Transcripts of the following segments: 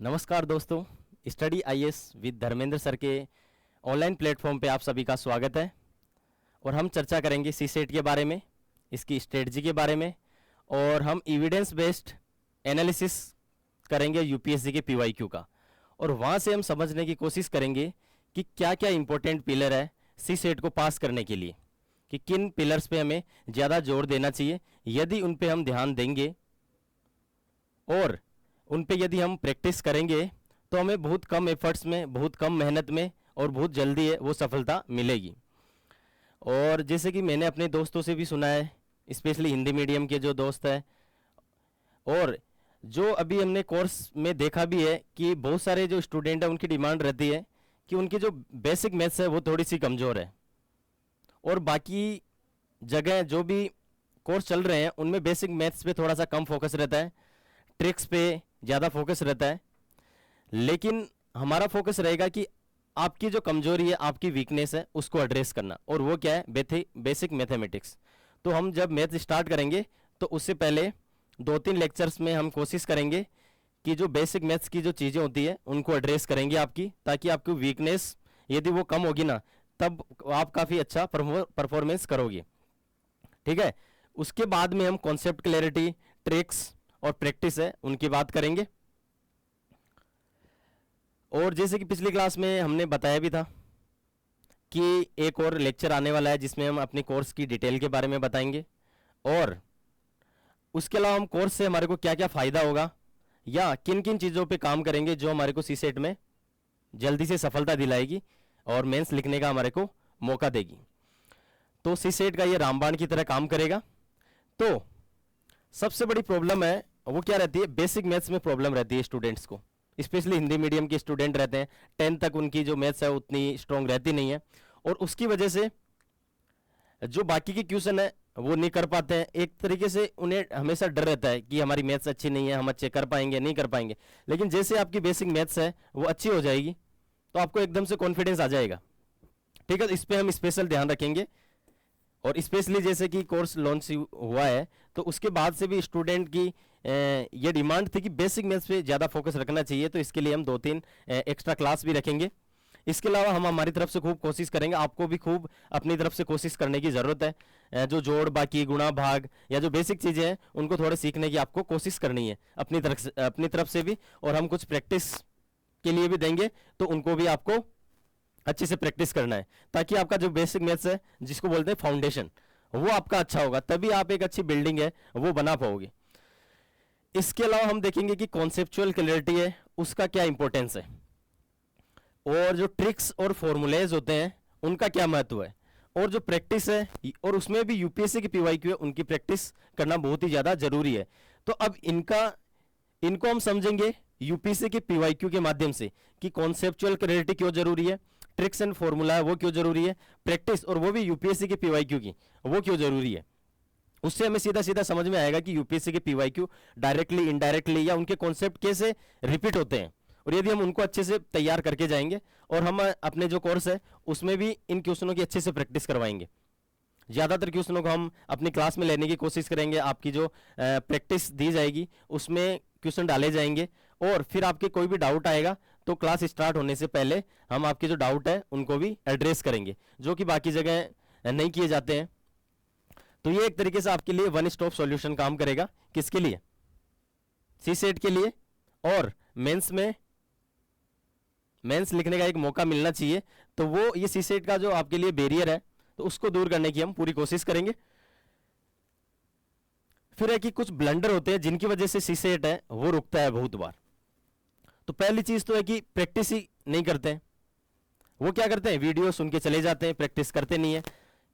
नमस्कार दोस्तों, study IAS with Dharmendra sir के ऑनलाइन प्लेटफॉर्म पे आप सभी का स्वागत है। और हम चर्चा करेंगे सी सेट के बारे में, इसकी स्ट्रेटजी के बारे में, और हम एविडेंस बेस्ड एनालिसिस करेंगे यूपीएससी के पीवाईक्यू का। और वहाँ से हम समझने की कोशिश करेंगे कि क्या क्या इंपॉर्टेंट पिलर है सी सेट को पास करने के लिए, कि किन पिलर्स पे हमें ज़्यादा जोर देना चाहिए। यदि उन पे हम ध्यान देंगे और उन पे यदि हम प्रैक्टिस करेंगे तो हमें बहुत कम एफर्ट्स में, बहुत कम मेहनत में और बहुत जल्दी वो सफलता मिलेगी। और जैसे कि मैंने अपने दोस्तों से भी सुना है, स्पेशली हिंदी मीडियम के जो दोस्त हैं, और जो अभी हमने कोर्स में देखा भी है कि बहुत सारे जो स्टूडेंट हैं उनकी डिमांड रहती है कि उनकी जो बेसिक मैथ्स है वो थोड़ी सी कमज़ोर है, और बाकी जगह जो भी कोर्स चल रहे हैं उनमें बेसिक मैथ्स पे थोड़ा सा कम फोकस रहता है, ट्रिक्स पे ज़्यादा फोकस रहता है। लेकिन हमारा फोकस रहेगा कि आपकी जो कमजोरी है, आपकी वीकनेस है, उसको एड्रेस करना, और वो क्या है? Basic mathematics. तो हम जब मैथ स्टार्ट करेंगे तो उससे पहले 2-3 लेक्चर्स में हम कोशिश करेंगे कि जो बेसिक मैथ्स की जो चीज़ें होती है उनको एड्रेस करेंगे आपकी, ताकि आपकी वीकनेस यदि वो कम होगी ना, तब आप काफ़ी अच्छा परफॉर्मेंस करोगे। ठीक है। उसके बाद में हम कॉन्सेप्ट क्लैरिटी, ट्रिक्स और प्रैक्टिस है उनकी बात करेंगे। और जैसे कि पिछली क्लास में हमने बताया भी था कि एक और लेक्चर आने वाला है जिसमें हम अपने कोर्स की डिटेल के बारे में बताएंगे, और उसके अलावा हम कोर्स से हमारे को क्या क्या फ़ायदा होगा या किन किन चीज़ों पे काम करेंगे जो हमारे को सी सेट में जल्दी से सफलता दिलाएगी और मेंस लिखने का हमारे को मौका देगी। तो सी सेट का ये रामबाण की तरह काम करेगा। तो सबसे बड़ी प्रॉब्लम है वो क्या रहती है? बेसिक मैथ्स में प्रॉब्लम रहती है स्टूडेंट्स को, स्पेशली हिंदी मीडियम के स्टूडेंट रहते हैं। 10 तक उनकी जो मैथ्स है उतनी स्ट्रांग रहती नहीं है, और उसकी वजह से जो बाकी के क्वेश्चन है वो नहीं कर पाते हैं। एक तरीके से उन्हें हमेशा डर रहता है कि हमारी मैथ्स अच्छी नहीं है, हम अच्छे कर पाएंगे नहीं कर पाएंगे। लेकिन जैसे आपकी बेसिक मैथ्स है वो अच्छी हो जाएगी तो आपको एकदम से कॉन्फिडेंस आ जाएगा। ठीक है, तो इस पर हम स्पेशल ध्यान रखेंगे। और स्पेशली जैसे कि कोर्स लॉन्च हुआ है तो उसके बाद से भी स्टूडेंट की ये डिमांड थी कि बेसिक मैथ्स पे ज़्यादा फोकस रखना चाहिए, तो इसके लिए हम 2-3 एक्स्ट्रा क्लास भी रखेंगे। इसके अलावा हम हमारी तरफ से खूब कोशिश करेंगे, आपको भी खूब अपनी तरफ से कोशिश करने की ज़रूरत है। जो जोड़, बाकी, गुणा, भाग या जो बेसिक चीज़ें हैं उनको थोड़े सीखने की आपको कोशिश करनी है अपनी तरफ से भी, और हम कुछ प्रैक्टिस के लिए भी देंगे, तो उनको भी आपको अच्छे से प्रैक्टिस करना है, ताकि आपका जो बेसिक मैथ्स है जिसको बोलते हैं फाउंडेशन, वो आपका अच्छा होगा, तभी आप एक अच्छी बिल्डिंग है वो बना पाओगे। इसके अलावा हम देखेंगे कि कॉन्सेप्चुअल क्लैरिटी है उसका क्या इंपॉर्टेंस है, और जो ट्रिक्स और फॉर्मूलेज होते हैं उनका क्या महत्व है, और जो प्रैक्टिस है, और उसमें भी यूपीएससी की पीवाईक्यू है उनकी प्रैक्टिस करना बहुत ही ज़्यादा जरूरी है। तो अब इनको हम समझेंगे यूपीएससी के पीवाईक्यू के माध्यम से कि कॉन्सेप्चुअल क्लैरिटी क्यों जरूरी है, ट्रिक्स एंड फॉर्मूला है वो क्यों जरूरी है, प्रैक्टिस और वो भी यूपीएससी के पीवाईक्यू की वो क्यों जरूरी है। उससे हमें सीधा सीधा समझ में आएगा कि यूपीएससी के पीवाईक्यू डायरेक्टली, इनडायरेक्टली या उनके कॉन्सेप्ट कैसे रिपीट होते हैं। और यदि हम उनको अच्छे से तैयार करके जाएंगे और हम अपने जो कोर्स है उसमें भी इन क्वेश्चनों की अच्छे से प्रैक्टिस करवाएंगे, ज़्यादातर क्वेश्चनों को हम अपनी क्लास में लेने की कोशिश करेंगे। आपकी जो प्रैक्टिस दी जाएगी उसमें क्वेश्चन डाले जाएंगे, और फिर आपके कोई भी डाउट आएगा तो क्लास स्टार्ट होने से पहले हम आपके जो डाउट है उनको भी एड्रेस करेंगे, जो कि बाकी जगह नहीं किए जाते हैं। तो ये एक तरीके से आपके लिए वन स्टॉप सॉल्यूशन काम करेगा। किसके लिए? सी सेट के लिए। और मेंस लिखने का एक मौका मिलना चाहिए, तो वो ये सी सेट का जो आपके लिए बैरियर है तो उसको दूर करने की हम पूरी कोशिश करेंगे। फिर है कि कुछ ब्लंडर होते हैं जिनकी वजह से सी सेट है वो रुकता है बहुत बार। तो पहली चीज तो है कि प्रैक्टिस ही नहीं करते हैं। वो क्या करते हैं? वीडियो सुन के चले जाते हैं, प्रैक्टिस करते नहीं है।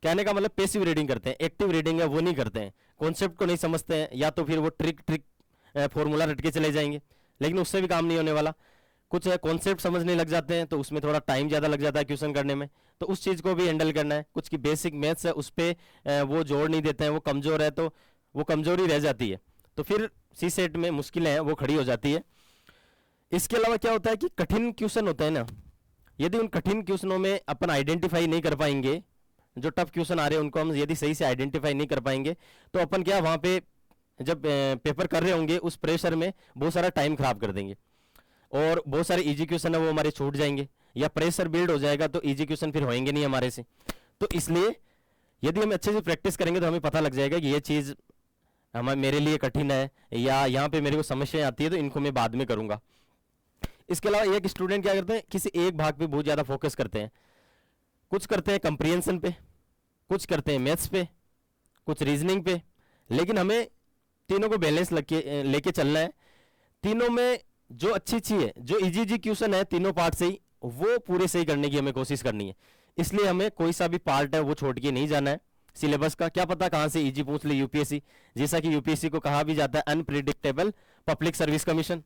कहने का मतलब पैसिव रीडिंग करते हैं, एक्टिव रीडिंग है वो नहीं करते हैं, कॉन्सेप्ट को नहीं समझते हैं, या तो फिर वो ट्रिक फॉर्मूला रट के चले जाएंगे, लेकिन उससे भी काम नहीं होने वाला। कुछ है कॉन्सेप्ट समझने लग जाते हैं तो उसमें थोड़ा टाइम ज़्यादा लग जाता है क्वेश्चन करने में, तो उस चीज़ को भी हैंडल करना है। कुछ की बेसिक मैथ्स है उस पर वो जोड़ नहीं देते हैं, वो कमज़ोर है तो वो कमज़ोरी रह जाती है, तो फिर सी सेट में मुश्किलें हैं वो खड़ी हो जाती है। इसके अलावा क्या होता है कि कठिन क्वेश्चन होते हैं ना, यदि उन कठिन क्वेश्चनों में अपन आइडेंटिफाई नहीं कर पाएंगे, जो टफ क्वेश्चन आ रहे हैं उनको हम यदि सही से आइडेंटिफाई नहीं कर पाएंगे, तो अपन क्या वहाँ पे जब पेपर कर रहे होंगे उस प्रेशर में बहुत सारा टाइम खराब कर देंगे। और बहुत सारे इजी क्वेश्चन है वो हमारे छूट जाएंगे, या प्रेशर बिल्ड हो जाएगा तो इजी क्वेश्चन फिर होंगे नहीं हमारे से। तो इसलिए यदि हम अच्छे से प्रैक्टिस करेंगे तो हमें पता लग जाएगा कि ये चीज़ हमारे मेरे लिए कठिन है, या यहाँ पे मेरे को समस्या आती है तो इनको मैं बाद में करूँगा। इसके अलावा एक स्टूडेंट क्या करते हैं, किसी एक भाग पे बहुत ज़्यादा फोकस करते हैं, कुछ करते हैं कंप्रीहेंशन पे, कुछ करते हैं मैथ्स पे, कुछ रीजनिंग पे, लेकिन हमें तीनों को बैलेंस लेके चलना है। तीनों में जो अच्छी है, जो इजी क्वेश्चन है तीनों पार्ट से ही, वो पूरे सही करने की हमें कोशिश करनी है। इसलिए हमें कोई सा भी पार्ट है वो छोड़ के नहीं जाना है सिलेबस का। क्या पता कहाँ से इजी पूछ ले यूपीएससी, जैसा कि यूपीएससी को कहा भी जाता है अनप्रिडिक्टेबल पब्लिक सर्विस कमीशन।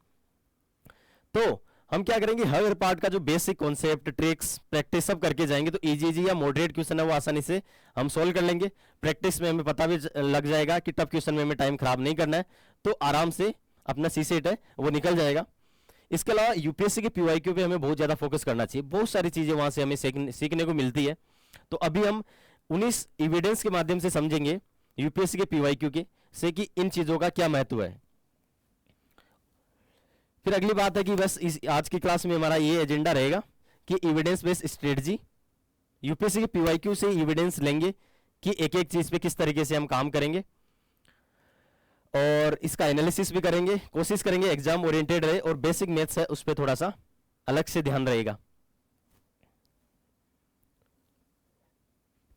तो हम क्या करेंगे, हर पार्ट का जो बेसिक कॉन्सेप्ट, ट्रिक्स, प्रैक्टिस सब करके जाएंगे तो इजी या मॉडरेट क्वेश्चन है वो आसानी से हम सोल्व कर लेंगे। प्रैक्टिस में हमें पता भी लग जाएगा कि टफ क्वेश्चन में हमें टाइम खराब नहीं करना है, तो आराम से अपना सीसेट है वो निकल जाएगा। इसके अलावा यूपीएससी के पीवाईक्यू पे हमें बहुत ज़्यादा फोकस करना चाहिए, बहुत सारी चीज़ें वहाँ से हमें सीखने को मिलती है। तो अभी हम 19 एविडेंस के माध्यम से समझेंगे यूपीएससी के पीवाईक्यू के से कि इन चीज़ों का क्या महत्व है। फिर अगली बात है कि बस इस आज की क्लास में हमारा ये एजेंडा रहेगा कि एविडेंस बेस्ड स्ट्रेटजी, यूपीएससी के पीवाईक्यू से एविडेंस लेंगे कि एक एक चीज़ पे किस तरीके से हम काम करेंगे, और इसका एनालिसिस भी करेंगे। कोशिश करेंगे एग्जाम ओरिएंटेड रहे, और बेसिक मैथ्स है उस पर थोड़ा सा अलग से ध्यान रहेगा।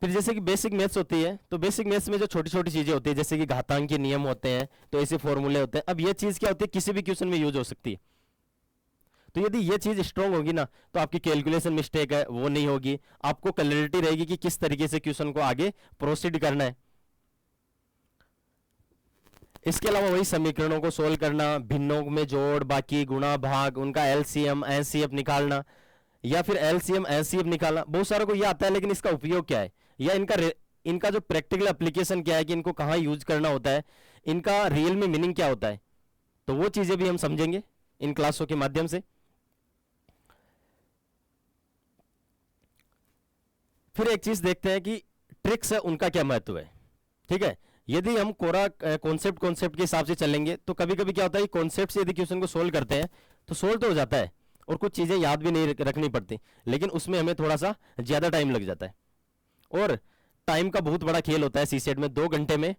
फिर जैसे कि बेसिक मैथ्स होती है, तो बेसिक मैथ्स में जो छोटी छोटी चीजें होती है, जैसे कि घातांक के नियम होते हैं, तो ऐसे फॉर्मूले होते हैं। अब ये चीज क्या होती है, किसी भी क्वेश्चन में यूज हो सकती है। तो यदि ये चीज स्ट्रांग होगी ना, तो आपकी कैलकुलेशन मिस्टेक है वो नहीं होगी, आपको क्लैरिटी रहेगी कि किस तरीके से क्वेश्चन को आगे प्रोसीड करना है। इसके अलावा वही समीकरणों को सोल्व करना, भिन्नों में जोड़, बाकी, गुणा, भाग, उनका एलसीएम एचसीएफ निकालना, या फिर एलसीएम एचसीएफ निकालना। बहुत सारों को ये आता है, लेकिन इसका उपयोग क्या है, या इनका जो प्रैक्टिकल एप्लीकेशन क्या है, कि इनको कहाँ यूज करना होता है, इनका रियल में मीनिंग क्या होता है, तो वो चीजें भी हम समझेंगे इन क्लासों के माध्यम से। फिर एक चीज देखते हैं कि ट्रिक्स है उनका क्या महत्व है। ठीक है, यदि हम कोरा कॉन्सेप्ट के हिसाब से चलेंगे तो कभी कभी क्या होता है, कॉन्सेप्ट से यदि क्वेश्चन को सोल्व करते हैं तो सोल्व तो हो जाता है, और कुछ चीजें याद भी नहीं रखनी पड़ती, लेकिन उसमें हमें थोड़ा सा ज्यादा टाइम लग जाता है। और टाइम का बहुत बड़ा खेल होता है सीसेट में, 2 घंटे में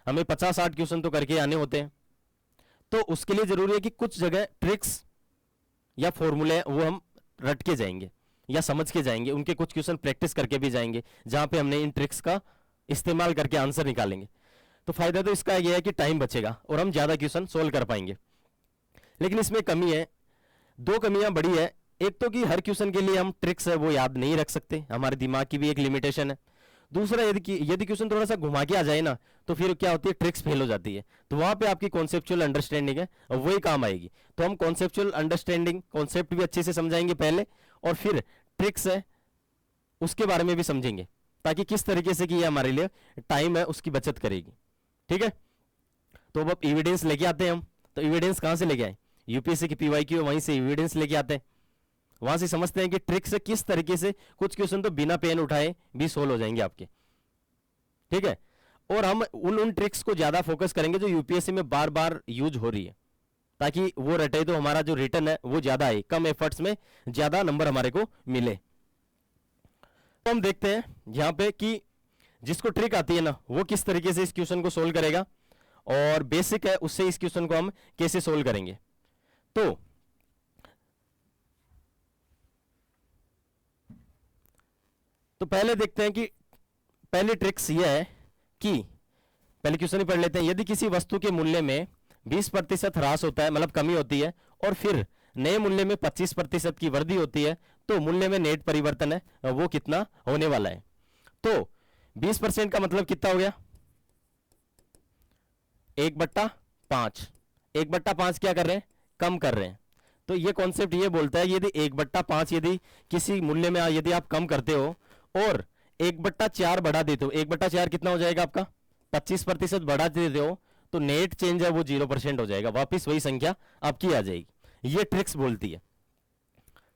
हमें 50-60 क्वेश्चन तो करके आने होते हैं। तो उसके लिए जरूरी है कि कुछ जगह ट्रिक्स या फॉर्मूले वो हम रट के जाएंगे या समझ के जाएंगे, उनके कुछ क्वेश्चन प्रैक्टिस करके भी जाएंगे, जहां पे हमने इन ट्रिक्स का इस्तेमाल करके आंसर निकालेंगे। तो फायदा तो इसका यह है कि टाइम बचेगा और हम ज्यादा क्वेश्चन सोल्व कर पाएंगे। लेकिन इसमें कमी है, 2 कमियां बड़ी है। एक तो कि हर क्वेश्चन के लिए हम ट्रिक्स है वो याद नहीं रख सकते, हमारे दिमाग की भी एक लिमिटेशन है। दूसरा, यदि क्वेश्चन थोड़ा सा घुमा के आ जाए ना, तो फिर क्या होती है, ट्रिक्स फेल हो जाती है। तो वहां पे आपकी कॉन्सेप्चुअल अंडरस्टैंडिंग है वही काम आएगी। तो हम कॉन्सेप्चुअल अंडरस्टैंडिंग, कॉन्सेप्ट भी अच्छे से समझाएंगे पहले, और फिर ट्रिक्स है उसके बारे में भी समझेंगे, ताकि किस तरीके से कि ये हमारे लिए टाइम है उसकी बचत करेगी। ठीक है, तो अब एविडेंस लेके आते हैं हम। तो एविडेंस कहां से लेके आए, यूपीएससी की पीवाईक्यू, वहीं से एविडेंस लेके आते हैं, वहां से समझते हैं कि ट्रिक से किस तरीके से कुछ क्वेश्चन तो बिना पेन उठाए भी सोल्व हो जाएंगे आपके। ठीक है, और हम उन ट्रिक्स को ज्यादा फोकस करेंगे जो यूपीएससी में बार बार यूज हो रही है, ताकि वो रटे तो हमारा जो रिटर्न है वो ज्यादा आए, कम एफर्ट्स में ज्यादा नंबर हमारे को मिले। तो हम देखते हैं यहां पे कि जिसको ट्रिक आती है ना, वो किस तरीके से इस क्वेश्चन को सोल्व करेगा, और बेसिक है उससे इस क्वेश्चन को हम कैसे सोल्व करेंगे। तो पहले देखते हैं कि पहली ट्रिक्स ये है कि पहले क्वेश्चन ही पढ़ लेते हैं। यदि किसी वस्तु के मूल्य में 20% ह्रास होता है, मतलब कमी होती है, और फिर नए मूल्य में 25% की वृद्धि होती है, तो मूल्य में नेट परिवर्तन है वो कितना होने वाला है। तो 20% का मतलब कितना हो गया, 1/5। 1/5 क्या कर रहे हैं, कम कर रहे हैं। तो ये कॉन्सेप्ट ये बोलता है यदि 1/5 यदि किसी मूल्य में यदि आप कम करते हो और 1/4 बढ़ा देते हो, 1/4 कितना हो जाएगा आपका, 25% बढ़ा देते हो, तो नेट चेंज है वो 0% हो जाएगा, वापिस वही संख्या आपकी आ जाएगी। ये ट्रिक्स बोलती है।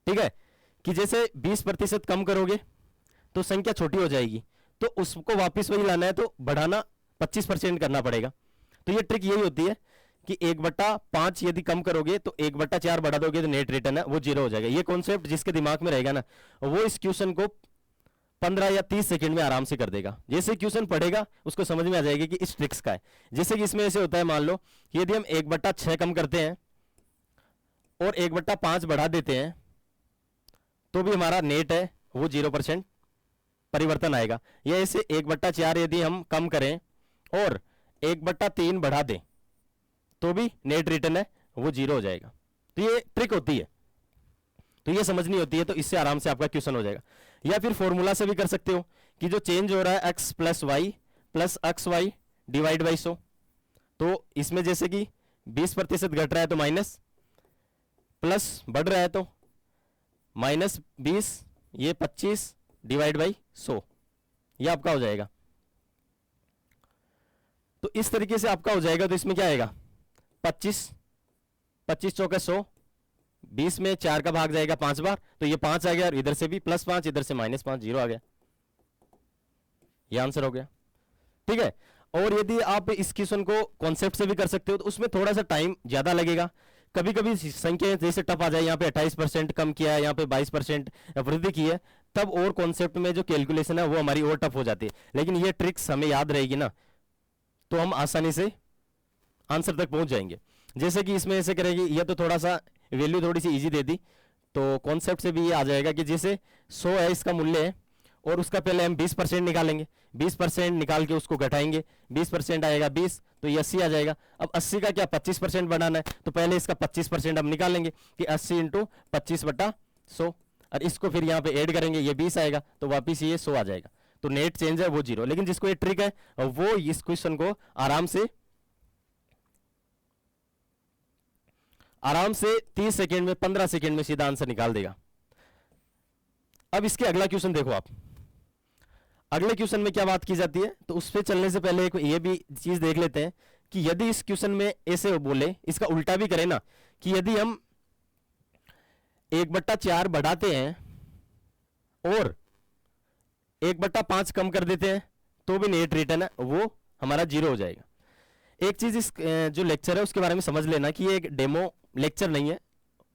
ठीक है, कि जैसे 20% कम करोगे तो संख्या छोटी हो जाएगी, तो उसको वापिस वही लाना है तो बढ़ाना 25% करना पड़ेगा। तो ये ट्रिक यही होती है कि 1/5 यदि कम करोगे तो 1/4 बढ़ा दोगे तो नेट रिटर्न है वो 0 हो जाएगा। ये कॉन्सेप्ट जिसके दिमाग में रहेगा ना वो इस क्वेश्चन को 15 या 30 सेकंड में आराम से कर देगा। जैसे क्वेश्चन पढ़ेगा उसको समझ में आ जाएगा कि इस ट्रिक्स का है। जैसे कि इसमें ऐसे होता है, मान लो कि यदि हम 1/6 कम करते हैं और 1/5 बढ़ा देते हैं तो भी हमारा नेट है वो 0% परिवर्तन आएगा। या ऐसे 1/4 यदि हम कम करें और 1/3 बढ़ा दें तो भी नेट रिटर्न है वो 0 हो जाएगा। तो ये ट्रिक होती है, तो ये समझनी होती है, तो इससे आराम से आपका क्वेश्चन हो जाएगा। या फिर फॉर्मूला से भी कर सकते हो कि जो चेंज हो रहा है x plus y plus x y divide by 100, तो इसमें जैसे कि 20% घट रहा है तो माइनस, प्लस बढ़ रहा है तो -20, ये 25 डिवाइड बाई 100, ये आपका हो जाएगा। तो इस तरीके से आपका हो जाएगा। तो इसमें क्या आएगा 25 चौके 100, 20 में 4 का भाग जाएगा 5 बार, तो ये 5 आ गया और इधर से भी +5, इधर से -5, 0 आ गया। ये आंसर हो गया। ठीक है। और यदि आप इस क्वेश्चन को कॉन्सेप्ट से भी कर सकते हो तो उसमें थोड़ा सा टाइम ज्यादा लगेगा। कभी कभी संख्या जैसे टफ आ जाए, यहाँ पे 28% कम किया है, यहाँ पे 22% वृद्धि की है, तब और कॉन्सेप्ट में जो कैलकुलेशन है वो हमारी और टफ हो जाती है। लेकिन ये ट्रिक्स हमें याद रहेगी ना तो हम आसानी से आंसर तक पहुंच जाएंगे। जैसे कि इसमें ऐसे करेंगे, ये तो थोड़ा सा वैल्यू थोड़ी सी इजी दे दी, तो कॉन्सेप्ट से भी ये आ जाएगा कि जैसे 100 है इसका मूल्य है और उसका पहले हम 20% निकालेंगे, 20% निकाल के उसको घटाएंगे, 20% आएगा 20, तो ये 80 आ जाएगा। अब 80 का क्या 25% बनाना है, तो पहले इसका 25% हम निकालेंगे कि 80 × 25/100, और इसको फिर यहाँ पे ऐड करेंगे, ये 20 आएगा, तो वापिस ये 100 आ जाएगा। तो नेट चेंज है वो 0। लेकिन जिसको ये ट्रिक है वो इस क्वेश्चन को आराम से 30 सेकेंड में, 15 सेकेंड में सीधा आंसर निकाल देगा। अब इसके अगला क्वेश्चन देखो आप। अगले क्वेश्चन में क्या बात की जाती है, तो उस पे चलने से पहले एक ये भी चीज देख लेते हैं कि यदि इस क्वेश्चन में ऐसे बोले, इसका उल्टा भी करें ना, कि यदि हम 1/4 बढ़ाते हैं और 1/5 कम कर देते हैं तो भी नेट रिटर्न है वो हमारा 0 हो जाएगा। एक चीज इस जो लेक्चर है उसके बारे में समझ लेना कि ये एक डेमो लेक्चर नहीं है।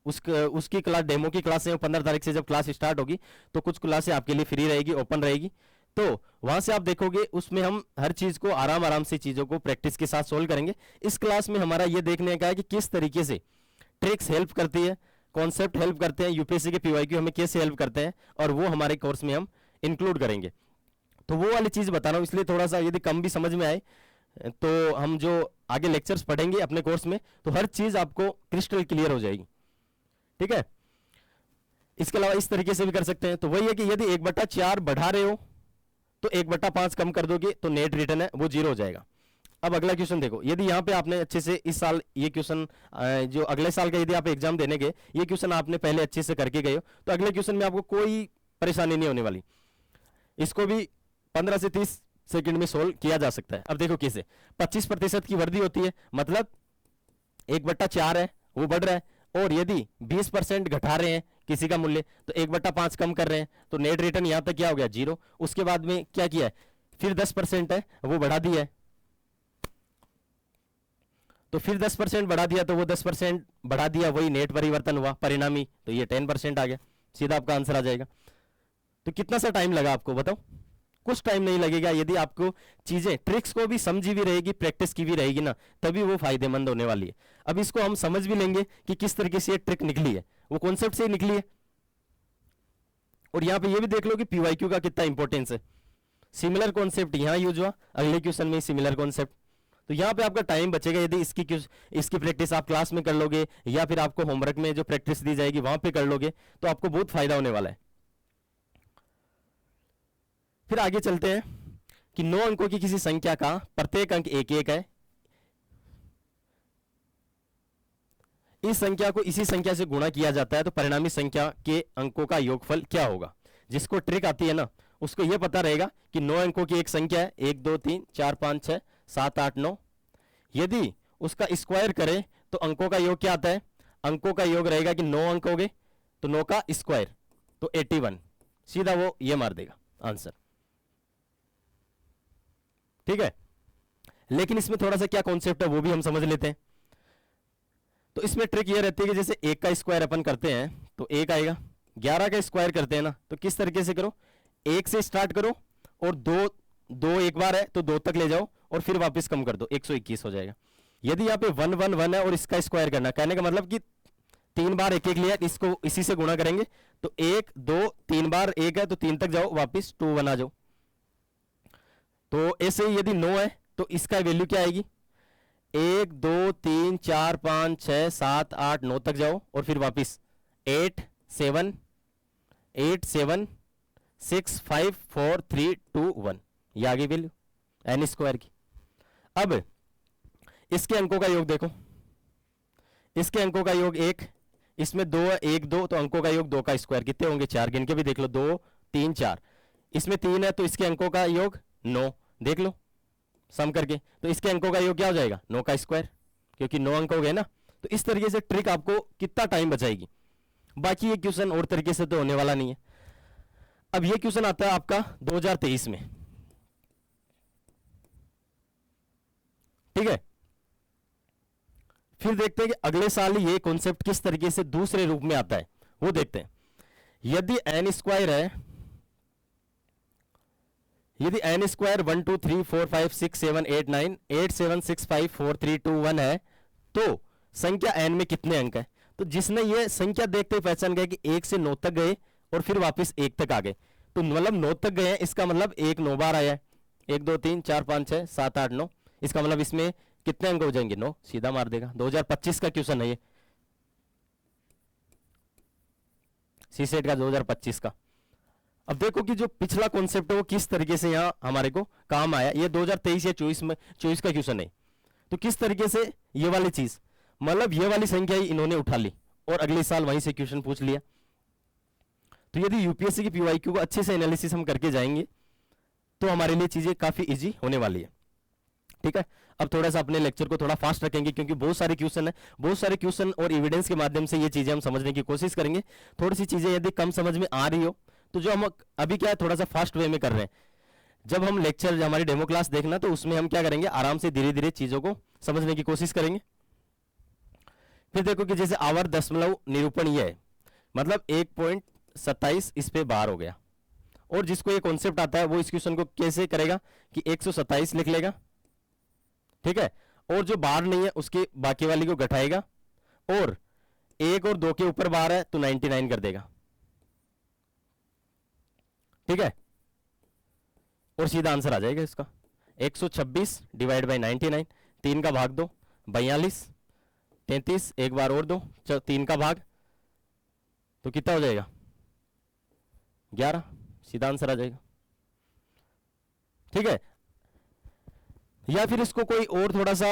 उसकी क्लास, डेमो की क्लास है, 15 तारीख से जब क्लास स्टार्ट होगी तो कुछ क्लासें आपके लिए फ्री रहेगी, ओपन रहेगी, तो वहां से आप देखोगे उसमें हम हर चीज को आराम से चीजों को प्रैक्टिस के साथ सोल्व करेंगे। इस क्लास में हमारा ये देखने का है कि किस तरीके से ट्रिक्स हेल्प करती है, कॉन्सेप्ट हेल्प करते हैं, यूपीएससी के पीवाईक्यू हमें कैसे हेल्प करते हैं, और वो हमारे कोर्स में हम इंक्लूड करेंगे। तो वो वाली चीज बता रहा हूँ, इसलिए थोड़ा सा यदि कम भी समझ में आए तो हम जो आगे लेक्चर्स पढ़ेंगे अपने कोर्स में तो हर चीज आपको क्रिस्टल क्लियर हो जाएगी। ठीक है। इसके अलावा इस तरीके से भी कर सकते हैं। तो वही है कि यदि 1/4 बढ़ा रहे हो तो 1/5 कम कर दोगे तो नेट रिटर्न है वो 0 हो जाएगा। अब अगला क्वेश्चन देखो, यदि यहाँ पे आपने अच्छे से इस साल ये क्वेश्चन, जो अगले साल का यदि आप एग्जाम देने गए, ये क्वेश्चन आपने पहले अच्छे से करके गए हो, तो अगले क्वेश्चन में आपको कोई परेशानी नहीं होने वाली। इसको भी 15 से 30 सेकंड में सोल्व किया जा सकता है। अब देखो कैसे, 25% की वृद्धि होती है, मतलब 1/4 है वो बढ़ रहा है, और यदि 20% घटा रहे हैं किसी का मूल्य तो 1/5 कम कर रहे हैं, तो नेट रिटर्न यहां तक क्या हो गया 0। उसके बाद में क्या किया है, फिर 10% है वो बढ़ा दिया है, तो फिर 10% बढ़ा दिया, तो वो 10% बढ़ा दिया, वही नेट परिवर्तन हुआ परिणामी, तो ये 10% आ गया, सीधा आपका आंसर आ जाएगा। तो कितना सा टाइम लगा आपको बताओ, कुछ टाइम नहीं लगेगा। यदि आपको चीजें, ट्रिक्स को भी समझी भी रहेगी, प्रैक्टिस की भी रहेगी ना, तभी वो फायदेमंद होने वाली है। अब इसको हम समझ भी लेंगे कि किस तरीके से ये ट्रिक निकली है, वो कॉन्सेप्ट से ही निकली है। और यहां पे ये भी देख लो कि पीवाईक्यू का कितना इंपॉर्टेंस है। सिमिलर कॉन्सेप्ट यहां यूज हुआ, अगले क्वेश्चन में सिमिलर कॉन्सेप्ट, तो यहां पे आपका टाइम बचेगा। यदि इसकी प्रैक्टिस आप क्लास में कर लोगे या फिर आपको होमवर्क में जो प्रैक्टिस दी जाएगी वहां पे कर लोगे तो आपको बहुत फायदा होने वाला है। फिर आगे चलते हैं कि 9 अंकों की किसी संख्या का प्रत्येक अंक 1 है, इस संख्या को इसी संख्या से गुणा किया जाता है, तो परिणामी संख्या के अंकों का योगफल क्या होगा। जिसको ट्रिक आती है ना उसको यह पता रहेगा कि 9 अंकों की एक संख्या है, 1 2 3 4 5 6 7 8 9, यदि उसका स्क्वायर करें तो अंकों का योग क्या आता है, अंकों का योग रहेगा कि 9 अंक हो गए तो 9 का स्क्वायर तो 81, सीधा वो ये मार देगा आंसर। ठीक है। लेकिन इसमें थोड़ा सा क्या कॉन्सेप्ट है वो भी हम समझ लेते हैं। तो इसमें ट्रिक ये रहती है कि जैसे 1 का स्क्वायर अपन करते हैं तो 1 आएगा, 11 का स्क्वायर करते हैं ना तो किस तरीके से करो, 1 से स्टार्ट करो और 2 2 एक बार है तो 2 तक ले जाओ और फिर वापस कम कर दो, 121 हो जाएगा। यदि यहाँ पे 1 1 1 है और इसका स्क्वायर करना, कहने का मतलब कि 3 बार 1 1 लिया, इसको इसी से गुणा करेंगे तो 1 2 3 बार 1 है तो 3 तक जाओ, वापस 2 1 आ जाओ। तो ऐसे ही यदि 9 है तो इसका वैल्यू क्या आएगी, 1 2 3 4 5 6 7 8 9 तक जाओ और फिर वापस 8 7 6 5 4 3 2 1, ये आ गई वैल्यू एन स्क्वायर की। अब इसके अंकों का योग देखो, इसके अंकों का योग 1, इसमें 2 1 2 तो अंकों का योग 2 का स्क्वायर कितने होंगे, 4, गिन के भी देख लो, 2 3 4। इसमें 3 है तो इसके अंकों का योग 9, देख लो सम करके, तो इसके अंकों का योग क्या हो जाएगा, 9 का स्क्वायर, क्योंकि 9 अंक हो गए ना। तो इस तरीके से ट्रिक आपको कितना टाइम बचाएगी। बाकी ये क्वेश्चन और तरीके से तो होने वाला नहीं है। अब ये क्वेश्चन आता है आपका 2023 में, ठीक है। फिर देखते हैं कि अगले साल ये कॉन्सेप्ट किस तरीके से दूसरे रूप में आता है, वो देखते हैं। यदि एन स्क्वायर है, यदि एन स्क्वायर 1 2 3 4 5 6 7 8 9 8 7 6 5 4 3 2 1 है तो संख्या एन में कितने अंक है। तो जिसने ये संख्या देखते ही पहचान गया कि 1 से 9 तक गए और फिर वापस 1 तक आ गए, तो मतलब 9 तक गए हैं, इसका मतलब 1 9 बार आया है, 1 2 3 4 5 6 7 8 9, इसका मतलब इसमें कितने अंक हो जाएंगे, 9, सीधा मार देगा। 2025 का क्वेश्चन है ये, सीसेट का 2025 का। अब देखो कि जो पिछला कॉन्सेप्ट है वो किस तरीके से यहाँ हमारे को काम आया। ये 2023 या 24 का क्वेश्चन है, तो किस तरीके से ये वाली चीज, मतलब ये वाली संख्या ही इन्होंने उठा ली और अगले साल वहीं से क्वेश्चन पूछ लिया। तो यदि यूपीएससी की पीवाईक्यू को अच्छे से एनालिसिस हम करके जाएंगे तो हमारे लिए चीजें काफी इजी होने वाली है, ठीक है। अब थोड़ा सा अपने लेक्चर को थोड़ा फास्ट रखेंगे क्योंकि बहुत सारे क्वेश्चन है, बहुत सारे क्वेश्चन और एविडेंस के माध्यम से ये चीजें हम समझने की कोशिश करेंगे। थोड़ी सी चीजें यदि कम समझ में आ रही हो तो जो हम अभी क्या है थोड़ा सा फास्ट वे में कर रहे हैं, जब हम लेक्चर हमारी डेमो क्लास देखना तो उसमें हम क्या करेंगे, आराम से धीरे धीरे चीजों को समझने की कोशिश करेंगे। फिर देखो कि जैसे आवर दशमलव निरूपण ये है, मतलब 1.27 इस पे बाहर हो गया, और जिसको ये कॉन्सेप्ट आता है वो इस क्वेश्चन को कैसे करेगा कि 127 लिख लेगा, ठीक है, और जो बार नहीं है उसके बाकी वाली को घटाएगा और 1 और 2 के ऊपर बार है तो 99 कर देगा, ठीक है, और सीधा आंसर आ जाएगा इसका 126 डिवाइड बाई 99, 3 का भाग दो 42, 33 एक बार और दो 3 का भाग तो कितना हो जाएगा 11, सीधा आंसर आ जाएगा, ठीक है। या फिर इसको कोई और थोड़ा सा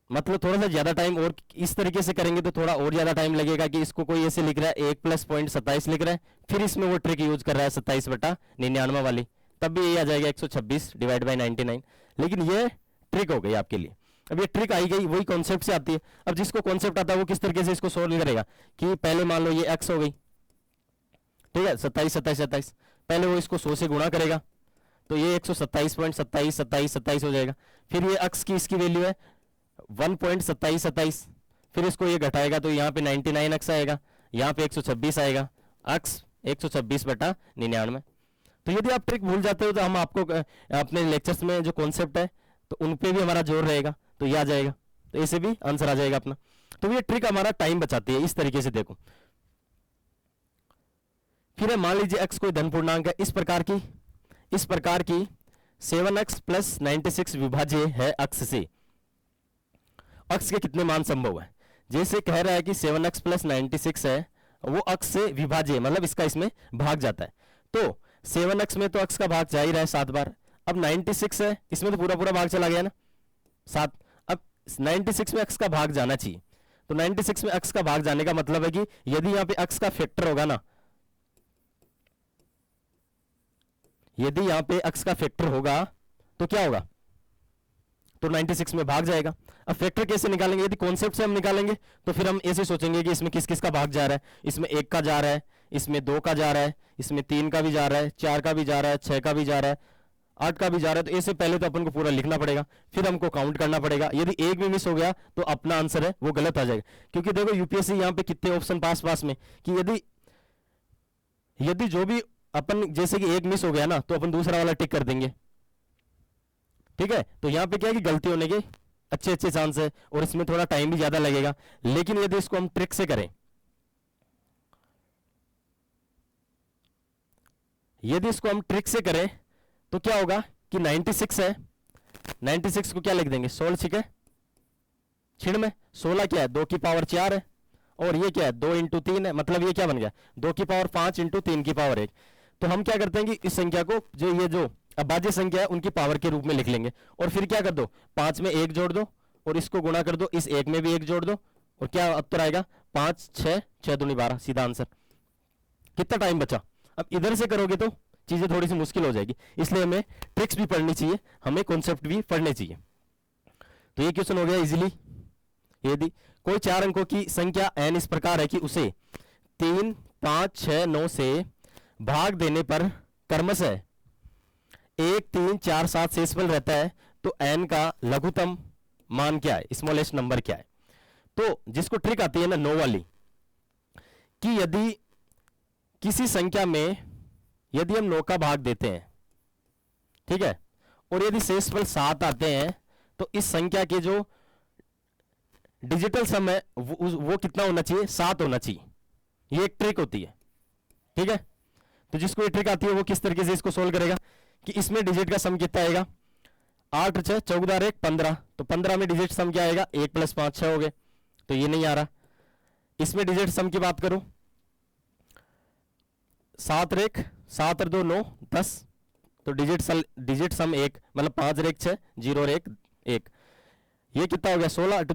मतलब थोड़ा सा ज्यादा टाइम और इस तरीके से करेंगे तो थोड़ा और ज्यादा टाइम लगेगा कि इसको कोई ऐसे लिख रहा है 1 प्लस 0.27 लिख रहा है, फिर इसमें वो ट्रिक यूज कर रहा है 27/99 वाली, तब भी ये आ जाएगा 126 डिवाइड बाई 99। लेकिन ये ट्रिक हो गई आपके लिए। अब ये ट्रिक आई गई वही कॉन्सेप्ट से आती है। अब जिसको कॉन्सेप्ट आता है वो किस तरीके से इसको सोल्व करेगा कि पहले मान लो ये x हो गई, ठीक है, 27 पहले वो इसको 100 से गुणा करेगा तो ये 127.27 हो जाएगा। फिर ये x की इसकी वैल्यू है 1.27, फिर इसको ये घटाएगा तो यहाँ पे 99x आएगा, यहाँ पे 126 आएगा, x 126/99। तो यदि आप ट्रिक भूल जाते हो तो हम आपको अपने लेक्चर्स में जो कॉन्सेप्ट है तो उन पे भी हमारा जोर रहेगा तो ये आ जाएगा, तो ऐसे भी आंसर आ जाएगा अपना। तो ये ट्रिक हमारा टाइम बचाती है। इस तरीके से देखो, फिर है मान लीजिए x कोई धन पूर्णांक है, इस प्रकार की 7x + 96 विभाज्य है x से, x के कितने मान संभव है। जैसे कह रहा है कि 7x + 96 है वो x से विभाज्य मतलब इसका इसमें भाग जाता है, तो 7x में तो x का भाग जा ही रहा है 7 बार। अब 96 है इसमें तो पूरा भाग चला गया ना 7, अब 96 में x का भाग जाना चाहिए, तो 96 में x का भाग जाने का मतलब है कि यदि यहाँ पे x का फैक्टर होगा ना, यदि यहाँ पे x का फैक्टर होगा तो क्या होगा, तो 96 में भाग जाएगा। अब फैक्टर कैसे निकालेंगे, यदि कॉन्सेप्ट से हम निकालेंगे तो फिर हम ऐसे सोचेंगे कि इसमें किस किस का भाग जा रहा है, इसमें 1 का जा रहा है, इसमें 2 का जा रहा है, इसमें 3 का भी जा रहा है, 4 का भी जा रहा है, 6 का भी जा रहा है, 8 का भी जा रहा है, तो इससे पहले तो अपन को पूरा लिखना पड़ेगा, फिर हमको काउंट करना पड़ेगा। यदि एक भी मिस हो गया तो अपना आंसर है वो गलत आ जाएगा। क्योंकि देखो यूपीएससी यहाँ पे कितने ऑप्शन पास पास में, कि यदि यदि जो भी अपन जैसे कि एक मिस हो गया ना, तो अपन दूसरा वाला टिक कर देंगे। ठीक है, तो यहाँ पे क्या है कि गलती होने के अच्छे अच्छे चांस है, और इसमें थोड़ा टाइम भी ज्यादा लगेगा। लेकिन यदि इसको हम ट्रिक से करें, यदि इसको हम ट्रिक से करें तो क्या होगा कि 96 है, 96 को क्या लिख देंगे 16, ठीक है, छिड़ में 16 क्या है 2 की पावर 4 है, और ये क्या है 2 इंटू 3 है, मतलब ये क्या बन गया 2 की पावर 5 इंटू 3 की पावर 1। तो हम क्या करते हैं कि इस संख्या को जो अभाज्य संख्या है उनकी पावर के रूप में लिख लेंगे, और फिर क्या कर दो 5 में 1 जोड़ दो, और इसको गुणा कर दो, इस 1 में भी 1 जोड़ दो, और क्या उत्तर आएगा 5 6 6 दूनी 12, सीधा आंसर। कितना टाइम बचा? अब इधर से करोगे तो चीजें थोड़ी सी मुश्किल हो जाएगी, इसलिए हमें ट्रिक्स भी पढ़नी चाहिए, हमें कॉन्सेप्ट भी पढ़ने चाहिए। तो ये क्वेश्चन हो गया इजीली। यदि कोई 4 अंकों की संख्या n इस प्रकार है कि उसे 3 5 6 9 से भाग देने पर क्रमशः 1 3 4 7 शेषफल रहता है, तो n का लघुत्तम मान क्या है, स्मॉलेस्ट नंबर क्या है? तो जिसको ट्रिक आती है ना 9 वाली, कि यदि किसी संख्या में यदि हम 9 का भाग देते हैं, ठीक है, और यदि शेषफल 7 आते हैं, तो इस संख्या के जो डिजिटल सम है वो कितना होना चाहिए 7 होना चाहिए। ये एक ट्रिक होती है, ठीक है। तो जिसको ये ट्रिक आती है वो किस तरीके से इसको सोल्व करेगा कि इसमें डिजिट का सम कितना आएगा 8 6 14 1 15, तो 15 में डिजिट सम क्या आएगा 1 प्लस 5 6 हो गए, तो ये नहीं आ रहा। इसमें डिजिट सम की बात करो 7 1 7 और 2 9 10, तो डिजिट सम 1, मतलब 5 1 6 0 और 1 1, ये कितना हो गया 16, तो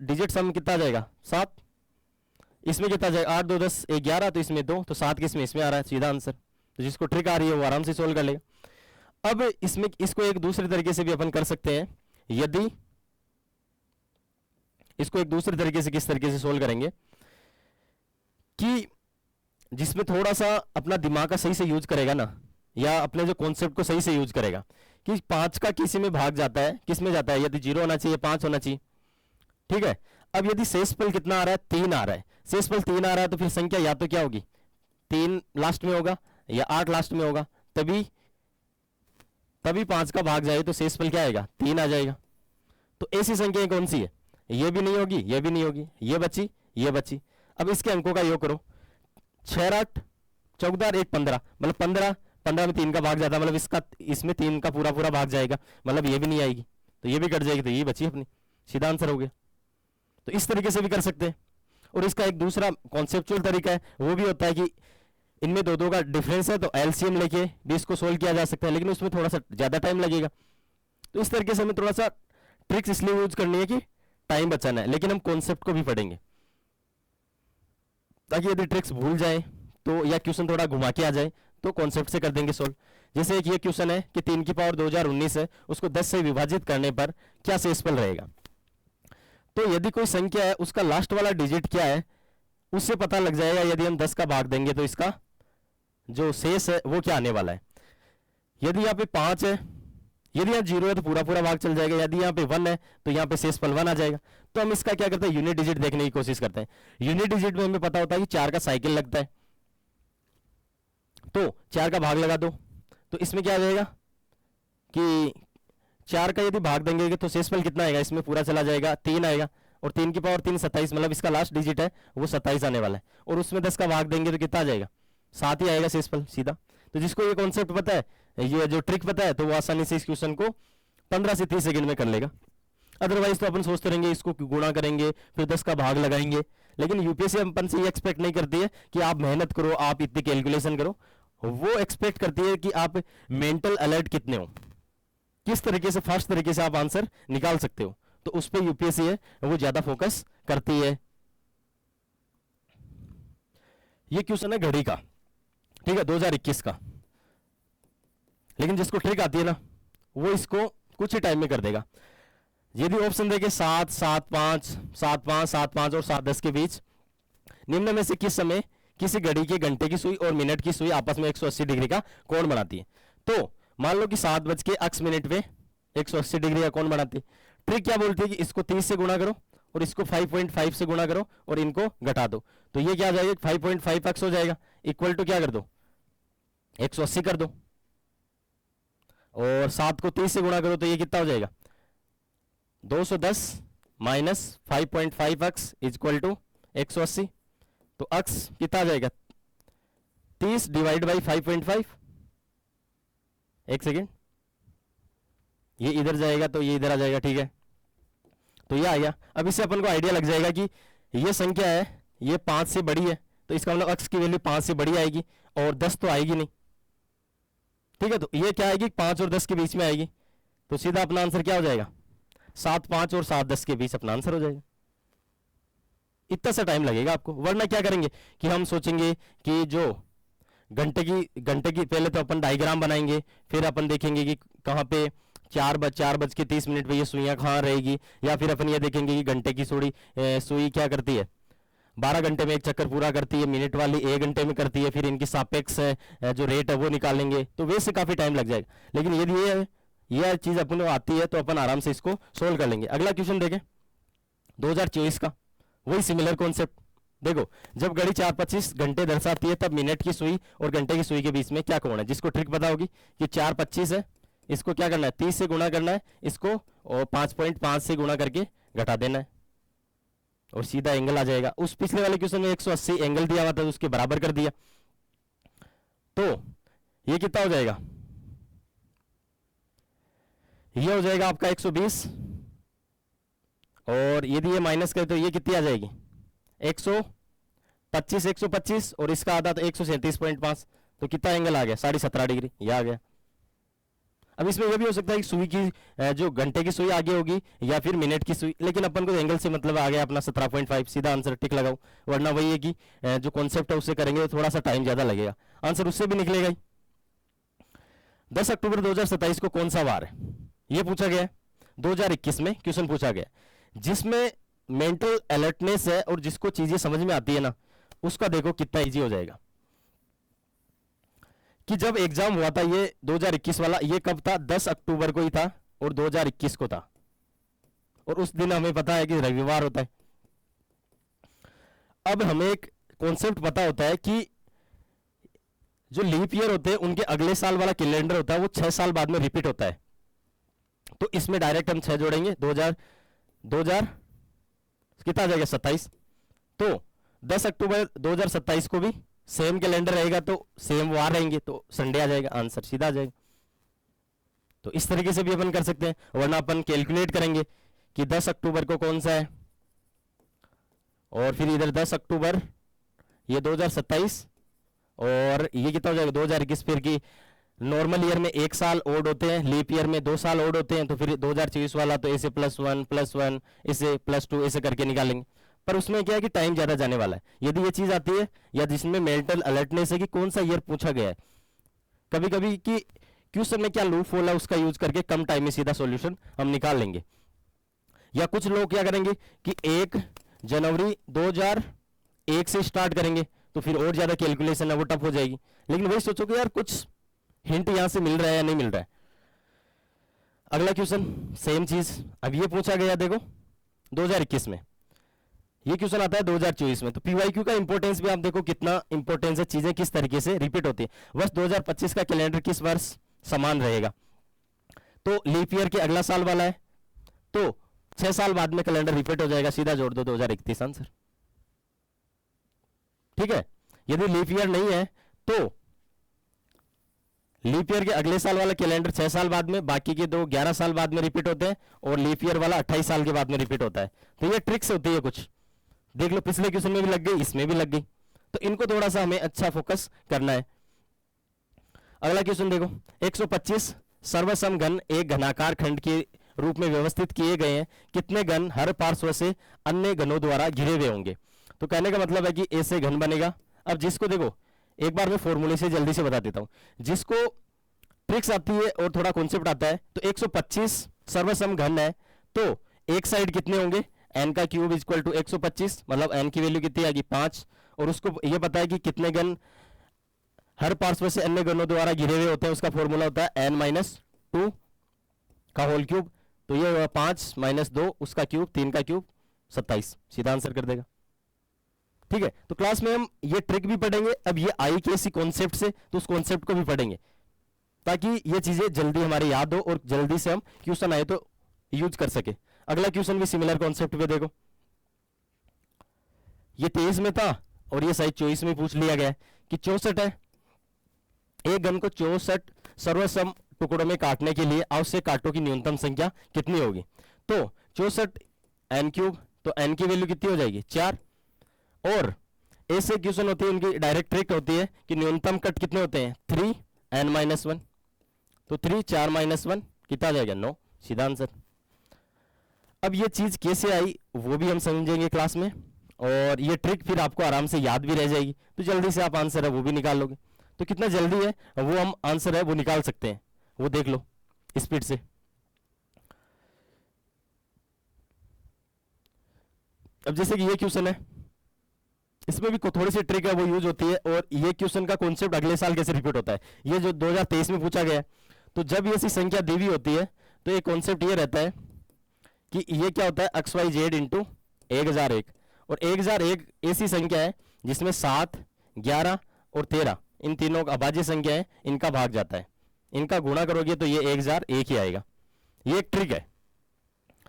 डिजिट सम कितना आ जाएगा 7। इसमें कितना आ जाएगा 8 2 10 1 11, तो इसमें 2, तो 7 किसमें इसमें आ रहा है, सीधा आंसर। तो जिसको ट्रिक आ रही है वो आराम से सोल्व कर लेगा। अब इसमें इसको एक दूसरे तरीके से भी अपन कर सकते हैं, यदि इसको एक दूसरे तरीके से किस तरीके से सोल्व करेंगे कि जिसमें थोड़ा सा अपना दिमाग का सही से यूज करेगा ना, या अपने जो कॉन्सेप्ट को सही से यूज करेगा, कि 5 का किसी में भाग जाता है, किस में जाता है, यदि 0 होना चाहिए 5 होना चाहिए, ठीक है। अब यदि शेषफल कितना आ रहा है 3 आ रहा है, शेषफल 3 आ रहा है, तो फिर संख्या या तो क्या होगी 3 लास्ट में होगा या 8 लास्ट में होगा, तभी 5 का भाग जाए तो शेषफल क्या आएगा 3 आ जाएगा। तो ऐसी संख्या कौन सी है, ये भी नहीं होगी, ये भी नहीं होगी, ये बची, ये बची। अब इसके अंकों का योग करो 6 8 14 1 15, मतलब 15 में 3 का भाग जाता है, मतलब इसमें 3 का पूरा पूरा भाग जाएगा, मतलब ये भी नहीं आएगी, तो ये भी कट जाएगी, तो ये बची अपनी, सीधा आंसर हो गया। तो इस तरीके से भी कर सकते हैं। और इसका एक दूसरा कॉन्सेप्चुअल तरीका है, वो भी होता है कि इनमें दो का डिफरेंस है, तो एलसीएम लेके भी इसको सोल्व किया जा सकता है, लेकिन उसमें थोड़ा सा ज्यादा टाइम लगेगा। तो इस तरीके से हमें थोड़ा सा ट्रिक्स इसलिए यूज करनी है कि टाइम बचाना है, लेकिन हम कॉन्सेप्ट को भी पढ़ेंगे, ताकि यदि ट्रिक्स भूल जाए तो, या क्वेश्चन थोड़ा घुमा के आ जाए, तो कॉन्सेप्ट से कर देंगे सोल्व। जैसे एक ये क्वेश्चन है कि 3 की पावर 2019 है, उसको 10 से विभाजित करने पर क्या शेषफल रहेगा। तो यदि कोई संख्या है उसका लास्ट वाला डिजिट क्या है उससे पता लग जाएगा, यदि हम 10 का भाग देंगे तो इसका जो शेष है वो क्या आने वाला है। यदि यहाँ पे 5 है, यदि यहाँ 0 है तो पूरा पूरा भाग चल जाएगा, यदि यहाँ पे 1 है तो यहाँ पे शेषफल 1 आ जाएगा। तो हम इसका क्या करते हैं यूनिट डिजिट देखने की कोशिश करते हैं। यूनिट डिजिट में हमें पता होता है कि 4 का साइकिल लगता है, तो 4 का भाग लगा दो, तो इसमें क्या आ जाएगा कि 4 का यदि भाग देंगे तो शेषफल कितना आएगा, इसमें पूरा चला जाएगा 3 आएगा, और 3 की पावर 3 27, मतलब इसका लास्ट डिजिट है वो 27 आने वाला है, और उसमें 10 का भाग देंगे तो कितना आ जाएगा 7 ही आएगा शेषफल, सीधा। तो जिसको ये कॉन्सेप्ट पता है, ये जो ट्रिक पता है, तो वो आसानी से इस क्वेश्चन को 15 से 30 सेकंड में कर लेगा। अदरवाइज तो अपन सोचते रहेंगे इसको गुणा करेंगे फिर 10 का भाग लगाएंगे, लेकिन यूपीएससी अपन से ये एक्सपेक्ट नहीं करती है कि आप मेहनत करो, आप इतनी कैलकुलेशन करो, वो एक्सपेक्ट करती है कि आप मेंटल अलर्ट कितने हो, किस तरीके से फास्ट तरीके से आप आंसर निकाल सकते हो। तो उस पर यूपीएससी है वो ज्यादा फोकस करती है। ये क्वेश्चन है घड़ी का, ठीक है, 2021 का, लेकिन जिसको ट्रिक आती है ना वो इसको कुछ ही टाइम में कर देगा। यदि ऑप्शन देखे 7 7 5 7 5 7 5 और 7 10 के बीच निम्न में से किस समय किसी घड़ी के घंटे की सुई और मिनट की सुई आपस में 180 डिग्री का कोण बनाती है। तो मान लो कि 7:08 पे 180 डिग्री का कोण बनाते। ट्रिक क्या बोलती है कि इसको 30 से गुणा करो और इसको 5.5 से गुणा करो और इनको घटा दो, तो ये क्या आ जाएगा 5.5x हो जाएगा, इक्वल टू क्या कर दो 180 कर दो, और 7 को 30 से गुणा करो तो ये कितना हो जाएगा 210 माइनस 5.5x इक्वल टू 180। तो x कितना आ जाएगा 30 डिवाइड बाई 5.5। एक सेकेंड, ये इधर जाएगा तो ये इधर आ जाएगा, ठीक है, तो ये आ गया। अब इससे अपन को आइडिया लग जाएगा कि ये संख्या है ये 5 से बड़ी है, तो इसका मतलब x की वैल्यू 5 से बड़ी आएगी और 10 तो आएगी नहीं, ठीक है। तो ये क्या आएगी 5 और 10 के बीच में आएगी, तो सीधा अपना आंसर क्या हो जाएगा 7-5 और 7-10 के बीच अपना आंसर हो जाएगा। इतना सा टाइम लगेगा आपको, वरना क्या करेंगे कि हम सोचेंगे कि जो घंटे की पहले तो अपन डायग्राम बनाएंगे, फिर अपन देखेंगे कि कहाँ पे 4:30 पे ये सुइयां कहाँ रहेगी, या फिर अपन ये देखेंगे कि घंटे की सुई क्या करती है 12 घंटे में एक चक्कर पूरा करती है, मिनट वाली 1 घंटे में करती है, फिर इनकी सापेक्ष जो रेट है वो निकालेंगे, तो वैसे काफी टाइम लग जाएगा। लेकिन यदि ये चीज अपन को आती है तो अपन आराम से इसको सोल्व कर लेंगे। अगला क्वेश्चन देखें 2024 का, वही सिमिलर कॉन्सेप्ट। देखो जब घड़ी 4:25 घंटे दर्शाती है तब मिनट की सुई और घंटे की सुई के बीच में क्या कोण है, जिसको ट्रिक पता होगी कि 4:25 है, इसको क्या करना है 30 से गुणा करना है, इसको और 5.5 से गुणा करके घटा देना है और सीधा एंगल आ जाएगा। उस पिछले वाले क्वेश्चन में 180 एंगल दिया हुआ था तो उसके बराबर कर दिया, तो ये कितना हो जाएगा, ये हो जाएगा आपका 120, और यदि ये माइनस करें तो ये कितनी आ जाएगी 125 और इसका आधा तो 137.5, तो कितना एंगल आ गया 17.5 डिग्री, ये आ गया। अब इसमें यह भी हो सकता है कि सुई की जो घंटे की सुई आगे होगी या फिर मिनट की सुई, लेकिन अपन को एंगल से मतलब आ गया अपना 17.5, सीधा आंसर टिक लगाओ, वरना वही है कि जो कॉन्सेप्ट है उससे करेंगे तो थोड़ा सा टाइम ज्यादा लगेगा, आंसर उससे भी निकलेगा ही। 10 अक्टूबर 2027 को कौन सा वार है, ये पूछा गया है। 2021 में क्वेश्चन पूछा गया जिसमें मेंटल अलर्टनेस है और जिसको चीजें समझ में आती है ना, उसका देखो कितना इजी हो जाएगा। कि जब एग्जाम हुआ था ये 2021 वाला, ये कब था 10 अक्टूबर को ही था और 2021 को था, और उस दिन हमें पता है कि रविवार होता है। अब हमें एक कॉन्सेप्ट पता होता है कि जो लीप ईयर होते हैं उनके अगले साल वाला कैलेंडर होता है वो 6 साल बाद में रिपीट होता है, तो इसमें डायरेक्ट हम 6 जोड़ेंगे, 2000 कितना आ जाएगा 27, तो 10 अक्टूबर 2027 को भी सेम कैलेंडर रहेगा तो सेम वार रहेंगे, तो संडे आ जाएगा, आंसर सीधा आ जाएगा। तो इस तरीके से भी अपन कर सकते हैं, वरना अपन कैलकुलेट करेंगे कि 10 अक्टूबर को कौन सा है, और फिर इधर 10 अक्टूबर ये 2027 और ये कितना हो जाएगा 2021, फिर की नॉर्मल ईयर में 1 साल ओड होते हैं, लीप ईयर में 2 साल ओड होते हैं, तो फिर 2024 वाला तो ऐसे +1 इसे +2 ऐसे करके निकालेंगे। पर उसमें क्या है कि टाइम ज्यादा जाने वाला है। यदि ये चीज आती है या जिसमें मेंटल अलर्टनेस है कि कौन सा ईयर पूछा गया है, कभी कभी कि क्वेश्चन में क्या लूप होल है उसका यूज करके कम टाइम में सीधा सॉल्यूशन हम निकाल लेंगे। या कुछ लोग क्या करेंगे कि 1 जनवरी 2001 से स्टार्ट करेंगे, तो फिर और ज्यादा कैलकुलेशन है वो टफ हो जाएगी। लेकिन वही सोचो कि यार कुछ हिंट यहां से मिल रहा है या नहीं मिल रहा है। अगला क्वेश्चन सेम चीज, अब ये पूछा गया देखो 2021 में, ये क्वेश्चन आता है 2024 में, तो पीवाईक्यू का इंपॉर्टेंस भी आप देखो कितना इंपॉर्टेंस है, चीजें किस तरीके से रिपीट होती है। वर्ष 2025 का कैलेंडर किस वर्ष समान रहेगा, तो लीप ईयर के अगला साल वाला है, तो 6 साल बाद में कैलेंडर रिपीट हो जाएगा, सीधा जोड़ दो 2031 आंसर, ठीक है। यदि लीप ईयर नहीं है तो लीप ईयर के अगले साल वाला कैलेंडर 6 साल बाद में, बाकी के 2 11 साल बाद में रिपीट होते हैं, और लीप ईयर वाला 28 साल के बाद में रिपीट होता है। तो ये ट्रिक्स होती है कुछ, देख लो पिछले क्वेश्चन में भी लग गई, इसमें भी लग गई, तो इनको थोड़ा सा हमें अच्छा फोकस करना है। अगला क्वेश्चन देखो 125 सर्वसम घन एक घनाकार खंड के रूप में व्यवस्थित किए गए हैं, कितने घन हर पार्श्व से अन्य घनों द्वारा घिरे हुए होंगे। तो कहने का मतलब है कि ऐसे घन बनेगा। अब जिसको देखो एक बार मैं फॉर्मूले से जल्दी से बता देता हूं, जिसको ट्रिक्स आती है और थोड़ा कॉन्सेप्ट आता है, तो 125 सर्वसम घन है, तो एक साइड कितने होंगे n का क्यूब इक्वल टू 125, मतलब n की वैल्यू कितनी आएगी 5, और उसको ये पता है कि कितने घन हर पार्श्व से अन्य गणों द्वारा घिरे हुए होते हैं, उसका फॉर्मूला होता है n-2 का होल क्यूब। तो ये 5 - 2 उसका क्यूब, 3 का क्यूब 27, सीधा आंसर कर देगा। ठीक है, तो क्लास में हम ये ट्रिक भी पढ़ेंगे। अब ये आई कैसी कॉन्सेप्ट से, तो उस कॉन्सेप्ट को भी पढ़ेंगे ताकि ये चीजें जल्दी हमारे याद हो और जल्दी से हम क्वेश्चन आए तो यूज कर सके। अगला क्वेश्चन भी सिमिलर कॉन्सेप्ट पे देखो, ये 23 में था और ये शायद 24 में पूछ लिया गया है कि 64 है। एक घन को 64 सर्वसम टुकड़ों में काटने के लिए आवश्यक कांटों की न्यूनतम संख्या कितनी होगी? तो 64 n3, तो n की वैल्यू कितनी हो जाएगी? 4। और ऐसे क्वेश्चन होती है, उनकी डायरेक्ट ट्रिक होती है कि न्यूनतम कट कितने होते हैं? 3 n-1। तो 3 4 - 1 कितना आ जाएगा? 9, सीधा आंसर। अब ये चीज कैसे आई वो भी हम समझेंगे क्लास में, और ये ट्रिक फिर आपको आराम से याद भी रह जाएगी, तो जल्दी से आप आंसर है वो भी निकाल लोगे। तो कितना जल्दी है वो हम आंसर है वो निकाल सकते हैं, वो देख लो स्पीड से। अब जैसे कि ये क्वेश्चन है, इसमें भी थोड़ी सी ट्रिक है वो यूज होती है, और ये क्वेश्चन का कॉन्सेप्ट अगले साल कैसे रिपीट होता है, ये जो 2023 में पूछा गया है। तो जब ये ऐसी संख्या दी हुई होती है तो ये कॉन्सेप्ट ये रहता है कि ये क्या होता है? XYZ इंटू 1001, और 1001 ऐसी संख्या है जिसमें 7, 11 और 13 इन तीनों अभाज्य संख्या है, इनका भाग जाता है, इनका गुणा करोगे तो ये 1001 ही आएगा। ये एक ट्रिक है,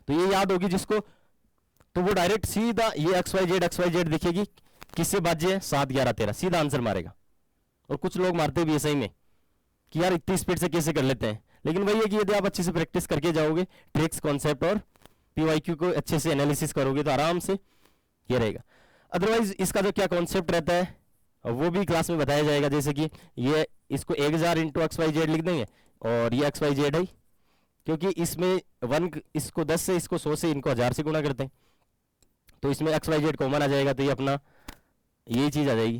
तो ये याद होगी जिसको, तो वो डायरेक्ट सीधा ये XYZ दिखेगी, किससे भाज्य है? 7, 11, 13, सीधा आंसर मारेगा। और कुछ लोग मारते भी है सही में कि यार इतनी स्पीड से कैसे कर लेते हैं, लेकिन वही है कि यदि आप अच्छे से प्रैक्टिस करके जाओगे, ट्रिक्स, कॉन्सेप्ट और PYQ को अच्छे से एनालिसिस करोगे तो आराम से ये रहेगा। अदरवाइज इसका जो क्या कॉन्सेप्ट रहता है वो भी क्लास में बताया जाएगा, जैसे कि ये इसको 1000 इंटू XYZ लिख देंगे, और ये XYZ है क्योंकि इसमें 1 इसको 10 से, इसको 100 से, इनको 1000 से गुणा करते हैं, तो इसमें XYZ कॉमन आ जाएगा, तो ये अपना यही चीज आ जाएगी।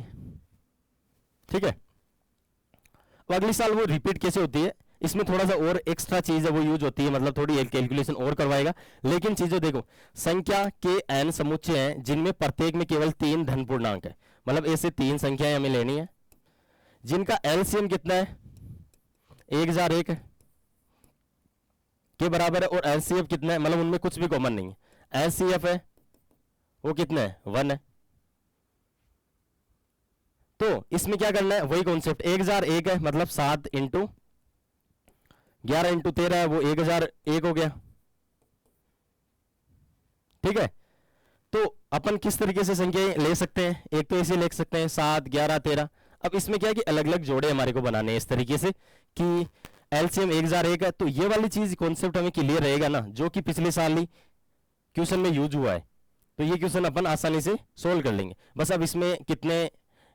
ठीक है, अब अगले साल वो रिपीट कैसे होती है, इसमें थोड़ा सा और एक्स्ट्रा चीज है वो यूज होती है, मतलब थोड़ी कैलकुलेशन और करवाएगा। लेकिन चीजें देखो, संख्या के n समुच्चय हैं जिनमें प्रत्येक में केवल 3 धन पूर्णांक है, मतलब ऐसे 3 संख्याएं हमें लेनी है जिनका एलसीएम कितना है? 1001 के बराबर है, और एलसीएफ कितना है? मतलब उनमें कुछ भी कॉमन नहीं है। एलसीएफ है वो कितना है? 1 है। तो इसमें क्या करना है? वही कॉन्सेप्ट, 1001 है मतलब 7 इंटू 11 इंटू 13 है, वो 1001 हो गया। ठीक है, तो अपन किस तरीके से संख्या ले सकते हैं? एक तो ऐसे लिख सकते हैं 7, 11, 13। अब इसमें क्या है कि अलग अलग जोड़े हमारे को बनाने हैं इस तरीके से कि एलसीएम 1001 है, तो ये वाली चीज कॉन्सेप्ट हमें क्लियर रहेगा ना, जो कि पिछले साल ही क्वेश्चन में यूज हुआ है, तो ये क्वेश्चन अपन आसानी से सोल्व कर लेंगे। बस अब इसमें कितने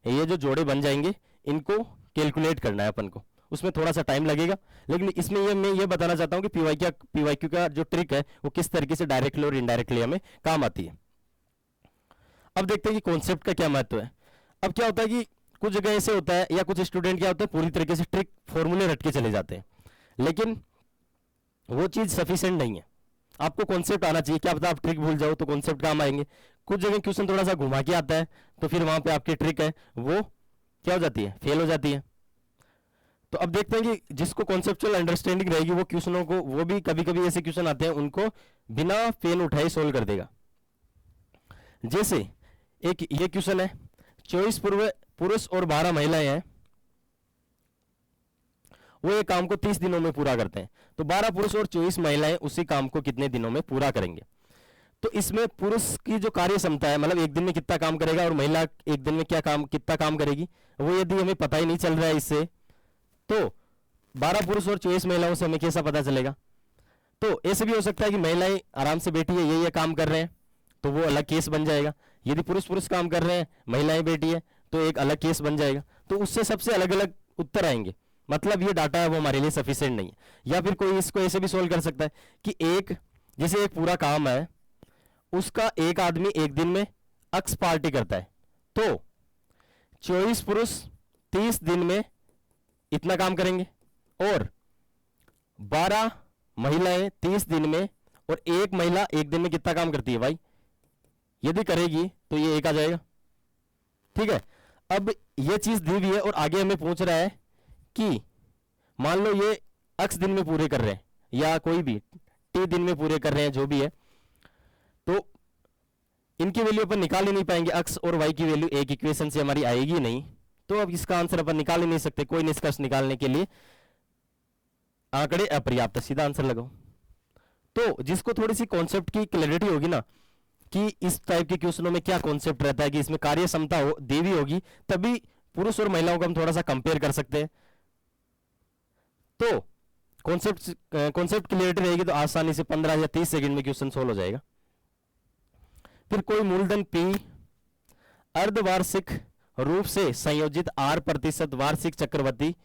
ये जो जोड़े बन जाएंगे इनको कैलकुलेट करना है अपन को, उसमें थोड़ा सा टाइम लगेगा, लेकिन इसमें मैं ये बताना चाहता हूं कि PYQ का जो ट्रिक है वो किस तरीके से डायरेक्टली और इनडायरेक्टली हमें काम आती है। अब देखते हैं कि कॉन्सेप्ट का क्या महत्व है। अब क्या होता है कि कुछ जगह ऐसे होता है, या कुछ स्टूडेंट क्या होता है पूरी तरीके से ट्रिक फॉर्मूले रट के चले जाते हैं, लेकिन वो चीज सफिशिएंट नहीं है। आपको कॉन्सेप्ट आना चाहिए, क्या पता आप ट्रिक भूल जाओ तो कॉन्सेप्ट काम आएंगे। कुछ जगह क्वेश्चन थोड़ा सा घुमा के आता है, तो फिर वहां पे आपकी ट्रिक है वो क्या हो जाती है? फेल हो जाती है। तो अब देखते हैं कि जिसको कॉन्सेप्चुअल अंडरस्टैंडिंग रहेगी वो क्वेश्चनों को, वो भी कभी कभी ऐसे क्वेश्चन आते हैं उनको बिना पेन उठाए सोल्व कर देगा। जैसे एक ये क्वेश्चन है, 24 पुरुष और 12 महिलाएं हैं, वो एक काम को 30 दिनों में पूरा करते हैं, तो 12 पुरुष और 24 महिलाएं उसी काम को कितने दिनों में पूरा करेंगे? तो इसमें पुरुष की जो कार्य क्षमता है, मतलब एक दिन में कितना काम करेगा, और महिला एक दिन में कितना काम करेगी, वो यदि हमें पता ही नहीं चल रहा है इससे, तो 12 पुरुष और 24 महिलाओं से हमें कैसा पता चलेगा? तो ऐसे भी हो सकता है कि महिलाएं आराम से बैठी है, ये काम कर रहे हैं, तो वो अलग केस बन जाएगा। यदि पुरुष काम कर रहे हैं, महिलाएं बैठी है, तो एक अलग केस बन जाएगा। तो उससे सबसे अलग अलग उत्तर आएंगे, मतलब ये डाटा है वो हमारे लिए सफिशिएंट नहीं है। या फिर कोई इसको ऐसे भी सोल्व कर सकता है कि जैसे एक पूरा काम है, उसका एक आदमी एक दिन में x पार्टी करता है, तो 24 पुरुष 30 दिन में इतना काम करेंगे, और 12 महिलाएं 30 दिन में, और एक महिला एक दिन में कितना काम करती है भाई? यदि करेगी तो ये एक आ जाएगा। ठीक है, अब ये चीज दी हुई है और आगे हमें पूछ रहा है कि मान लो ये x दिन में पूरे कर रहे हैं या कोई भी t दिन में पूरे कर रहे हैं, जो भी है, तो इनकी वैल्यू अपन निकाल ही नहीं पाएंगे। x और y की वैल्यू एक इक्वेशन से हमारी आएगी नहीं, तो अब इसका आंसर अपन निकाल ही नहीं सकते। कोई निष्कर्ष निकालने के लिए आंकड़े अपर्याप्त, सीधा आंसर लगाओ। तो जिसको थोड़ी सी कॉन्सेप्ट की क्लैरिटी होगी ना कि इस टाइप के क्वेश्चनों में क्या कॉन्सेप्ट रहता है, कि इसमें कार्य क्षमता हो देवी होगी, तभी पुरुष और महिलाओं को हम थोड़ा सा कंपेयर कर सकते हैं। तो कॉन्सेप्ट क्लियरिटी रहेगी तो आसानी से 15 या 30 सेकंड में क्वेश्चन सोल्व हो जाएगा। फिर कोई मूलधन P अर्धवार्षिक रूप से संयोजित R% वार्षिक चक्रवर्ती,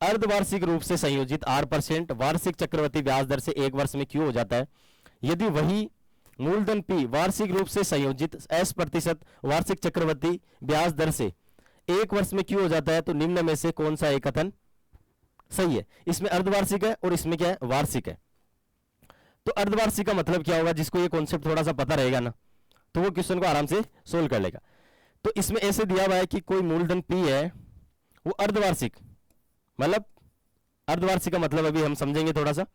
अर्धवार्षिक रूप से संयोजित R% वार्षिक चक्रवर्ती ब्याज दर से 1 वर्ष में क्यों हो जाता है। यदि वही मूलधन P वार्षिक रूप से संयोजित S% वार्षिक चक्रवर्ती ब्याज दर से 1 वर्ष में क्यों हो जाता है, तो निम्न में से कौन सा एक कथन सही है। इसमें अर्धवार्षिक है और इसमें क्या है, वार्षिक है। तो अर्धवार्षिक का मतलब क्या होगा, जिसको ये कॉन्सेप्ट थोड़ा सा पता रहेगा ना, तो वो क्वेश्चन को आराम से सोल्व कर लेगा। तो इसमें ऐसे दिया हुआ है कि कोई मूलधन P है वो अर्धवार्षिक, मतलब अर्धवार्षिक का मतलब अभी हम समझेंगे थोड़ा सा।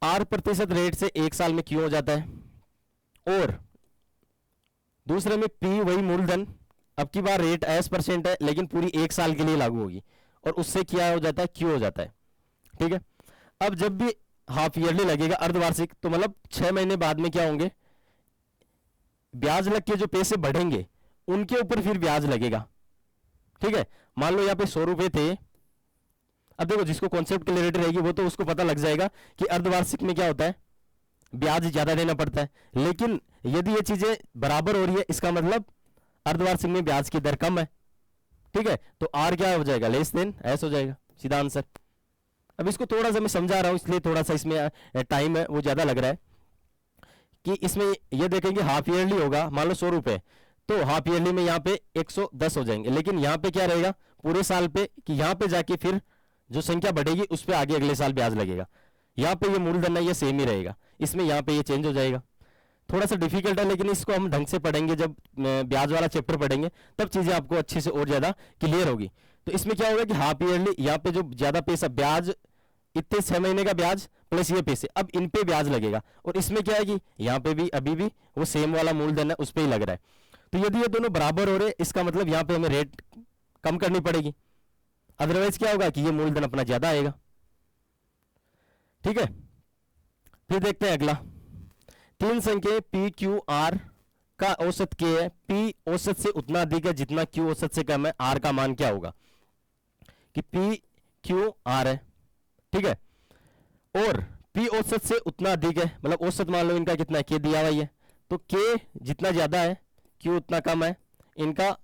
R% रेट से 1 साल में क्यों हो जाता है, और दूसरे में P वही मूलधन, अब की बार रेट S% है लेकिन पूरी 1 साल के लिए लागू होगी, और उससे क्या हो जाता है, क्यों हो जाता है। ठीक है, अब जब भी हाफ ईयरली लगेगा अर्धवार्षिक, तो मतलब 6 महीने बाद में क्या होंगे, ब्याज लग के जो पैसे बढ़ेंगे उनके ऊपर फिर ब्याज लगेगा। ठीक है, मान लो यहाँ पे 100 रुपए थे। अब देखो, जिसको कॉन्सेप्ट क्लियरिटी रहेगी वो तो उसको पता लग जाएगा कि अर्धवार्षिक में क्या होता है, ब्याज ज्यादा देना पड़ता है। लेकिन यदि ये चीजें बराबर हो रही है, इसका मतलब अर्धवार्षिक में ब्याज की दर कम है। ठीक है, तो आर क्या हो जाएगा, लेस देन एस हो जाएगा, सीधा आंसर। अब इसको थोड़ा सा मैं समझा रहा हूं, इसलिए थोड़ा सा इसमें टाइम है वो ज्यादा लग रहा है। कि इसमें ये देखेंगे हाफ ईयरली होगा, मान लो 100 रुपए, तो हाफ ईयरली में यहाँ पे 110 हो जाएंगे। लेकिन यहाँ पे क्या रहेगा पूरे साल पे, कि यहाँ पे जाके फिर जो संख्या बढ़ेगी उस पर आगे अगले साल ब्याज लगेगा। यहाँ पे ये मूलधन है ये सेम ही रहेगा, इसमें यहाँ पे ये चेंज हो जाएगा। थोड़ा सा डिफिकल्ट है, लेकिन इसको हम ढंग से पढ़ेंगे, जब ब्याज वाला चैप्टर पढ़ेंगे तब चीजें आपको अच्छे से और ज्यादा क्लियर होगी। तो इसमें क्या होगा कि हाफ ईयरली, यहाँ पे जो ज्यादा पैसा ब्याज, इतने 6 महीने का ब्याज प्लस ये पैसे, अब इन पे ब्याज लगेगा। और इसमें क्या है कि यहाँ पे भी अभी भी वो सेम वाला मूलधन है उस पर ही लग रहा है। तो यदि ये दोनों बराबर हो रहे, इसका मतलब यहाँ पे हमें रेट कम करनी पड़ेगी, अदरवाइज क्या होगा कि ये मूलधन अपना ज्यादा आएगा। ठीक है, फिर देखते हैं अगला। 3 संख्या P Q R का औसत K है, P औसत से उतना अधिक है जितना Q औसत से कम है, R का मान क्या होगा। कि P Q R है, ठीक है, और P औसत से उतना अधिक है, मतलब औसत मान लो इनका कितना है, K दिया हुआ है, तो K जितना ज्यादा है Q उतना कम है, इनका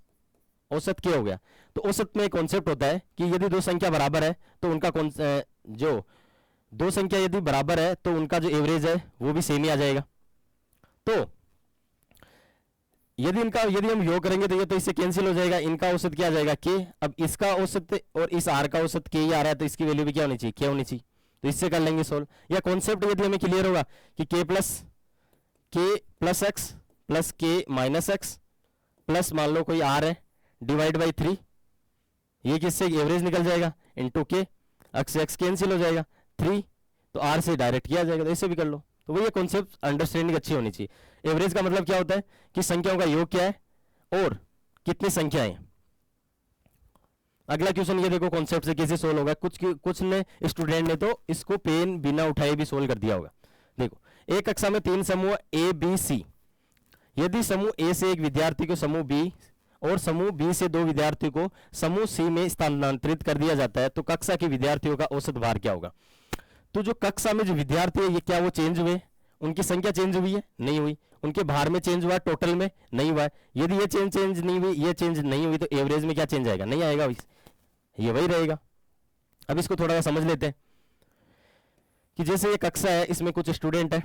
औसत K हो गया। तो औसत में एक कॉन्सेप्ट होता है कि यदि दो संख्या बराबर है तो उनका जो दो संख्या यदि बराबर है तो उनका जो एवरेज है वो भी सेम ही आ जाएगा। तो यदि हम योग करेंगे तो ये तो इससे कैंसिल हो जाएगा, इनका औसत क्या आ जाएगा, K। अब इसका औसत और इस R का औसत K ही आ रहा है, तो इसकी वैल्यू भी क्या होनी चाहिए, K होनी चाहिए। तो इससे कर लेंगे सोल्व। या कॉन्सेप्ट यदि हमें क्लियर होगा कि K plus x plus K minus x plus मान लो कोई R है डिवाइड बाई 3, ये किससे एवरेज निकल जाएगा into K, x x cancel हो जाएगा 3, तो R से डायरेक्ट किया जाएगा। तो ऐसे भी कर लो। तो वही कॉन्सेप्ट अंडरस्टैंडिंग अच्छी होनी चाहिए। एवरेज का मतलब क्या होता है कि संख्याओं का योग क्या है और कितनी संख्याएं। अगला क्वेश्चन ये देखो कॉन्सेप्ट से कैसे सोल्व होगा। कुछ ने स्टूडेंट ने तो इसको पेन बिना उठाए भी सोल्व कर दिया होगा। देखो, एक कक्षा में 3 समूह A B C, यदि समूह A से एक विद्यार्थी को समूह B और समूह B से 2 विद्यार्थियों को समूह C में स्थानांतरित कर दिया जाता है, तो कक्षा के विद्यार्थियों का औसत भार क्या होगा। तो जो कक्षा में जो विद्यार्थी है ये क्या वो चेंज हुए, उनकी संख्या चेंज हुई है, नहीं हुई। उनके भार में चेंज हुआ, टोटल में नहीं हुआ है। यदि ये चेंज नहीं हुई, ये चेंज नहीं हुई, तो एवरेज में क्या चेंज आएगा, नहीं आएगा, ये वही रहेगा। अब इसको थोड़ा सा समझ लेते हैं कि जैसे ये कक्षा है, इसमें कुछ स्टूडेंट है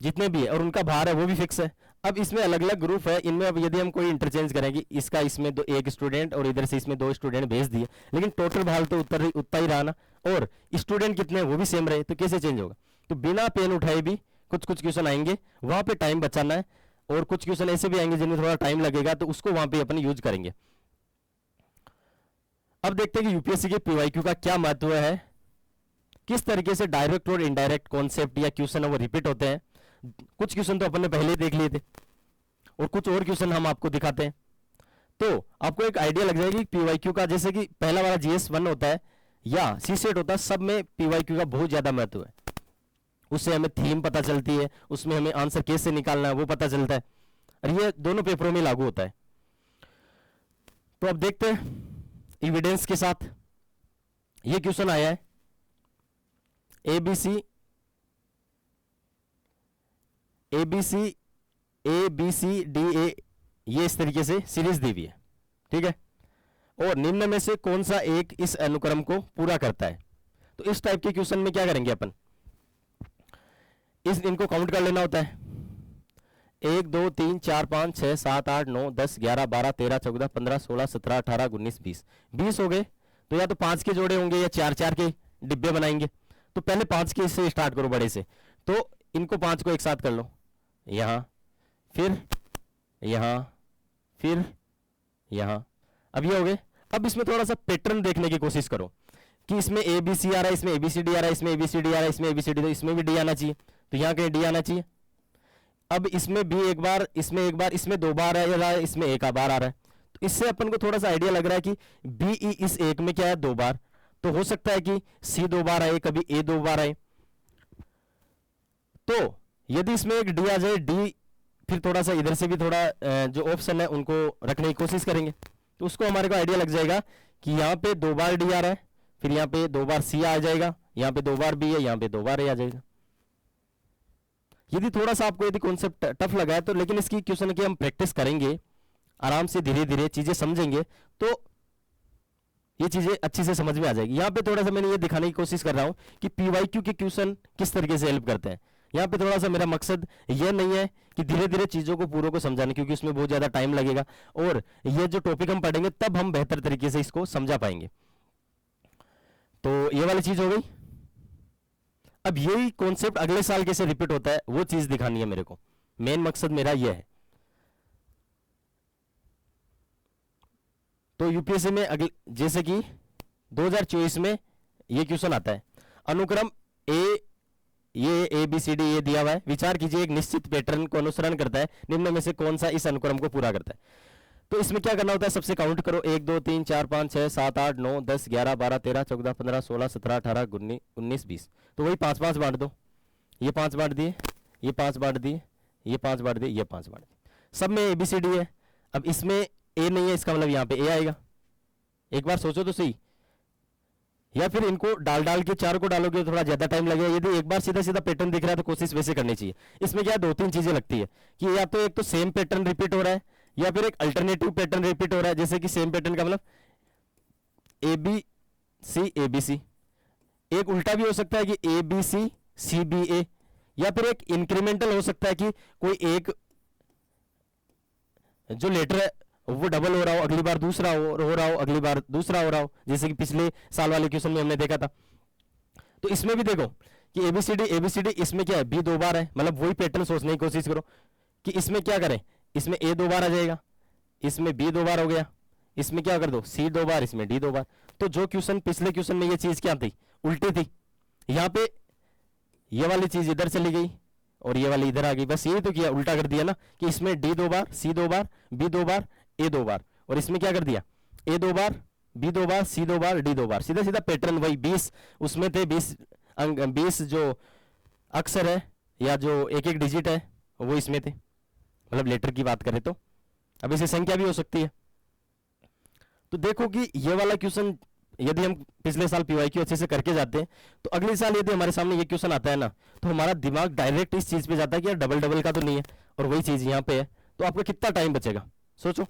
जितने भी है और उनका भार है वो भी फिक्स है। अब इसमें अलग अलग ग्रुप है, इनमें अब यदि हम कोई इंटरचेंज करेंगे, इसका इसमें एक स्टूडेंट और इधर से इसमें 2 स्टूडेंट भेज दिए, लेकिन टोटल भार तो उतना ही रहा ना, और स्टूडेंट कितने वो भी सेम रहे, तो कैसे चेंज होगा। तो बिना पेन उठाए भी कुछ क्वेश्चन आएंगे, वहां पे टाइम बचाना है और कुछ क्वेश्चन ऐसे भी आएंगे जिनमें थोड़ा टाइम लगेगा, तो उसको वहां पे अपन यूज करेंगे। अब देखते हैं कि यूपीएससी के पीवाईक्यू का क्या महत्व है, किस तरीके से डायरेक्ट और इनडायरेक्ट कॉन्सेप्ट या क्वेश्चन है वो रिपीट होते हैं। कुछ क्वेश्चन तो अपन ने पहले ही देख लिए थे और कुछ और क्वेश्चन हम आपको दिखाते हैं, तो आपको एक आइडिया लग जाएगी पीवाईक्यू का। जैसे कि पहला वाला जीएस 1 होता है या सीसेट होता है, सब में पीवाईक्यू का बहुत ज्यादा महत्व है। उससे हमें थीम पता चलती है, उसमें हमें आंसर कैसे निकालना है वो पता चलता है, और ये दोनों पेपरों में लागू होता है। तो अब देखते हैं एविडेंस के साथ। ये क्वेश्चन आया है एबीसी डी ए, ये इस तरीके से सीरीज दी हुई है, ठीक है, और निम्न में से कौन सा एक इस अनुक्रम को पूरा करता है। तो इस टाइप के क्वेश्चन में क्या करेंगे अपन, इनको काउंट कर लेना होता है। 1 2 3 4 5 6 7 8 9 10 11 12 13 14 15 16 17 18 19 20 20 हो गए। तो या तो 5 के जोड़े होंगे या 4 4 के डिब्बे बनाएंगे। तो पहले 5 के से स्टार्ट करो, बड़े से। तो इनको 5 को एक साथ कर लो, यहां फिर यहां फिर यहां। अब ये हो गए। अब इसमें थोड़ा सा पैटर्न देखने की कोशिश करो कि इसमें ए बी सी आ रहा है, इसमें एबीसीडी आ रहा है, इसमें एबीसीडी आ रहा है, इसमें एबीसीडी, तो इसमें भी डी आना चाहिए, तो यहां कहीं डी आना चाहिए। अब इसमें भी एक बार, इसमें एक बार, इसमें 2 बार आ रहा है, इसमें 1 बार आ रहा है। तो इससे अपन को थोड़ा सा आइडिया लग रहा है कि बी ई इस एक में क्या है, 2 बार। तो हो सकता है कि सी 2 बार आए, कभी ए 2 बार आए। तो यदि इसमें एक डी आ जाए, डी, फिर थोड़ा सा इधर से भी थोड़ा जो ऑप्शन है उनको रखने की कोशिश करेंगे, तो उसको हमारे को आइडिया लग जाएगा कि यहाँ पे 2 बार डी आ रहा है, फिर यहाँ पे 2 बार सी आ जाएगा, यहाँ पे 2 बार बी है, यहाँ पे 2 बार ए आ जाएगा। यदि थोड़ा सा आपको यदि कॉन्सेप्ट टफ लगा है तो, लेकिन इसकी क्वेश्चन की हम प्रैक्टिस करेंगे आराम से, धीरे धीरे चीजें समझेंगे तो ये चीजें अच्छी से समझ में आ जाएगी। यहाँ पे थोड़ा सा मैंने ये दिखाने की कोशिश कर रहा हूं कि पीवाईक्यू के क्वेश्चन किस तरीके से हेल्प करते हैं। यहाँ पे थोड़ा सा मेरा मकसद ये नहीं है कि धीरे धीरे चीजों को पूरों को समझाने, क्योंकि इसमें बहुत ज्यादा टाइम लगेगा और ये जो टॉपिक हम पढ़ेंगे तब हम बेहतर तरीके से इसको समझा पाएंगे। तो ये वाली चीज हो गई। अब यही कॉन्सेप्ट अगले साल कैसे रिपीट होता है वो चीज दिखानी है मेरे को, मेन मकसद मेरा यह है। तो यूपीएससी में अगले, जैसे कि 2024 में ये क्वेश्चन आता है, अनुक्रम ए, ये ए बी सी डी ये दिया हुआ है, विचार कीजिए एक निश्चित पैटर्न को अनुसरण करता है, निम्न में से कौन सा इस अनुक्रम को पूरा करता है। तो इसमें क्या करना होता है, सबसे काउंट करो, 1 2 3 4 5 6 7 8 9 10 11 12 13 14 15 16 17 18 19 20। तो वही 5 5 बांट दो, ये 5 बांट दिए, ये 5 बांट दिए, ये 5 बांट दिए, ये 5 बांट दिए। सब में एबीसीडी है। अब इसमें ए नहीं है, इसका मतलब यहाँ पे ए आएगा। एक बार सोचो तो सही, या फिर इनको डाल डाल के 4 को डालोगे तो थोड़ा ज्यादा टाइम लगेगा। यदि एक बार सीधा सीधा पैटर्न दिख रहा है तो कोशिश वैसे करनी चाहिए। इसमें क्या 2-3 चीजें लगती है कि या तो एक तो सेम पैटर्न रिपीट हो रहा है या फिर एक अल्टरनेटिव पैटर्न रिपीट हो रहा है। जैसे कि सेम पैटर्न का मतलब ए बी सी, एक उल्टा भी हो सकता है कि ए बी सी बी ए, या फिर एक इंक्रीमेंटल हो सकता है कि कोई एक जो लेटर है वो डबल हो रहा हो, अगली बार दूसरा हो रहा हो, अगली बार दूसरा हो रहा हो, जैसे कि पिछले साल वाले क्वेश्चन में हमने देखा था। तो इसमें भी देखो कि एबीसीडी, इसमें क्या है, बी 2 बार है, मतलब वही पैटर्न सोचने की कोशिश करो कि इसमें क्या करें, इसमें ए 2 बार आ जाएगा, इसमें बी 2 बार हो गया, इसमें क्या कर दो सी 2 बार, इसमें डी 2 बार। तो जो क्वेश्चन पिछले क्वेश्चन में ये चीज क्या थी, उल्टी थी, यहाँ पे ये वाली चीज इधर चली गई और ये वाली इधर आ गई। बस यही तो किया, उल्टा कर दिया ना, कि इसमें डी 2 बार, सी 2 बार, बी 2 बार, ए 2 बार, और इसमें क्या कर दिया, ए 2 बार, बी 2 बार, सी 2 बार, डी 2 बार। सीधा सीधा पैटर्न वही 20 उसमें थे, 20 जो अक्षर है या जो एक एक डिजिट है वो इसमें थे, मतलब लेटर की बात करें तो। अब इसे संख्या भी हो सकती है। तो देखो कि ये वाला क्वेश्चन यदि हम पिछले साल पीवाईक्यू अच्छे से करके जाते हैं तो अगले साल यदि हमारे सामने ये क्वेश्चन आता है ना, तो हमारा दिमाग डायरेक्ट इस चीज पे जाता है कि यार डबल डबल का तो नहीं है और वही चीज यहाँ पे है, तो आपको कितना टाइम बचेगा सोचो।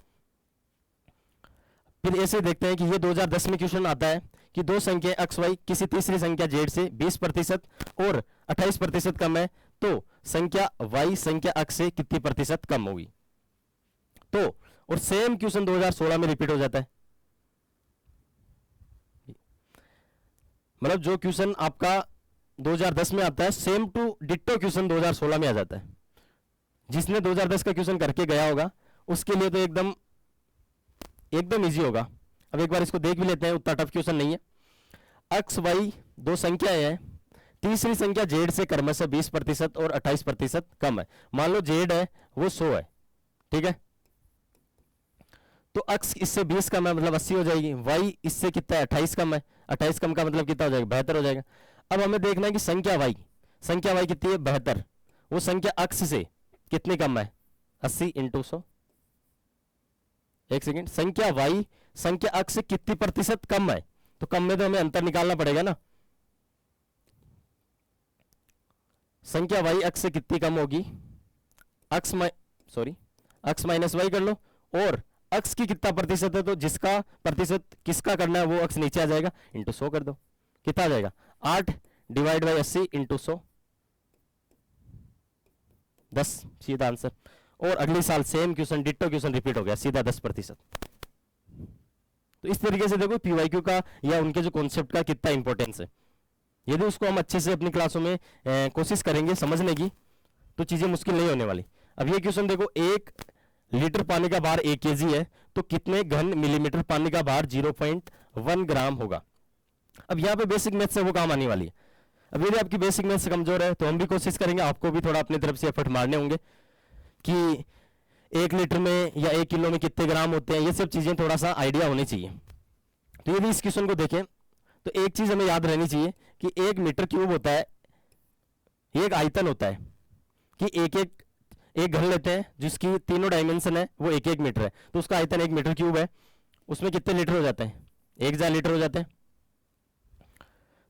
फिर ऐसे देखते हैं कि ये 2010 में क्वेश्चन आता है कि दो संख्या एक्स वाई किसी तीसरी संख्या जेड से 20% और 28% कम है, तो संख्या वाई संख्या एक्स से कितनी प्रतिशत कम होगी। तो और सेम क्वेश्चन 2016 में रिपीट हो जाता है, मतलब जो क्वेश्चन आपका 2010 में आता है सेम टू डिट्टो क्वेश्चन 2016 में आ जाता है। जिसने 2010 का क्वेश्चन करके गया होगा उसके लिए तो एकदम एकदम इजी होगा। अब एक बार इसको देख भी लेते हैं, उतना टफ क्वेश्चन नहीं है। एक्स वाई दो संख्याएं हैं, तीसरी संख्या जेड से क्रमशः 20% और 28% कम है। मान लो जेड है वो 100 है, ठीक है, तो एक्स इससे 20 कम है मतलब 80 हो जाएगी। वाई इससे कितना है 28 कम है, 28 कम का मतलब कितना हो जाएगा 72 हो जाएगा। अब हमें देखना है कि संख्या वाई कितनी है 72, वो संख्या एक्स से कितनी कम है 80 इंटू 100। एक सेकेंड, संख्या वाई संख्या एक्स से कितनी प्रतिशत कम है, तो कम में तो हमें अंतर निकालना पड़ेगा ना। संख्या वाई एक्स से कितनी कम होगी, एक्स माइनस वाई कर लो, और एक्स की कितना प्रतिशत है तो जिसका प्रतिशत किसका करना है वो एक्स नीचे आ जाएगा, इंटू 100 कर दो, कितना आ जाएगा 8 डिवाइड बाई 80 इंटू 100, 10 सीधा आंसर। और अगले साल same question ditto question repeat हो गया, सीधा 10%। तो इस तरीके से देखो पीवाईक्यू का या उनके जो कॉन्सेप्ट का कितना इंपॉर्टेंस है। यदि उसको हम अच्छे से अपनी क्लासों में कोशिश करेंगे समझने की तो चीजें मुश्किल नहीं होने वाली। अब ये क्वेश्चन देखो, 1 लीटर पानी का भार 1 kg है तो कितने घन मिलीमीटर पानी का भार 0.1 ग्राम होगा। अब यहाँ पे बेसिक मैथ से वो काम आने वाली है। अब यदि आपकी बेसिक मैथ से कमजोर है तो हम भी कोशिश करेंगे, आपको भी थोड़ा अपनी तरफ से एफर्ट मारने होंगे कि 1 लीटर में या 1 किलो में कितने ग्राम होते हैं, ये सब चीजें थोड़ा सा आइडिया होनी चाहिए। तो यदि इस क्वेश्चन को देखें तो एक चीज हमें याद रहनी चाहिए कि 1 मीटर क्यूब होता है, ये एक आयतन होता है कि एक घर लेते हैं जिसकी तीनों डायमेंशन है वो 1-1 मीटर है, तो उसका आयतन 1 मीटर क्यूब है, उसमें कितने लीटर हो जाते हैं 1000 लीटर हो जाते हैं।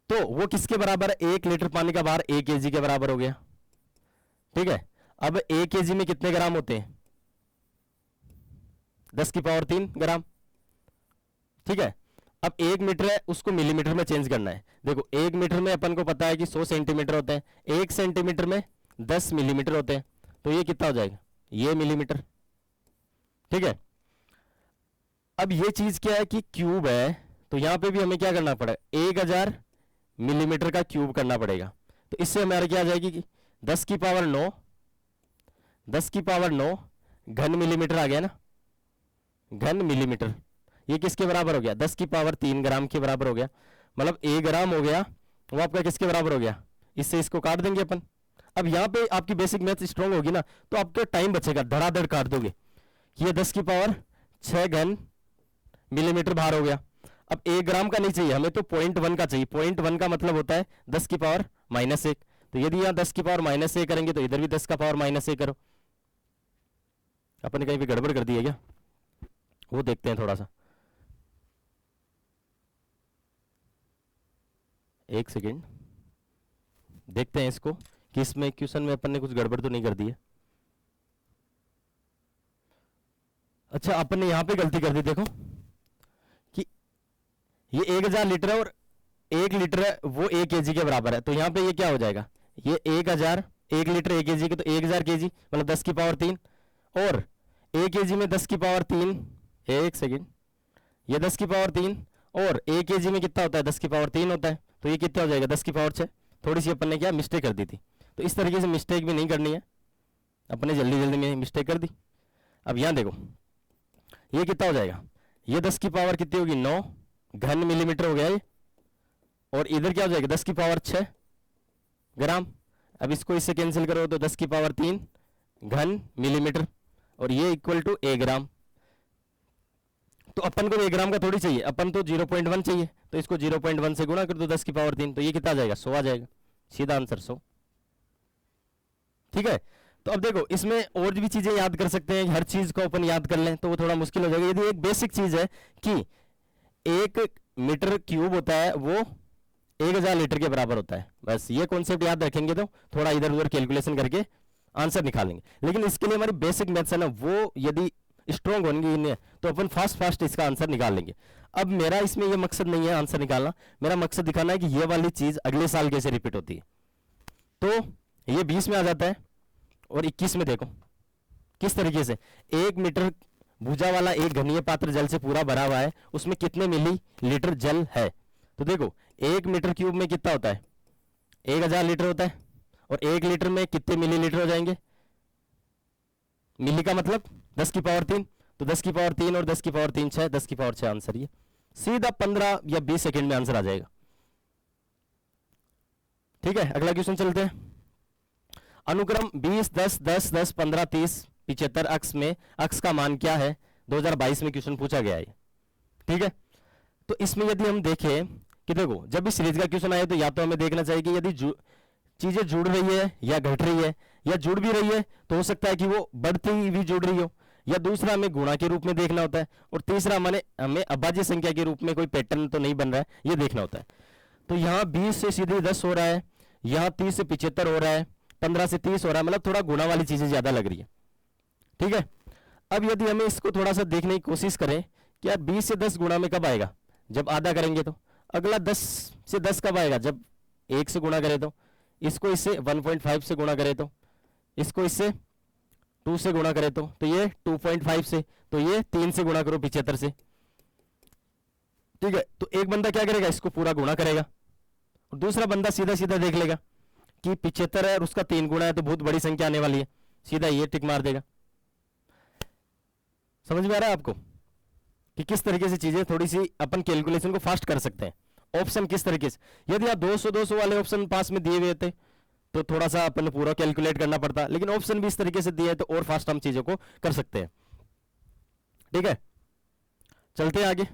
तो वो किसके बराबर है, 1 लीटर पानी का भार 1 kg के बराबर हो गया, ठीक है। अब 1 kg में कितने ग्राम होते हैं 10 की पावर 3 ग्राम, ठीक है। अब 1 मीटर है उसको मिलीमीटर में चेंज करना है। देखो 1 मीटर में अपन को पता है कि 100 सेंटीमीटर होते हैं, 1 सेंटीमीटर में 10 मिलीमीटर होते हैं, तो ये कितना हो जाएगा ये मिलीमीटर, ठीक है। अब ये चीज क्या है कि क्यूब है, तो यहां पे भी हमें क्या करना पड़ेगा 1000 मिलीमीटर का क्यूब करना पड़ेगा। तो इससे हमारे क्या आ जाएगी कि 10 की पावर 9 घन मिलीमीटर आ गया ना, घन मिलीमीटर। ये किसके बराबर हो गया 10 की पावर 3 ग्राम के बराबर हो गया, मतलब 1 ग्राम हो गया वो आपका किसके बराबर हो गया, इससे इसको काट देंगे अपन। अब यहाँ पे आपकी बेसिक मैथ स्ट्रांग होगी ना तो आपका टाइम बचेगा, धड़ाधड़ काट दोगे कि ये 10 की पावर 6 घन मिलीमीटर बाहर हो गया। अब 1 ग्राम का नहीं चाहिए हमें, तो 0.1 का चाहिए। 0.1 का मतलब होता है 10 की पावर -1, तो यदि यहाँ 10 की पावर -1 करेंगे तो इधर भी 10 का पावर -1 करो। अपन ने कहीं भी गड़बड़ कर दी है क्या, वो देखते हैं थोड़ा सा, एक सेकेंड देखते हैं इसको कि इसमें क्वेश्चन में अपन ने कुछ गड़बड़ तो नहीं कर दी है। अच्छा अपन ने यहां पे गलती कर दी, देखो कि ये 1000 लीटर है और 1 लीटर है वो 1 kg के बराबर है, तो यहां पे ये क्या हो जाएगा, ये 1000 1 लीटर 1 kg के तो 1000 kg मतलब 10 की पावर 3, और 1 kg में 10 की पावर 3, एक सेकेंड, ये 10 की पावर 3 और 1 kg में कितना होता है 10 की पावर 3 होता है, तो ये कितना हो जाएगा 10 की पावर 6। थोड़ी सी अपन ने क्या मिस्टेक कर दी थी, तो इस तरीके से मिस्टेक भी नहीं करनी है, अपने जल्दी जल्दी में मिस्टेक कर दी। अब यहाँ देखो ये कितना हो जाएगा, ये 10 की पावर कितनी होगी 9 घन मिलीमीटर हो गया ये, और इधर क्या हो जाएगा 10 की पावर 6 ग्राम। अब इसको इससे कैंसिल करो तो 10 की पावर 3 घन मिलीमीटर, और ये इक्वल टू 1 ग्राम। तो अपन को 1 ग्राम का थोड़ी चाहिए, अपन तो 0.1 चाहिए, तो इसको 0.1 से गुणा कर दो 10 की पावर 3, तो ये कितना आ जाएगा 100 आ जाएगा, सीधा आंसर 100, ठीक है। तो अब देखो इसमें और भी चीजें याद कर सकते हैं, हर चीज को अपन याद कर लें तो वो थोड़ा मुश्किल हो जाएगा। यदि एक बेसिक चीज है कि 1 मीटर क्यूब होता है वो 1000 लीटर के बराबर होता है, बस ये कॉन्सेप्ट याद रखेंगे तो थोड़ा इधर उधर कैलकुलेशन करके आंसर निकालेंगे। लेकिन इसके लिए हमारी बेसिक मैथ्स है ना वो यदि स्ट्रॉन्ग होंगी तो अपन फास्ट इसका आंसर निकाल लेंगे। अब मेरा इसमें ये मकसद नहीं है आंसर निकालना, मेरा मकसद दिखाना है कि ये वाली चीज अगले साल कैसे रिपीट होती है। तो ये 20 में आ जाता है और 21 में देखो किस तरीके से 1 मीटर भुजा वाला एक घनीय पात्र जल से पूरा भरा हुआ है, उसमें कितने मिली लीटर जल है। तो देखो 1 मीटर क्यूब में कितना होता है 1000 लीटर होता है, और 1 लीटर में कितने मिलीलीटर हो जाएंगे मिली का मतलब 10 की पावर 3, तो 10 की पावर 3 और 10 की पावर 3 6, 10 की पावर 6 आंसर। ये सीधा 15 या 20 सेकंड में आंसर आ जाएगा। ठीक है, अगला क्वेश्चन चलते हैं। अनुक्रम 20 10 10 10 15 30 75 अक्ष में अक्ष का मान क्या है? 2022 में क्वेश्चन पूछा गया है। ठीक है, तो इसमें यदि हम देखें कि देखो जब भी सीरीज का क्वेश्चन आए तो या तो हमें देखना चाहिए कि यदि चीजें जुड़ रही है या घट रही है, या जुड़ भी रही है तो हो सकता है कि वो बढ़ती हुई जुड़ रही हो, या दूसरा हमें गुणा के रूप में देखना होता है, और तीसरा हमें अभाज्य संख्या के रूप में कोई पैटर्न तो नहीं बन रहा है ये देखना होता है। तो यहाँ 20 से सीधे 10 हो रहा है, यहाँ 30 से 75 हो रहा है, 15 से 30 हो रहा है, मतलब थोड़ा गुणा वाली चीजें ज्यादा लग रही है। ठीक है, अब यदि हमें इसको थोड़ा सा देखने की कोशिश करें कि यार 20 से 10 गुणा में कब आएगा? जब आधा करेंगे। तो अगला 10 से 10 कब आएगा? जब 1 से गुणा करें। तो इसको इससे 1.5 से गुणा करें, तो इसको इससे 2 से गुणा करें, तो ये 2.5 से, तो ये 3 से गुणा करो 75 से। ठीक है, तो एक बंदा क्या करेगा? इसको पूरा गुणा करेगा, और दूसरा बंदा सीधा सीधा देख लेगा कि 75 है और उसका 3 गुणा है तो बहुत बड़ी संख्या आने वाली है, सीधा ये टिक मार देगा। समझ में आ रहा है आपको कि किस तरीके से चीजें थोड़ी सी अपन कैलकुलेशन को फास्ट कर सकते हैं? ऑप्शन किस तरीके से, यदि आप 200 वाले ऑप्शन पास में दिए हुए थे तो थोड़ा सा अपन पूरा कैलकुलेट करना पड़ता, लेकिन ऑप्शन भी इस तरीके से दिए है तो और फास्ट हम चीजों को कर सकते हैं। ठीक है, चलते हैं आगे।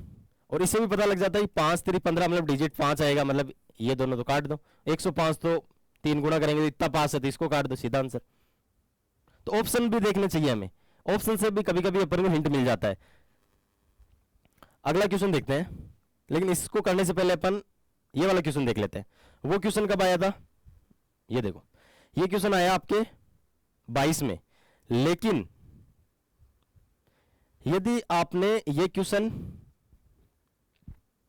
और इससे भी पता लग जाता है कि 5 3 15 मतलब डिजिट 5 आएगा, मतलब ये दोनों तो काट दो, 105 तो 3 गुणा करेंगे तो इतना पास है, तो इसको काट दो, सीधा आंसर। तो ऑप्शन भी देखने चाहिए हमें, ऑप्शन से भी कभी कभी अपन को हिंट मिल जाता है। अगला क्वेश्चन देखते हैं, लेकिन इसको करने से पहले अपन ये वाला क्वेश्चन देख लेते हैं। वो क्वेश्चन कब आया था? ये देखो, ये क्वेश्चन आया आपके 22 में, लेकिन यदि आपने ये क्वेश्चन,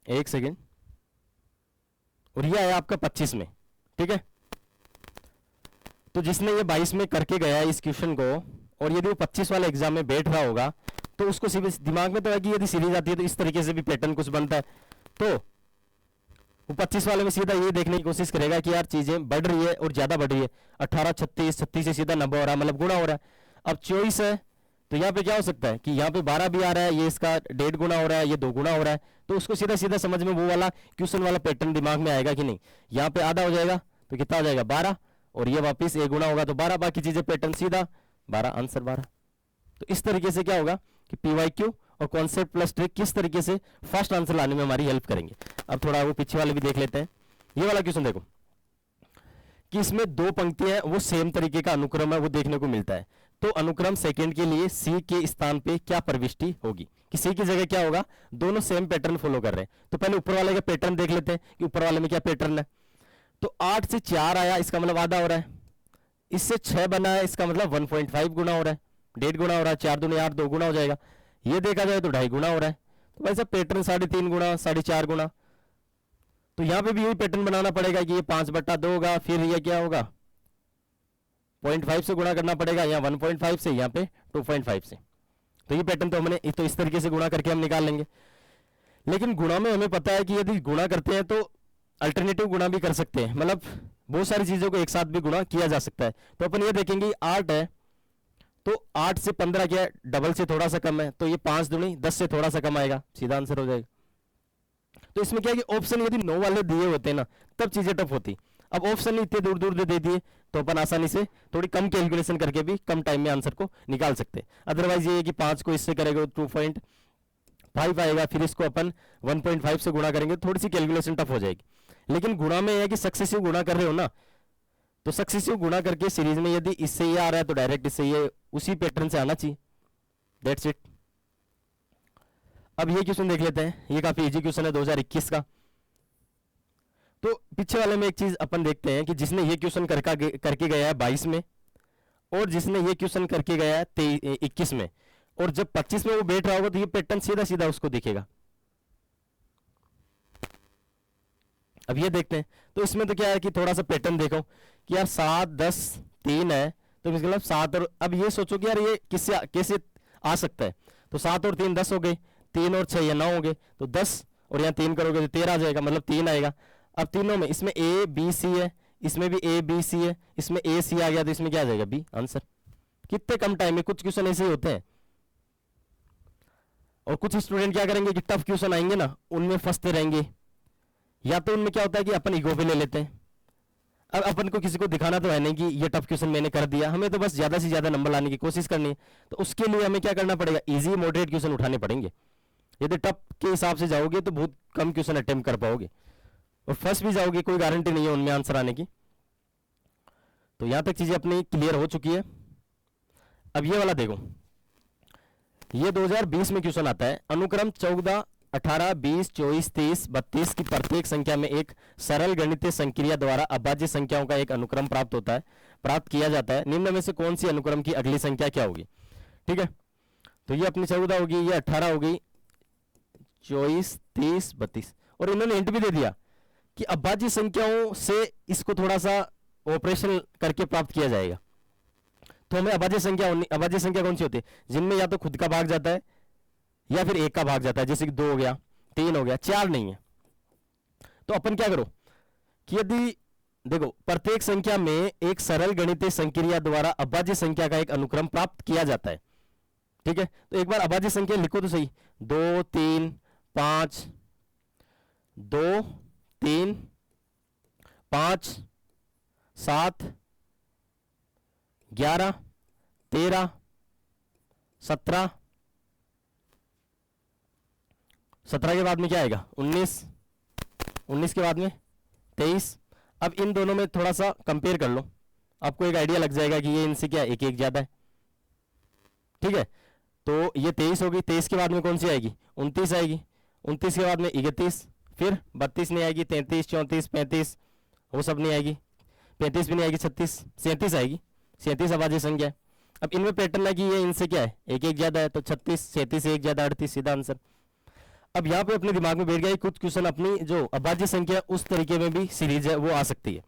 एक सेकेंड, और ये आया आपका 25 में। ठीक है, तो जिसने ये 22 में करके गया इस क्वेश्चन को, और यदि वो 25 वाले एग्जाम में बैठ रहा होगा तो उसको दिमाग में तो है कि यदि सीरीज आती है तो इस तरीके से भी पैटर्न कुछ बनता है, तो वो 25 वाले में सीधा ये देखने की कोशिश करेगा कि यार चीजें बढ़ रही है और ज्यादा बढ़ रही है। 18 36 36 से सीधा 90 हो रहा है, मतलब गुणा हो रहा है। अब 24 है तो यहाँ पे क्या हो सकता है कि यहाँ पे 12 भी आ रहा है, ये इसका 1.5 गुना हो रहा है, ये 2 गुना हो रहा है, तो उसको सीधा सीधा समझ में वो वाला क्वेश्चन वाला पैटर्न दिमाग में आएगा कि नहीं। यहाँ पे आधा हो जाएगा तो कितना हो जाएगा? 12, और ये वापिस 1 गुना होगा तो 12, बाकी चीजें पैटर्न सीधा 12, आंसर 12। तो इस तरीके से क्या होगा कि पीवाईक्यू और कॉन्सेप्ट प्लस ट्रिक किस तरीके से फर्स्ट आंसर लाने में हमारी हेल्प करेंगे। अब थोड़ा वो पीछे वाले भी देख लेते हैं। ये वाला क्वेश्चन देखो कि इसमें 2 पंक्तियां हैं, वो सेम तरीके का अनुक्रम है, वो देखने को मिलता है। तो अनुक्रम सेकंड के लिए सी के स्थान पे क्या प्रविष्टि होगी, कि सी की जगह क्या होगा? दोनों सेम पैटर्न फॉलो कर रहे हैं। तो पहले ऊपर वाले का पैटर्न देख लेते हैं कि ऊपर वाले में क्या पैटर्न है। तो 8 से 4 आया, इसका मतलब आधा हो रहा है। इससे 6 बना है, इसका मतलब 1.5 गुना हो रहा है, 1.5 गुना हो रहा है। 4 दूनी 8, 2 गुना हो जाएगा। ये देखा जाए तो 2.5 गुना हो रहा है। तो भाई साहब पैटर्न 3.5 गुना, 4.5 गुना। तो यहां पे भी यही पैटर्न बनाना पड़ेगा कि ये 5/2 होगा, फिर ये क्या होगा? 0.5 से गुणा करना पड़ेगा, यहाँ 1.5 से, यहाँ पे 2.5 से। तो ये पैटर्न तो हमने तो इस तरीके से गुणा करके हम निकाल लेंगे। लेकिन गुणा में हमें पता है कि यदि गुणा करते हैं तो अल्टरनेटिव गुणा भी कर सकते हैं, मतलब बहुत सारी चीजों को एक साथ भी गुणा किया जा सकता है। तो अपन ये देखेंगे 8 है, तो 8 से 15 क्या है? डबल से थोड़ा सा कम है, तो ये 5 दूनी 10 से थोड़ा सा कम आएगा, सीधा आंसर हो जाएगा। तो इसमें क्या है कि ऑप्शन यदि 9 वाले दिए होते ना तब चीजें टफ होती। अब ऑप्शन इतने दूर दूर दे दिए तो अपन आसानी से थोड़ी कम कैलकुलेशन करके भी कम टाइम में आंसर को निकाल सकते हैं। अदरवाइज ये है कि 5 को इससे करेंगे तो 2.5 आएगा, फिर इसको अपन 1.5 से गुणा करेंगे, थोड़ी सी कैलकुलेशन टफ हो जाएगी। लेकिन गुणा में यह है कि सक्सेसिव गुणा कर रहे हो ना, तो सक्सेसिव गुणा करके सीरीज में यदि इससे ये आ रहा है तो डायरेक्ट इससे ये उसी पैटर्न से आना चाहिए। That's it. अब ये क्वेश्चन देख लेते हैं, ये काफी इजी क्वेश्चन है 2021 का। तो पीछे वाले में एक चीज अपन देखते हैं कि जिसने ये क्वेश्चन करके गया है 22 में, और जिसने ये क्वेश्चन करके गया है 21 में, और जब 25 में वो बैठ रहा होगा तो ये पैटर्न सीधा सीधा उसको दिखेगा। अब ये देखते हैं, तो इसमें तो क्या है कि थोड़ा सा पैटर्न देखो कि यार 7 10 3 है, तो इसका मतलब 7 और, अब ये सोचो कि यार ये किससे कैसे आ सकता है। तो 7 और 3 10 हो गए, 3 और 6 ये 9 हो गए, तो 10 और यहाँ 3 करोगे तो 13 आ जाएगा, मतलब 3 आएगा। अब तीनों में इसमें ए बी सी है, इसमें भी ए बी सी है, इसमें ए सी आ गया तो इसमें क्या आ जाएगा? B, answer. कितने कम टाइम में, कुछ क्वेश्चन ऐसे ही होते हैं। और कुछ स्टूडेंट क्या करेंगे कि टफ क्वेश्चन आएंगे ना, उनमें फंसते रहेंगे, या तो उनमें क्या होता है कि अपन ईगो पे ले लेते हैं। अब अपन को किसी को दिखाना तो है नहीं कि ये टफ क्वेश्चन मैंने कर दिया, हमें तो बस ज्यादा से ज्यादा नंबर लाने की कोशिश करनी है। तो उसके लिए हमें क्या करना पड़ेगा, इजी मॉडरेट क्वेश्चन उठाने पड़ेंगे। यदि टफ के हिसाब से जाओगे तो बहुत कम क्वेश्चन अटेम्प्ट कर पाओगे, और फंस भी जाओगे, कोई गारंटी नहीं है उनमें आंसर आने की। तो यहां तक चीजें अपनी क्लियर हो चुकी है। अब ये वाला देखो, ये 2020 में क्वेश्चन आता है, अनुक्रम 14, 18, 20, 24, 30, 32 की प्रत्येक संख्या में एक सरल गणितीय संक्रिया द्वारा अभाज्य संख्याओं का एक अनुक्रम प्राप्त किया जाता है। निम्न में से कौन सी अनुक्रम की अगली संख्या क्या होगी? ठीक है, तो ये अपनी 14 होगी, ये 18 होगी, 24, 30, 32, और इन्होंने हिंट भी दे दिया कि अभाज्य संख्याओं से इसको थोड़ा सा ऑपरेशन करके प्राप्त किया जाएगा। तो हमें अभाज्य संख्या कौन सी होती है? जिनमें या तो खुद का भाग जाता है या फिर एक का भाग जाता है, जैसे कि 2 हो गया, 3 हो गया, 4 नहीं है। तो अपन क्या करो कि यदि देखो प्रत्येक संख्या में एक सरल गणितीय संक्रिया द्वारा अभाज्य संख्या का एक अनुक्रम प्राप्त किया जाता है। ठीक है, तो एक बार अभाज्य संख्या लिखो तो सही, 2, 3, 5, 2, 3, 5, 7, 11, 13, 17, 17 के बाद में क्या आएगा? 19, 19 के बाद में 23। अब इन दोनों में थोड़ा सा कंपेयर कर लो, आपको एक आइडिया लग जाएगा कि ये इनसे क्या एक ज्यादा है। ठीक है, तो ये 23 होगी, 23 के बाद में कौन सी आएगी? 29 आएगी, 29 के बाद में 31, फिर 32 नहीं आएगी, 33, 34, 35, वो सब नहीं आएगी, 35 भी नहीं आएगी, 36, 37 आएगी। 37 अभाज्य संख्या है। अब इनमें पैटर्न है कि ये इनसे क्या है, एक ज्यादा है, तो 36, 37 एक ज्यादा, 38, सीधा आंसर। अब यहाँ पे अपने दिमाग में बैठ गया कुछ क्वेश्चन अपनी जो अभाज्य संख्या उस तरीके में भी सीरीज है वो आ सकती है।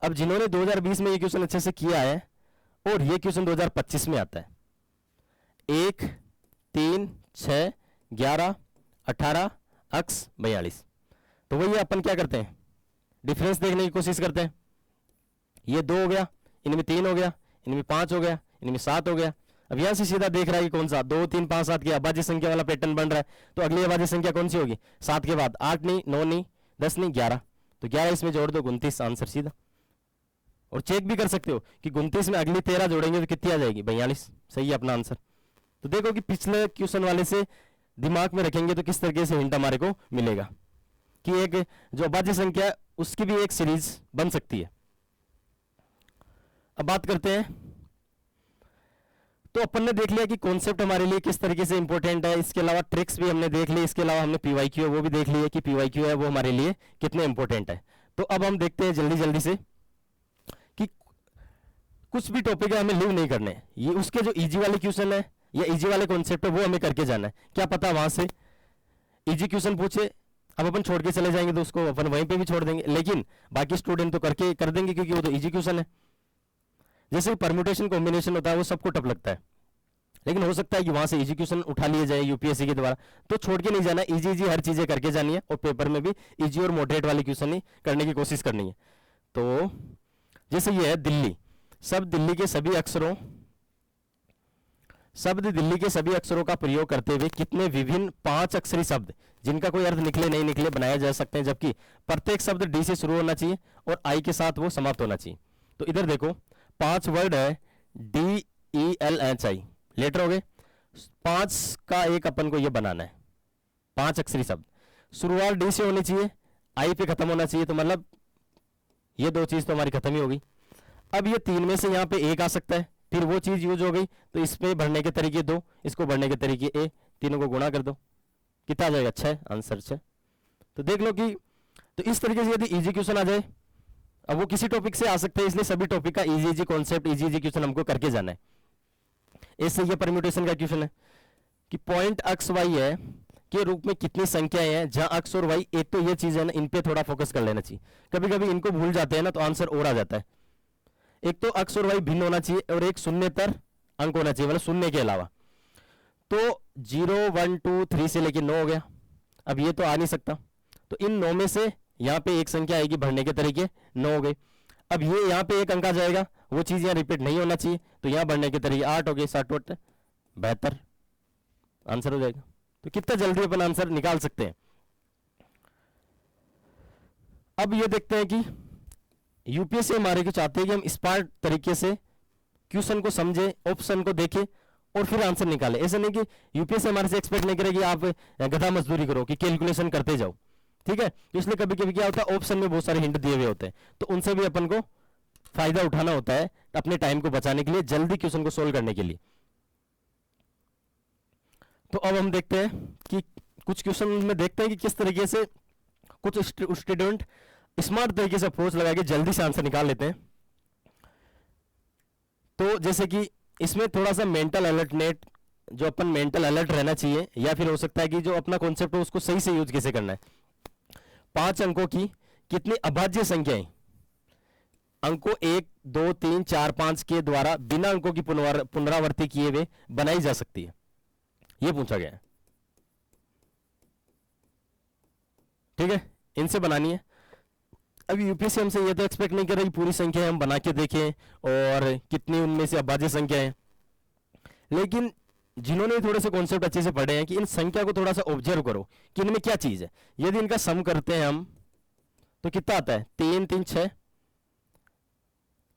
अब जिन्होंने 2020 में ये क्वेश्चन अच्छे से किया है, और ये क्वेश्चन 2025 में आता है, 1, 3, 6, 11, 18, अक्स 42। तो वही अपन क्या करते हैं, डिफरेंस देखने की कोशिश करते हैं। ये 2 हो गया, इनमें 3 हो गया, इनमें 5 हो गया, इनमें 7 हो गया। अब यहां से सीधा देख रहा है कि कौन सा 2, 3, 5, 7 की अभाज्य संख्या वाला पैटर्न बन रहा है, तो अगली अभाज्य संख्या कौन सी होगी? 7 के बाद 8 नहीं, 9 नहीं, 10 नहीं, 11, तो 11 इसमें जोड़ दो, 29 आंसर सीधा। और चेक भी कर सकते हो कि 29 में अगली 13 जोड़ेंगे तो कितनी आ जाएगी? 42, सही है अपना आंसर। तो देखो कि पिछले क्वेश्चन वाले से दिमाग में रखेंगे तो किस तरीके से हिंट हमारे को मिलेगा कि एक जो अभाज्य संख्या उसकी भी एक सीरीज बन सकती है। अब बात करते हैं, तो अपन ने देख लिया कि कॉन्सेप्ट हमारे लिए किस तरीके से इंपॉर्टेंट है, इसके अलावा ट्रिक्स भी हमने देख ली, इसके अलावा हमने पीवाईक्यू है वो भी देख लिया कि पीवाईक्यू है वो हमारे लिए कितने इंपॉर्टेंट है। तो अब हम देखते हैं जल्दी जल्दी से कि कुछ भी टॉपिक है हमें लीव नहीं करने, ये उसके जो इजी वाले क्वेश्चन है या इजी वाले कॉन्सेप्ट है वो हमें करके जाना है। क्या पता वहां से इजी क्वेश्चन पूछे, अब अपन छोड़ के चले जाएंगे तो उसको अपन वहीं पे भी छोड़ देंगे, लेकिन बाकी स्टूडेंट तो करके कर देंगे क्योंकि वो तो इजी क्वेश्चन है। जैसे परम्यूटेशन कॉम्बिनेशन होता है वो सबको टफ लगता है, लेकिन हो सकता है कि वहां से इजी क्वेश्चन उठा लिए जाए यूपीएससी के द्वारा, तो छोड़ के नहीं जाना, इजी हर चीजें करके जानी है, और पेपर में भी इजी और मॉडरेट वाले क्वेश्चन ही करने की कोशिश करनी है। तो जैसे ये है दिल्ली, शब्द दिल्ली के सभी अक्षरों का प्रयोग करते हुए कितने विभिन्न 5 अक्षरी शब्द जिनका कोई अर्थ निकले नहीं निकले बनाए जा सकते हैं, जबकि प्रत्येक शब्द डी से शुरू होना चाहिए और आई के साथ वो समाप्त होना चाहिए। तो इधर देखो 5 वर्ड है, DELHI लेटर हो गए, 5 का एक अपन को ये बनाना है, 5 अक्षरी शब्द, शुरुआत डी से होनी चाहिए, आई पे खत्म होना चाहिए, तो मतलब ये 2 चीज तो हमारी खत्म ही होगी। अब ये 3 में से यहाँ पे एक आ सकता है, फिर वो चीज यूज हो गई, तो इसमें भरने के तरीके 2, इसको भरने के तरीके ए, तीनों को गुणा कर दो, कितना आ जाएगा? 6, आंसर 6। तो देख लो कि तो इस तरीके से यदि इजी क्वेश्चन आ जाए, अब वो किसी टॉपिक से आ सकते हैं, इसलिए सभी टॉपिक का इजी कॉन्सेप्ट, इजी क्वेश्चन हमको करके जाना है। इससे ये परम्यूटेशन का क्वेश्चन है कि पॉइंट अक्स वाई है के रूप में कितनी संख्याएं हैं, जहां अक्स और वाई, एक तो ये चीज है ना, इन पे थोड़ा फोकस कर लेना चाहिए, कभी कभी इनको भूल जाते हैं ना तो आंसर और आ जाता है। एक तो अक्स और वाई भिन्न होना चाहिए और एक शून्यतर अंक होना चाहिए, मतलब शून्य के अलावा। तो 0, 1, 2, 3 से लेके 9 हो गया, अब ये तो आ नहीं सकता, तो इन 9 में से यहाँ पे एक संख्या आएगी, भरने के तरीके 9 हो गए। अब ये यहाँ पे एक अंक आ जाएगा वो चीज़ यहाँ रिपीट नहीं होना चाहिए। तो यहाँ बढ़ने के तरीके 8 हो गए, 7 8 72 आंसर हो जाएगा। तो कितना जल्दी अपन आंसर निकाल सकते हैं। अब ये देखते हैं कि यूपीएससी हमारे को चाहते हैं कि हम स्मार्ट तरीके से क्वेश्चन को समझे, ऑप्शन को देखें और फिर आंसर निकाले। ऐसा नहीं कि यूपीएससी हमारे से एक्सपेक्ट नहीं करेगी आप गधा मजदूरी करो कि कैलकुलेशन करते जाओ, ठीक है। तो इसलिए कभी कभी क्या होता है, ऑप्शन में बहुत सारे हिंट दिए हुए होते हैं, तो उनसे भी अपन को फायदा उठाना होता है अपने टाइम को बचाने के लिए, जल्दी क्वेश्चन को सोल्व करने के लिए। तो अब हम देखते हैं कि कुछ क्वेश्चन में देखते हैं कि किस तरीके से कुछ स्टूडेंट स्मार्ट तरीके से अप्रोच लगा के जल्दी से आंसर निकाल लेते हैं। तो जैसे कि इसमें थोड़ा सा मेंटल अलर्टनेट, जो अपन मेंटल अलर्ट रहना चाहिए, या फिर हो सकता है कि जो अपना कॉन्सेप्ट है उसको सही से यूज कैसे करना है। 5 अंकों की कितनी अभाज्य संख्याएं अंकों 1 2 3 4 5 के द्वारा बिना अंकों की पुनरावृत्ति किए हुए बनाई जा सकती है, यह पूछा गया है, ठीक है। इनसे बनानी है। अब यूपीएससी हमसे ये तो एक्सपेक्ट नहीं कर रही पूरी संख्या हम बना के देखें और कितनी उनमें से अभाज्य संख्या है, लेकिन जिन्होंने थोड़े से कॉन्सेप्ट अच्छे से पढ़े हैं कि इन संख्या को थोड़ा सा ऑब्जर्व करो कि इनमें क्या चीज है। यदि इनका सम करते हैं हम तो कितना आता है, 3 3 6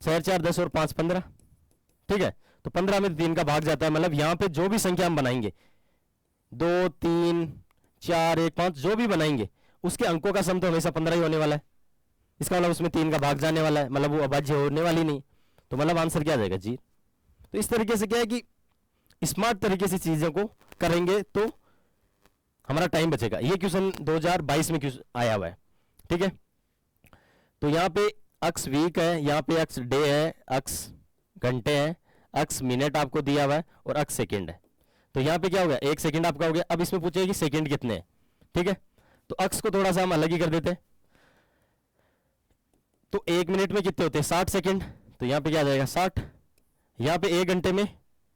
4 4 10 और 5 15, ठीक है। तो 15 में 3 का भाग जाता है, मतलब यहां पे जो भी संख्या हम बनाएंगे 2 3 4 1 5 जो भी बनाएंगे उसके अंकों का सम तो हमेशा 15 ही होने वाला है। इसका मतलब उसमें 3 का भाग जाने वाला है, मतलब वो अभाज्य होने वाली नहीं, तो मतलब आंसर क्या आ जाएगा, जी। तो इस तरीके से क्या है कि स्मार्ट तरीके से चीजों को करेंगे तो हमारा टाइम बचेगा। ये क्वेश्चन 2022 में आया हुआ है, ठीक है। तो यहाँ पे अक्स वीक है, यहाँ पे अक्स डे है, अक्स घंटे है, अक्स मिनट आपको दिया हुआ है और अक्स सेकंड है। तो यहाँ पे क्या हो गया, 1 सेकंड आपका हो गया। अब इसमें पूछेगा कि सेकंड कितने हैं, ठीक है। तो अक्स को थोड़ा सा हम अलग ही कर देते हैं। तो 1 मिनट में कितने होते हैं, 60 सेकंड, तो यहाँ पे क्या आ जाएगा 60। यहाँ पे 1 घंटे में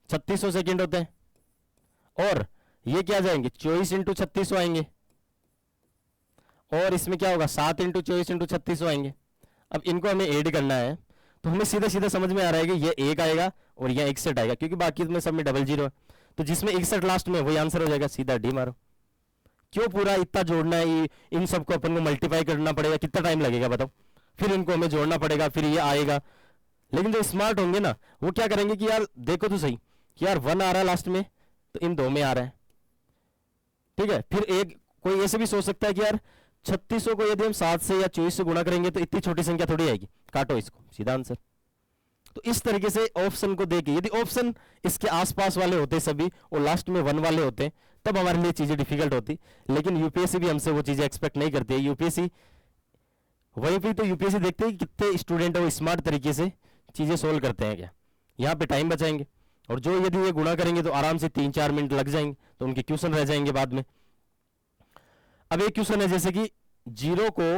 3600 सेकंड होते हैं, और ये क्या जाएंगे 24 इंटू 3600 आएंगे, और इसमें क्या होगा 7 इंटू 24 इंटू 3600 आएंगे। अब इनको हमें ऐड करना है, तो हमें सीधा सीधा समझ में आ रहा है कि ये 1 आएगा और यहाँ 61 आएगा, क्योंकि बाकी में सब में डबल जीरो है। तो जिसमें 61 लास्ट में वही आंसर हो जाएगा, सीधा डी मारो। क्यों पूरा इतना जोड़ना है, इन सबको अपन को मल्टीप्लाई करना पड़ेगा, कितना टाइम लगेगा बताओ, फिर इनको हमें जोड़ना पड़ेगा, फिर ये आएगा। लेकिन जो स्मार्ट होंगे ना वो क्या करेंगे कि यार देखो तो सही कि यार 1 आ रहा है लास्ट में, तो इन 2 में आ रहा है, ठीक है। फिर एक कोई ऐसे भी सोच सकता है कि यार 3600 को यदि हम 7 से या 24 से गुणा करेंगे तो इतनी छोटी संख्या थोड़ी आएगी, काटो इसको, सीधा आंसर। तो इस तरीके से ऑप्शन को देके, यदि ऑप्शन इसके आसपास वाले होते सभी और लास्ट में 1 वाले होते तब हमारे लिए चीजें डिफिकल्ट होती। लेकिन यूपीएससी भी हमसे वो चीजें एक्सपेक्ट नहीं करती है। यूपीएससी वहीं पे, तो यूपीएससी देखते हैं कि कितने स्टूडेंट है वो स्मार्ट तरीके से चीजें सोल्व करते हैं क्या, यहाँ पे टाइम बचाएंगे। और जो यदि ये गुणा करेंगे तो आराम से 3-4 मिनट लग जाएंगे, तो उनके क्वेश्चन रह जाएंगे बाद में। अब एक क्वेश्चन है जैसे कि 0 को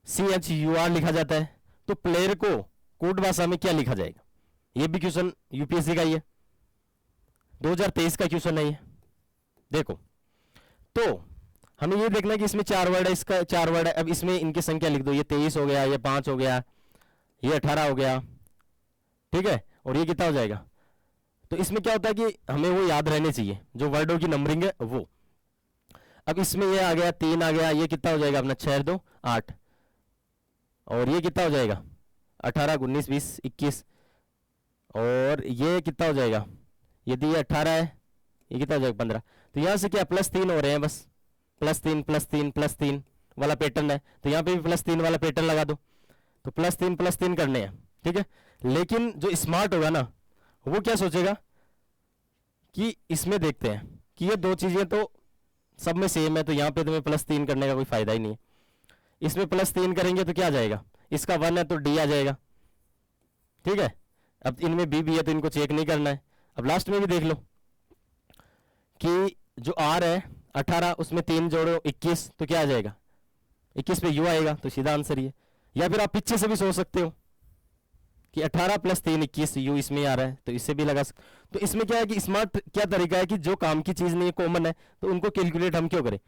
CHUR लिखा जाता है, तो प्लेयर को कोड भाषा में क्या लिखा जाएगा। ये भी क्वेश्चन यूपीएससी का ही है, 2023 का क्वेश्चन है ये। देखो तो हमें ये देखना है कि इसमें 4 वर्ड है, इसका 4 वर्ड है। अब इसमें इनकी संख्या लिख दो, ये 23 हो गया, ये 5 हो गया, ये 18 हो गया, ठीक है। और ये कितना हो जाएगा। तो इसमें क्या होता है कि हमें वो याद रहने चाहिए जो वर्डों की नंबरिंग है वो। अब इसमें ये आ गया 3 आ गया, ये कितना हो जाएगा अपना 6 2 8, और ये कितना हो जाएगा 18 19 20 21, और ये कितना हो जाएगा, यदि ये 18 है ये कितना हो जाएगा 15। तो यहाँ से क्या +3 हो रहे हैं, बस +3 +3 +3 वाला पैटर्न है, तो यहाँ पे भी +3 वाला पैटर्न लगा दो। तो +3 करने हैं, ठीक है। लेकिन जो स्मार्ट होगा ना वो क्या सोचेगा कि इसमें देखते हैं कि ये 2 चीजें तो सब में सेम है, तो यहाँ पे तुम्हें +3 करने का कोई फायदा ही नहीं है। इसमें +3 करेंगे तो क्या आ जाएगा, इसका 1 है तो D आ जाएगा, ठीक है। अब इनमें B भी है तो इनको चेक नहीं करना है। अब लास्ट में भी देख लो कि जो R है 18, उसमें 3 जोड़ो 21, तो क्या आ जाएगा 21 पे U आएगा, तो सीधा आंसर ये। या फिर आप पीछे से भी सोच सकते हो कि 18 + 3 21 U इसमें आ रहा है, तो इससे भी लगा तो इसमें क्या है कि स्मार्ट क्या तरीका है कि जो काम की चीज नहीं है, कॉमन है, तो उनको कैलकुलेट हम क्यों करें।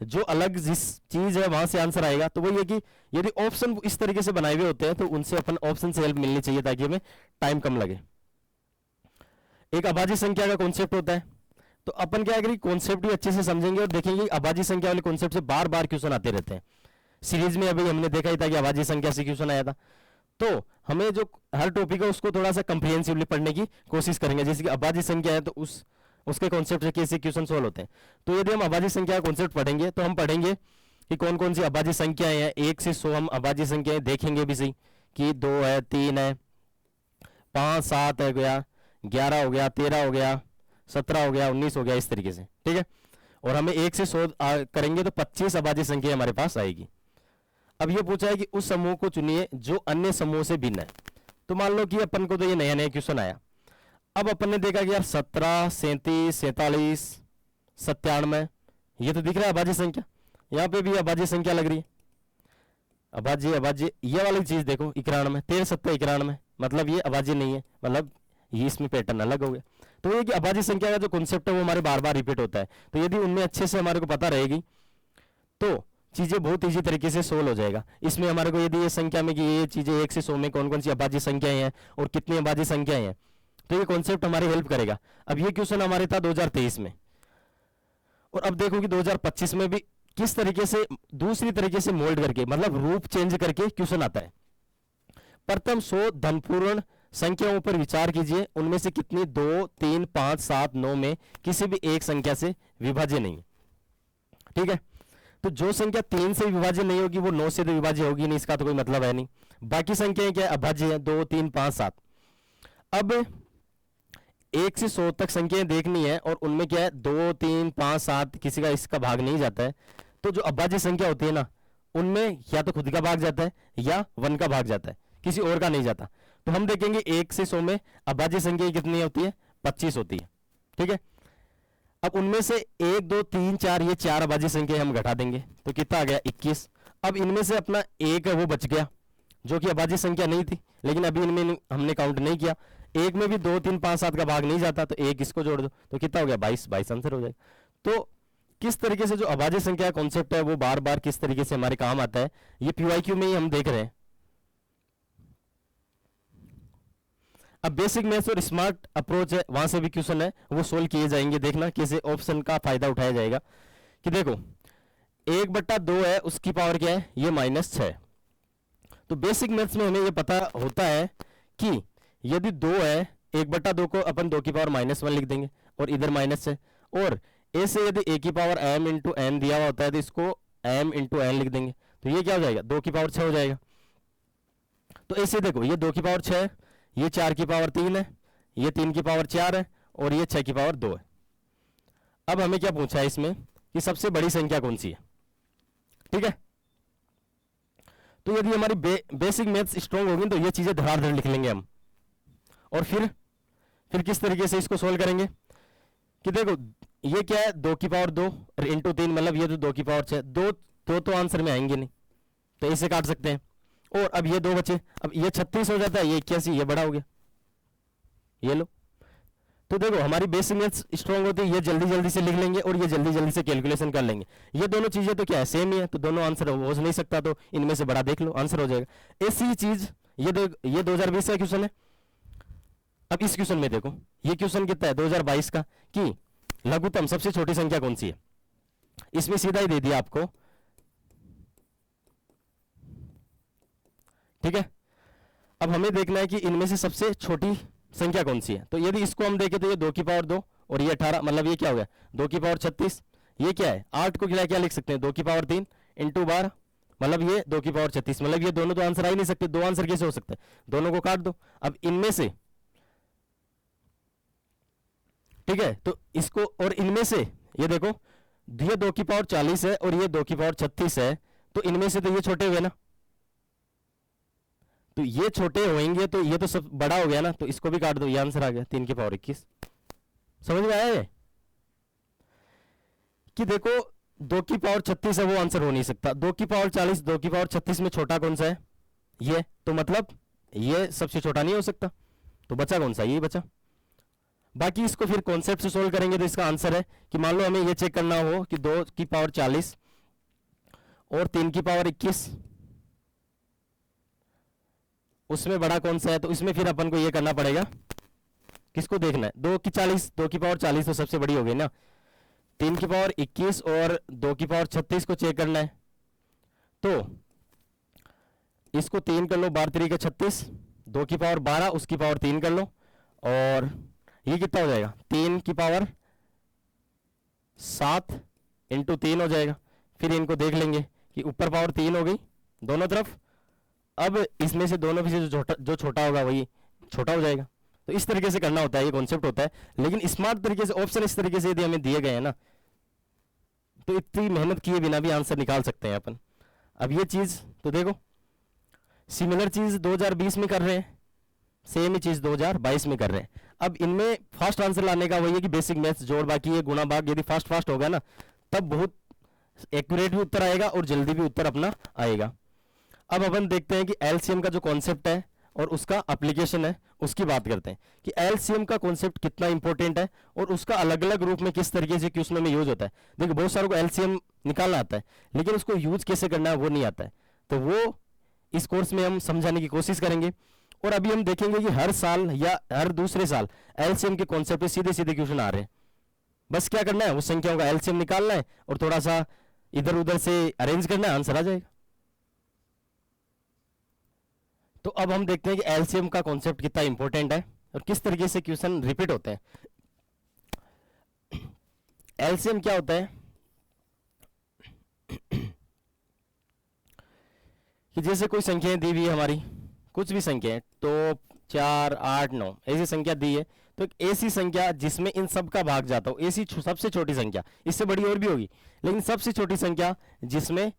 जो अलग जिस चीज है वहां से आंसर आएगा। तो वही है कि यदि ऑप्शन इस तरीके से बनाए हुए होते हैं तो उनसे अपन ऑप्शन से हेल्प मिलनी चाहिए ताकि हमें टाइम कम लगे। एक अभाज्य संख्या का कॉन्सेप्ट होता है, तो अपन क्या करेंगे, कॉन्सेप्ट भी अच्छे से समझेंगे और देखेंगे अभाज्य संख्या वाले कॉन्सेप्ट से बार बार क्वेश्चन आते रहते हैं। सीरीज में अभी हमने देखा ही था कि अभाज्य संख्या से क्वेश्चन आया था। तो हमें जो हर टॉपिक है उसको थोड़ा सा कंप्रिहेंसिवली पढ़ने की कोशिश करेंगे। जैसे कि अभाज्य संख्या है तो उसके कॉन्सेप्ट से कैसे क्वेश्चन सोल्व होते हैं। तो यदि हम अभाज्य संख्या का कॉन्सेप्ट पढ़ेंगे तो हम पढ़ेंगे कि कौन कौन सी अभाज्य संख्याएं हैं, 1 से 100 हम अभाज्य संख्याएं देखेंगे भी सही कि 2 है, 3 है, 5, 7 है गया, 11 हो गया, 13 हो गया, 17 हो गया, 19 हो गया, इस तरीके से, ठीक है। और हमें 1 से 100 करेंगे तो 25 अभाज्य संख्या हमारे पास आएगी। अब ये पूछा है कि उस समूह को चुनिए जो अन्य समूह से भिन्न है। तो मान लो कि अपन को तो ये नया नया क्वेश्चन आया। अब अपन ने देखा कि यार 17, 37, 47, 97 ये तो दिख रहा है अभाज्य संख्या, यहाँ पे भी अभाज्य संख्या लग रही है। अभाज्य अभाज्य ये वाली चीज देखो 91, 13, 17, 91, मतलब ये अभाज्य नहीं है, मतलब ये इसमें पैटर्न अलग हो गया। तो ये कि अभाज्य संख्या का जो कॉन्सेप्ट है वो हमारे बार बार रिपीट होता है। तो यदि उनमें अच्छे से हमारे को पता रहेगी तो चीजें बहुत इजी तरीके से सोल्व हो जाएगा। इसमें हमारे को यदि ये संख्या में कि ये चीजें 1 से 100 में कौन कौन सी अभाज्य संख्याएं हैं और कितनी अभाज्य संख्याएं हैं, तो ये कॉन्सेप्ट हमारी हेल्प करेगा। अब ये क्वेश्चन हमारे था 2023 में, और अब देखो कि 2025 में भी किस तरीके से दूसरी तरीके से मोल्ड करके, मतलब रूप चेंज करके क्वेश्चन आता है। प्रथम 100 धनपूर्ण संख्याओं पर विचार कीजिए, उनमें से कितनी 2, 3, 5, 7, 9 में किसी भी एक संख्या से विभाज्य नहीं है, ठीक है। तो जो संख्या 3 से विभाज्य नहीं होगी वो 9 से तो विभाज्य होगी नहीं, इसका तो कोई मतलब है नहीं। बाकी संख्याएं क्या अभाज्य है, 2, 3, 5, 7। अब 1 से 100 तक संख्याएं देखनी है और उनमें क्या है 2, 3, 5, 7 किसी का इसका भाग नहीं जाता है। तो जो अभाज्य संख्या होती है ना, उनमें या तो खुद का भाग जाता है या 1 का भाग जाता है, किसी और का नहीं जाता। तो हम देखेंगे 1 से 100 में अभाज्य संख्या कितनी होती है, 25 होती है, ठीक है। अब उनमें से 1, 2, 3, 4 ये 4 अभाज्य संख्या हम घटा देंगे तो कितना आ गया 21। अब इनमें से अपना एक है वो बच गया जो कि अभाज्य संख्या नहीं थी, लेकिन अभी इनमें हमने काउंट नहीं किया। एक में भी 2, 3, 5, 7 का भाग नहीं जाता, तो एक इसको जोड़ दो तो कितना हो गया 22 आंसर हो जाएगा। तो किस तरीके से जो अभाज्य संख्या कॉन्सेप्ट है वो बार बार किस तरीके से हमारे काम आता है, ये पीवाईक्यू में ही हम देख रहे हैं। अब बेसिक मैथ्स और स्मार्ट अप्रोच है, वहां से भी क्वेश्चन है वो सोल्व किए जाएंगे। देखना कैसे ऑप्शन का फायदा उठाया जाएगा कि देखो 1/2 है, उसकी पावर क्या है, ये -6। तो बेसिक मैथ्स में हमें ये पता होता है कि यदि 2 है, 1/2 को अपन 2 की पावर -1 लिख देंगे और इधर माइनस है। और ऐसे यदि a की पावर m इंटू n दिया हुआ होता है तो इसको m इंटू n लिख देंगे, तो ये क्या हो जाएगा 2 की पावर 6 हो जाएगा। तो ऐसे देखो ये 2 की पावर 6 है, ये 4 की पावर 3 है, ये 3 की पावर 4 है और ये 6 की पावर 2 है। अब हमें क्या पूछा है इसमें कि सबसे बड़ी संख्या कौन सी है, ठीक है। तो यदि हमारी बेसिक मैथ्स स्ट्रांग होगी तो ये चीजें धड़ाधड़ लिख लेंगे हम। और फिर किस तरीके से इसको सोल्व करेंगे कि देखो ये क्या है 2 की पावर 2 इंटू 3, मतलब ये तो 2 की पावर 6, दो तो आंसर में आएंगे नहीं तो इसे काट सकते हैं। और अब ये 2 बचे, अब ये 36 हो जाता है, ये 81, ये बड़ा हो गया, ये लो। तो देखो हमारी बेसिक मैथ्स स्ट्रांग होती है, ये जल्दी जल्दी से लिख लेंगे और ये जल्दी जल्दी से कैलकुलेशन कर लेंगे। ये दोनों चीजें तो क्या है सेम ही है, तो दोनों आंसर हो नहीं सकता, तो इनमें से बड़ा देख लो आंसर हो जाएगा। ऐसी चीज ये 2020 का क्वेश्चन है। अब इस क्वेश्चन में देखो ये क्वेश्चन कितना है 2022 का कि लघुत्तम सबसे छोटी संख्या कौन सी है। इसमें सीधा ही दे दिया आपको, ठीक है। अब हमें देखना है कि इनमें से सबसे छोटी संख्या कौन सी है। तो यदि इसको हम देखें तो ये 2 की पावर 2 और ये 18, मतलब ये क्या हो गया 2 की पावर 36। ये क्या है 8 को क्या लिख सकते हैं 2 की पावर 3 इंटू 12, मतलब ये 2 की पावर 36, मतलब ये दोनों तो आंसर आ ही नहीं सकते, दो आंसर कैसे हो सकते हैं, दोनों को काट दो। अब इनमें से, ठीक है, तो इसको और इनमें से ये देखो ये 2 की पावर 40 है और ये 2 की पावर 36 है, तो इनमें से तो ये छोटे हुए ना, तो ये छोटे होंगे तो ये तो सब बड़ा हो गया ना, तो इसको भी काट दो, ये आंसर आ गया 3 की पावर 21। समझ में आया है कि देखो 2 की पावर 36 है वो आंसर हो नहीं सकता, 2 की पावर 40, 2 की पावर 36 में छोटा कौन सा है ये, तो मतलब ये सबसे छोटा नहीं हो सकता, तो बचा कौन सा ये बचा। बाकी इसको फिर कॉन्सेप्ट से सोल्व करेंगे तो इसका आंसर है कि मान लो हमें ये चेक करना हो कि 2 की पावर 40 और 3 की पावर 21, उसमें बड़ा कौन सा है? तो इसमें फिर अपन को ये करना पड़ेगा, किसको देखना है? 2 की 40, 2 की पावर 40 तो सबसे बड़ी हो गई ना। 3 की पावर 21 और 2 की पावर 36 को चेक करना है। तो इसको 3 कर लो, 12 3 के 36, 2 की पावर 12, उसकी पावर 3 कर लो, और ये कितना हो जाएगा? 3 की पावर 7 इंटू 3 हो जाएगा। फिर इनको देख लेंगे कि ऊपर पावर 3 हो गई दोनों तरफ। अब इसमें से दोनों में से जो छोटा होगा वही छोटा हो जाएगा। तो इस तरीके से करना होता है, ये कॉन्सेप्ट होता है। लेकिन स्मार्ट तरीके से ऑप्शन इस तरीके से यदि हमें दिए गए हैं ना, तो इतनी मेहनत किए बिना भी आंसर निकाल सकते हैं अपन। अब ये चीज तो देखो, सिमिलर चीज 2020 में कर रहे हैं, सेम ही चीज 2022 में कर रहे हैं। अब इनमें फास्ट आंसर लाने का वही है कि बेसिक मैथ्स, जोड़ बाकी ये गुणा भाग यदि फास्ट फास्ट होगा ना, तब बहुत एक्यूरेट भी उत्तर आएगा और जल्दी भी उत्तर अपना आएगा। अब अपन देखते हैं कि एलसीएम का जो कॉन्सेप्ट है और उसका एप्लीकेशन है, उसकी बात करते हैं कि एलसीएम का कॉन्सेप्ट कितना इंपॉर्टेंट है और उसका अलग अलग रूप में किस तरीके से क्वेश्चनों में यूज होता है। देखो बहुत सारों को एलसीएम निकालना आता है, लेकिन उसको यूज कैसे करना है वो नहीं आता है। तो वो इस कोर्स में हम समझाने की कोशिश करेंगे। और अभी हम देखेंगे कि हर साल या हर दूसरे साल एलसीएम के कॉन्सेप्ट पे सीधे सीधे क्वेश्चन आ रहे हैं। बस क्या करना है, उस संख्याओं का एलसीएम निकालना है और थोड़ा सा इधर उधर से अरेंज करना है, आंसर आ जाएगा। तो अब हम देखते हैं कि एलसीएम का कॉन्सेप्ट कितना इंपॉर्टेंट है और किस तरीके से क्वेश्चन रिपीट होते हैं। एलसीएम क्या होता है कि जैसे कोई संख्याएं दी हुई है हमारी, कुछ भी संख्या, तो 4 8 9 ऐसी संख्या दी है, तो एक ऐसी संख्या जिसमें इन सब का भाग जाता हो, ऐसी सबसे छोटी संख्या, इससे बड़ी और भी होगी लेकिन सबसे छोटी संख्या जिसमें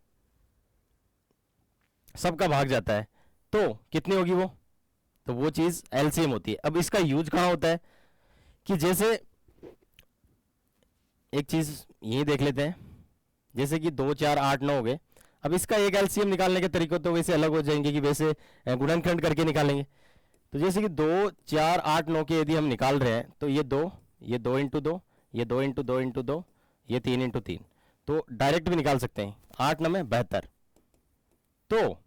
सबका भाग जाता है, तो कितनी होगी वो? तो वो चीज एलसीएम होती है। अब इसका यूज कहां होता है कि जैसे एक चीज ये देख लेते हैं, जैसे कि 2 4 8 9 हो गए। अब इसका एक एलसीएम निकालने के तरीके तो वैसे अलग हो जाएंगे कि वैसे गुणनखंड करके निकालेंगे। तो जैसे कि 2 4 8 9 के यदि हम निकाल रहे हैं, तो ये 2 इंटू 2, ये 2 इंटू 2 इंटू 2, ये 3 इंटू 3, तो डायरेक्ट भी निकाल सकते हैं। 8 9 में 72। तो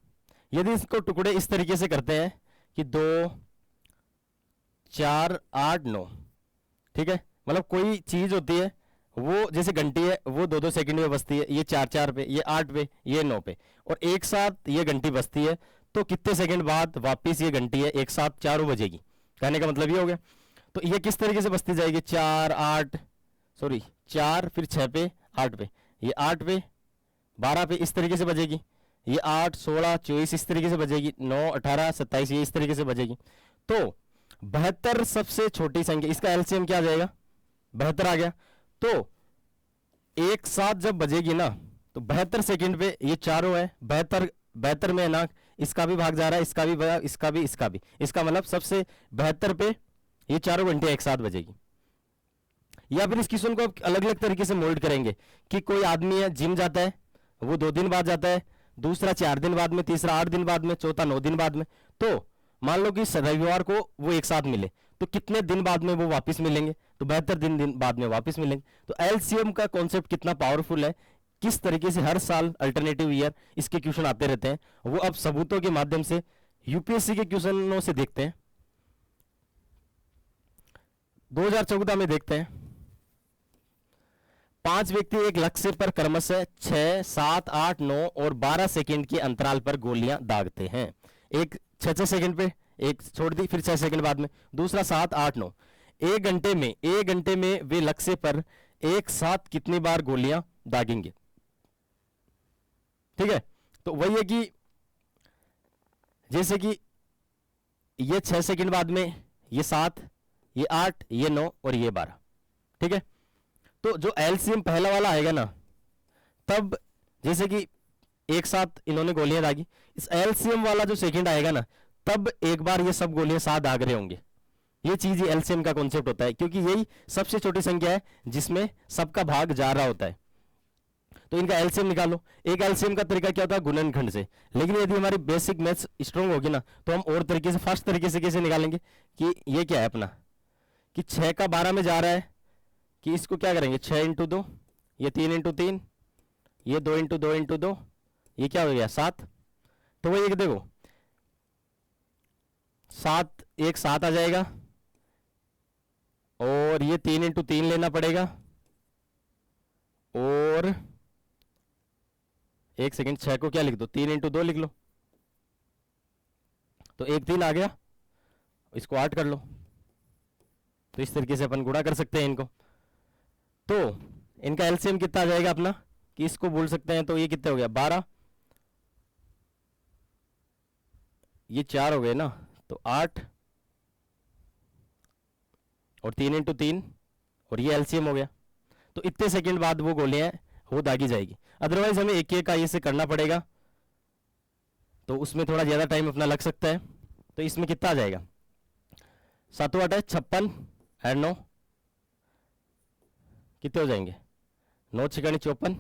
यदि इसको टुकड़े इस तरीके से करते हैं कि 2 4 8 9, ठीक है, मतलब कोई चीज होती है वो जैसे घंटी है, वो 2 सेकंड में बजती है, ये 4 4 पे, ये 8 पे, ये 9 पे, और एक साथ ये घंटी बजती है, तो कितने सेकंड बाद वापस ये घंटी है एक साथ चारों बजेगी। कहने का मतलब ये हो गया। तो ये किस तरीके से बजती जाएगी? 4 फिर 6 पे 8 पे, ये 8 पे 12 पे इस तरीके से बजेगी, ये 8 16 24 इस तरीके से बजेगी, 9 18 27 ये इस तरीके से बजेगी। तो 72 सबसे छोटी संख्या, इसका एलसीएम क्या आ जाएगा? 72 आ गया। तो एक साथ जब बजेगी ना, तो 72 सेकंड पे ये चारों है, 72 में ना इसका भी भाग जा रहा है, इसका भी, इसका भी, इसका मतलब सबसे 72 पे ये चारों घंटे एक साथ बजेगी। या फिर इस क्वेश्चन को अलग अलग तरीके से मोल्ड करेंगे कि कोई आदमी है, जिम जाता है, वो 2 दिन बाद जाता है, दूसरा 4 दिन बाद में, तीसरा 8 दिन बाद में, चौथा 9 दिन बाद में। तो मान लो कि रविवार को वो एक साथ मिले, तो कितने दिन बाद में वो वापस मिलेंगे? तो 72 दिन बाद में वापस मिलेंगे। तो एलसीएम का कॉन्सेप्ट कितना पावरफुल है, किस तरीके से हर साल अल्टरनेटिव ईयर इसके क्वेश्चन आते रहते हैं, वो अब सबूतों के माध्यम से यूपीएससी के क्वेश्चनों से देखते हैं। 2014 में देखते हैं, 5 व्यक्ति एक लक्ष्य पर क्रमशः 6 7 8 9 और 12 सेकंड के अंतराल पर गोलियां दागते हैं। एक 6 सेकंड पे एक छोड़ दी, फिर 6 सेकंड बाद में, दूसरा 7 8 9। एक घंटे में वे लक्ष्य पर एक साथ कितनी बार गोलियां दागेंगे? ठीक है, तो वही है कि जैसे कि ये 6 सेकंड बाद में ये 7, ये 8, ये 9 और ये 12। ठीक है, तो जो एलसीएम पहला वाला आएगा ना, तब जैसे कि एक साथ इन्होंने गोलियां दागी, इस एलसीएम वाला जो सेकंड आएगा ना, तब एक बार ये सब गोलियां साथ दाग रहे होंगे। ये चीज एलसीएम का कॉन्सेप्ट होता है, क्योंकि यही सबसे छोटी संख्या है जिसमें सबका भाग जा रहा होता है। तो इनका एलसीएम निकालो। एक एलसीएम का तरीका क्या होता है? गुणनखंड से। लेकिन यदि हमारी बेसिक मैथ्स स्ट्रांग होगी ना, तो हम और तरीके से, फास्ट तरीके से कैसे निकालेंगे कि ये क्या है अपना, कि 6 का 12 में जा रहा है, कि इसको क्या करेंगे? 6 इंटू 2, ये 3 इंटू 3, ये 2 इंटू 2 इंटू 2, ये क्या हो गया 7, तो वही एक देखो 7 एक 7 आ जाएगा, और ये 3 × 3 लेना पड़ेगा, और एक सेकंड 6 को क्या लिख दो 3 × 2 लिख लो, तो 1 3 आ गया, इसको 8 कर लो। तो इस तरीके से अपन गुणा कर सकते हैं इनको। तो इनका एलसीएम कितना आ जाएगा अपना, कि इसको बोल सकते हैं, तो ये कितना हो गया 12, ये 4 हो गए ना, तो 8 और 3 × 3, और ये एलसीएम हो गया। तो इतने सेकंड बाद वो गोलियां हो दागी जाएगी, अदरवाइज हमें एक एक का ये से करना पड़ेगा, तो उसमें थोड़ा ज़्यादा टाइम अपना लग सकता है। तो इसमें कितना आ जाएगा 7 8 है 56 और 9 कितने हो जाएंगे 9 6 54,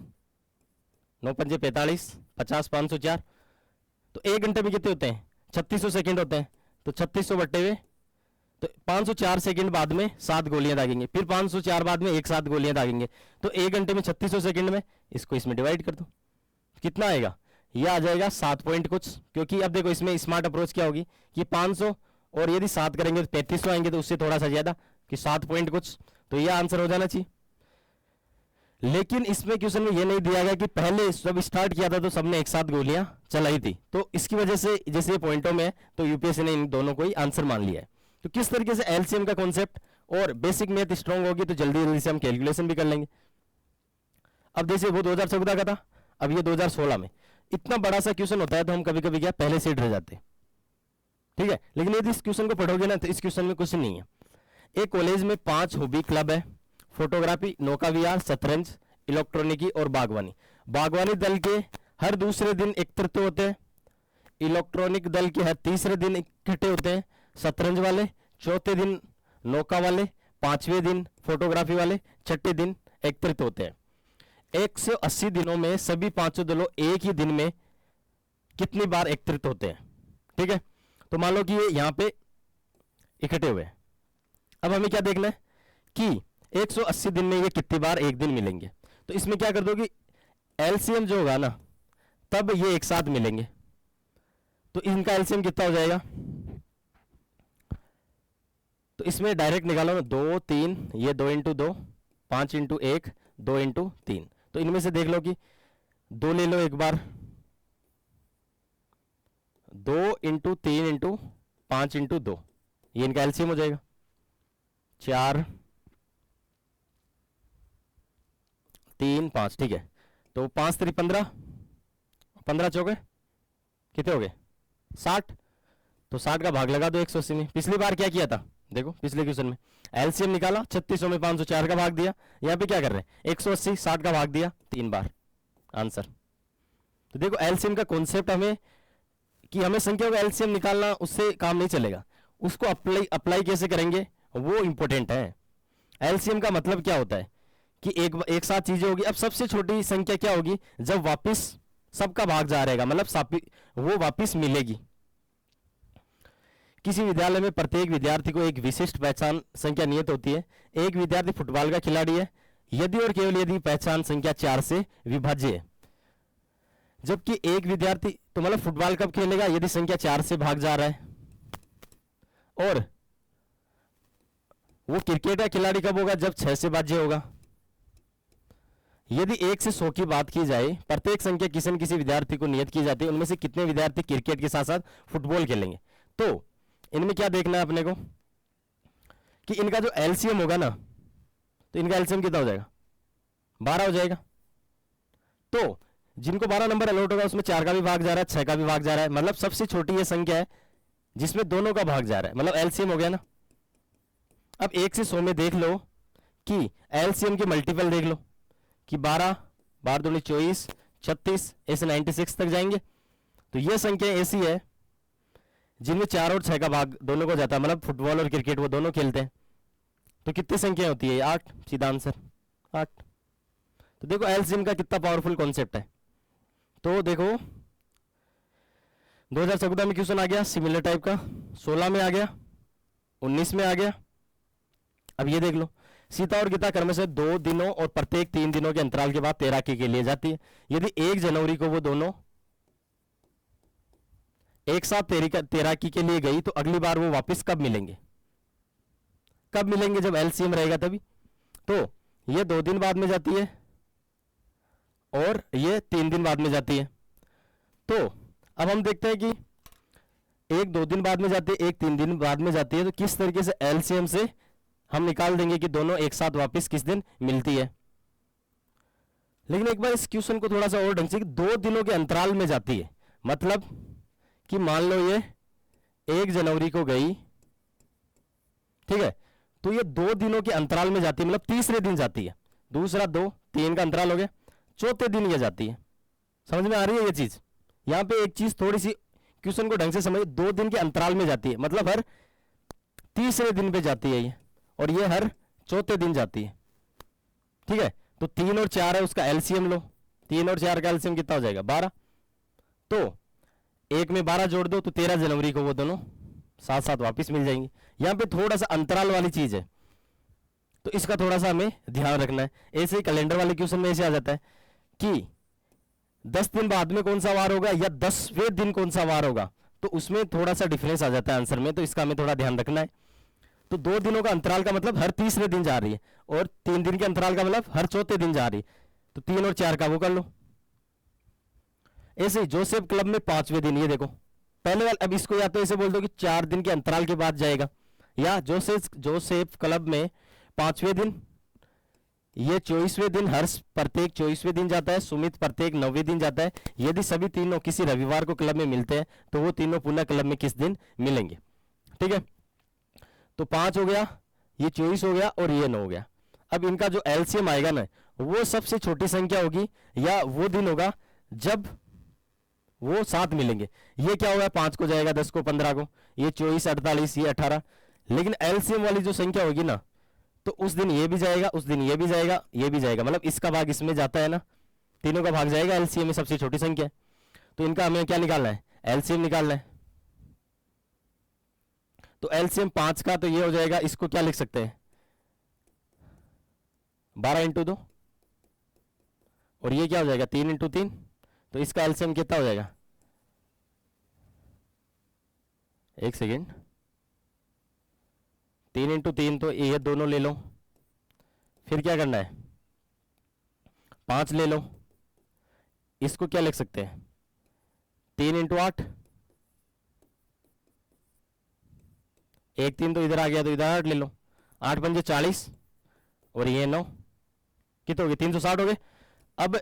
9 5 45, 50 504, तो 1 घंटे में कितने होते हैं 3600 सेकंड होते हैं, तो 3600 बटे हुए, तो 504 सेकंड बाद में 7 गोलियां दागेंगे, फिर 504 बाद में एक साथ गोलियां दागेंगे, तो 1 घंटे में 3600 सेकंड में, इसको इसमें डिवाइड कर दो, कितना आएगा, यह आ जाएगा 7 पॉइंट कुछ, क्योंकि अब देखो इसमें स्मार्ट अप्रोच क्या होगी कि 500 और यदि 7 करेंगे तो 3300 आएंगे, तो उससे थोड़ा सा ज्यादा कि 7 पॉइंट कुछ, तो यह आंसर हो जाना चाहिए। लेकिन इसमें क्वेश्चन में यह नहीं दिया गया कि पहले जब स्टार्ट किया था तो सबने एक साथ गोलियां चलाई थी, तो इसकी वजह से जैसे ये पॉइंटों में है, तो यूपीएससी ने इन दोनों को ही आंसर मान लिया है। तो किस तरीके से एलसीएम का कॉन्सेप्ट और बेसिक मैथ स्ट्रांग होगी तो जल्दी जल्दी से हम कैलकुलेशन भी कर लेंगे। अब जैसे वो 2014 का था, अब ये 2016 में, इतना बड़ा सा क्वेश्चन होता है तो हम कभी कभी क्या पहले से डर जाते हैं, ठीक है। लेकिन यदि इस क्वेश्चन को पढ़ोगे ना तो इस क्वेश्चन में कुछ नहीं है। एक कॉलेज में 5 हॉबी क्लब है, फोटोग्राफी, नौका विहार, शतरंज, इलेक्ट्रॉनिकी और बागवानी। बागवानी दल के हर दूसरे दिन एकत्रित होते हैं, इलेक्ट्रॉनिक दल के हर तीसरे दिन इकट्ठे होते हैं, शतरंज वाले चौथे दिन, नौका वाले 5वें दिन, फोटोग्राफी वाले 6ठे दिन एकत्रित होते हैं। 180 दिनों में सभी पांचों दलों एक ही दिन में कितनी बार एकत्रित होते हैं, ठीक है। तो मान लो कि ये यहां पे इकट्ठे हुए हैं। अब हमें क्या देखना है कि 180 दिन में ये कितनी बार एक दिन मिलेंगे, तो इसमें क्या कर दो कि एलसीएम जो होगा ना तब ये एक साथ मिलेंगे, तो इनका एलसीएम कितना हो जाएगा, तो इसमें डायरेक्ट निकालो ना 2 3, ये 2 × 2, 5 × 1, 2 × 3, तो इनमें से देख लो कि 2 ले लो एक बार, 2 × 3 × 5 × 2, ये इनका एलसीएम हो जाएगा 4 3 5, ठीक है। तो 5 3 15, 15 चौके कितने हो गए 60, तो 60 का भाग लगा दो 180 में। पिछली बार क्या किया था, देखो पिछले क्वेश्चन में एलसीएम निकाला, 3600 में 504 का भाग दिया, यहाँ पे क्या कर रहे हैं 180 60 का भाग दिया 3 बार, आंसर। तो देखो एलसीएम का कॉन्सेप्ट हमें कि हमें संख्या का एलसीएम निकालना, उससे काम नहीं चलेगा, उसको अप्लाई कैसे करेंगे वो इंपॉर्टेंट है। एलसीएम का मतलब क्या होता है कि एक साथ चीजें होगी। अब सबसे छोटी संख्या क्या होगी जब वापस सबका भाग जा रहेगा, मतलब वो वापस मिलेगी। किसी विद्यालय में प्रत्येक विद्यार्थी को एक विशिष्ट पहचान संख्या नियत होती है। एक विद्यार्थी फुटबॉल का खिलाड़ी है यदि और केवल यदि पहचान संख्या 4 से विभाज्य है। जबकि एक विद्यार्थी, तो मतलब फुटबॉल कब खेलेगा यदि संख्या 4 से भाग जा रहा है, और वो क्रिकेट का खिलाड़ी कब होगा जब 6 से भाज्य होगा। यदि 1 से 100 की बात की जाए, प्रत्येक संख्या किसी न किसी विद्यार्थी को नियत की जाती है, उनमें से कितने विद्यार्थी क्रिकेट के साथ साथ फुटबॉल खेलेंगे। तो इनमें क्या देखना है अपने को कि इनका जो एलसीएम होगा ना, तो इनका एलसीएम कितना हो जाएगा 12 हो जाएगा। तो जिनको 12 नंबर अलॉट होगा उसमें 4 का भी भाग जा रहा है, 6 का भी भाग जा रहा है, मतलब सबसे छोटी ये संख्या है जिसमें दोनों का भाग जा रहा है, मतलब एलसीएम हो गया ना। अब 1 से 100 में देख लो कि एलसीएम के मल्टीपल देख लो कि 12 12 दूनी 24, 36 ऐसे 96 तक जाएंगे। तो ये संख्या ऐसी है जिनमें 4 और 6 का भाग दोनों को जाता है, मतलब फुटबॉल और क्रिकेट वो दोनों खेलते हैं। तो कितनी संख्या होती है 8, सीधा आंसर 8। तो देखो एलसीएम का कितना पावरफुल कॉन्सेप्ट है। तो देखो 2014 में क्वेश्चन आ गया सिमिलर टाइप का, 16 में आ गया, 19 में आ गया। अब ये देख लो, सीता और गीता क्रम से 2 दिनों और प्रत्येक 3 दिनों के अंतराल के बाद तैराकी के लिए जाती है। यदि 1 जनवरी को वो दोनों एक साथ तैराकी के लिए गई, तो अगली बार वो वापस कब मिलेंगे? कब मिलेंगे? जब एलसीएम रहेगा तभी। तो ये 2 दिन बाद में जाती है और ये 3 दिन बाद में जाती है। तो अब हम देखते हैं कि एक 2 दिन बाद में जाती है, एक 3 दिन बाद में जाती है, तो किस तरीके से एलसीएम से हम निकाल देंगे कि दोनों एक साथ वापस किस दिन मिलती है। लेकिन एक बार इस क्वेश्चन को थोड़ा सा और ढंग से, 2 दिनों के अंतराल में जाती है, मतलब कि मान लो ये 1 जनवरी को गई, ठीक है, तो ये 2 दिनों के अंतराल में जाती है, मतलब तीसरे दिन जाती है। दूसरा 2 3 का अंतराल हो गया, चौथे दिन ये जाती है। समझ में आ रही है ये चीज? यहां पे एक चीज थोड़ी सी क्वेश्चन को ढंग से समझिए, 2 दिन के अंतराल में जाती है, मतलब हर तीसरे दिन पे जाती है ये, और ये हर चौथे दिन जाती है। ठीक है, तो 3 और 4 है, उसका एलसीएम लो। 3 और 4 का एलसीएम कितना हो जाएगा? 12। तो एक में 12 जोड़ दो, तो 13 जनवरी को वो दोनों साथ साथ वापस मिल जाएंगे। यहां पे थोड़ा सा अंतराल वाली चीज है, तो इसका थोड़ा सा हमें ध्यान रखना है। ऐसे ही कैलेंडर वाले क्वेश्चन में ऐसे आ जाता है कि 10 दिन बाद में कौन सा वार होगा या 10वें दिन कौन सा वार होगा, तो उसमें थोड़ा सा डिफरेंस आ जाता है आंसर में, तो इसका हमें थोड़ा ध्यान रखना है। तो 2 दिनों का अंतराल का मतलब हर तीसरे दिन जा रही है, और 3 दिन के अंतराल का मतलब हर चौथे दिन जा रही है, तो 3 और 4 का वो कर लो। ऐसे ही जोसेफ क्लब में 5वें दिन, ये देखो पहले वाला, अब इसको या तो ऐसे बोल दो कि 4 दिन के अंतराल के बाद जाएगा, या जोसेफ क्लब में 5वें दिन, ये 24वें दिन, हर्ष प्रत्येक 24वें दिन जाता है, सुमित प्रत्येक 9वें दिन जाता है। यदि सभी तीनों किसी रविवार को क्लब में मिलते हैं, तो वो तीनों पुनः क्लब में किस दिन मिलेंगे? ठीक है, तो 5 हो गया, ये 24 हो गया, और ये 9 हो गया। अब इनका जो एलसीएम आएगा ना, वो सबसे छोटी संख्या होगी, या वो दिन होगा जब वो साथ मिलेंगे। ये क्या होगा? 5 को जाएगा, 10 को, 15 को, ये 24, 48, ये 18। लेकिन एलसीएम वाली जो संख्या होगी ना, तो उस दिन ये भी जाएगा, उस दिन ये भी जाएगा, ये भी जाएगा, मतलब इसका भाग इसमें जाता है ना, तीनों का भाग जाएगा, एलसीएम में सबसे छोटी संख्या है। तो इनका हमें क्या निकालना है? एलसीएम निकालना है। तो एलसीएम 5 का तो ये हो जाएगा, इसको क्या लिख सकते हैं? 12 इंटू 2, और ये क्या हो जाएगा? 3 इंटू 3। तो इसका एलसीएम कितना हो जाएगा? एक सेकेंड, 3 इंटू 3, तो ये दोनों ले लो, फिर क्या करना है? 5 ले लो, इसको क्या लिख सकते हैं? 3 इंटू 8, 1 3 तो इधर आ गया, तो इधर 8 ले लो, 8 पंजे 40, और ये 9, कितने हो गए? 360 हो गए। अब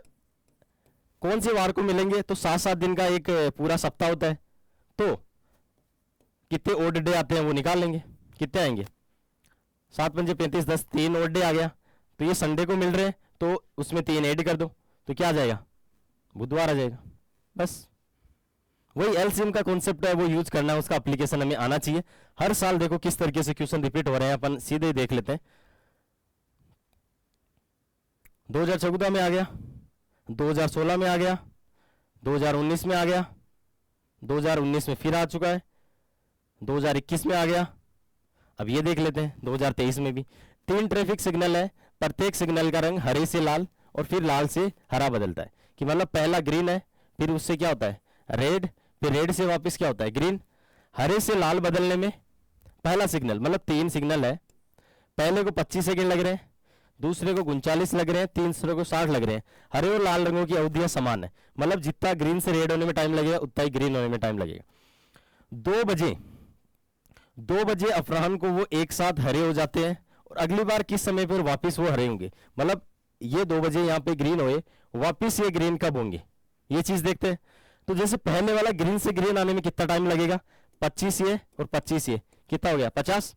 कौन से वार को मिलेंगे? तो 7-7 दिन का एक पूरा सप्ताह होता है, तो कितने ओड डे आते हैं वो निकाल लेंगे। कितने आएंगे? 7 पंजे 35, 10, 3 ओड डे आ गया, तो ये संडे को मिल रहे हैं, तो उसमें 3 ऐड कर दो, तो क्या आ जाएगा? बुधवार आ जाएगा। बस वही एलसीएम का कॉन्सेप्ट है, वो यूज करना है, उसका एप्लीकेशन हमें आना चाहिए। हर साल देखो किस तरीके से क्वेश्चन रिपीट हो रहे हैं, अपन सीधे ही देख लेते हैं। 2014 में आ गया, 2016 में आ गया, 2019 में आ गया, 2019 में फिर आ चुका है, 2021 में आ गया। अब ये देख लेते हैं 2023 में भी 3 ट्रैफिक सिग्नल है, प्रत्येक सिग्नल का रंग हरे से लाल और फिर लाल से हरा बदलता है, कि मतलब पहला ग्रीन है, फिर उससे क्या होता है? रेड, फिर रेड से वापस क्या होता है? ग्रीन। हरे से लाल बदलने में पहला सिग्नल, मतलब 3 सिग्नल है, पहले को 25 सेकेंड लग रहे हैं, दूसरे को 39 लग रहे हैं, तीसरे को 60 लग रहे हैं। हरे और लाल रंगों की अवधियां समान है, मतलब जितना ग्रीन से रेड होने में टाइम लगेगा, उतना ही ग्रीन होने में टाइम लगेगा। 2 बजे अपराह्न को वो एक साथ हरे हो जाते हैं, और अगली बार किस समय पर वापिस वो हरे होंगे? मतलब ये 2 बजे यहाँ पे ग्रीन हुए, वापिस ये ग्रीन कब होंगे? ये चीज देखते हैं। तो जैसे पहले वाला ग्रीन से ग्रीन आने में कितना टाइम लगेगा? 25 ये और 25 ये, कितना हो गया? 50।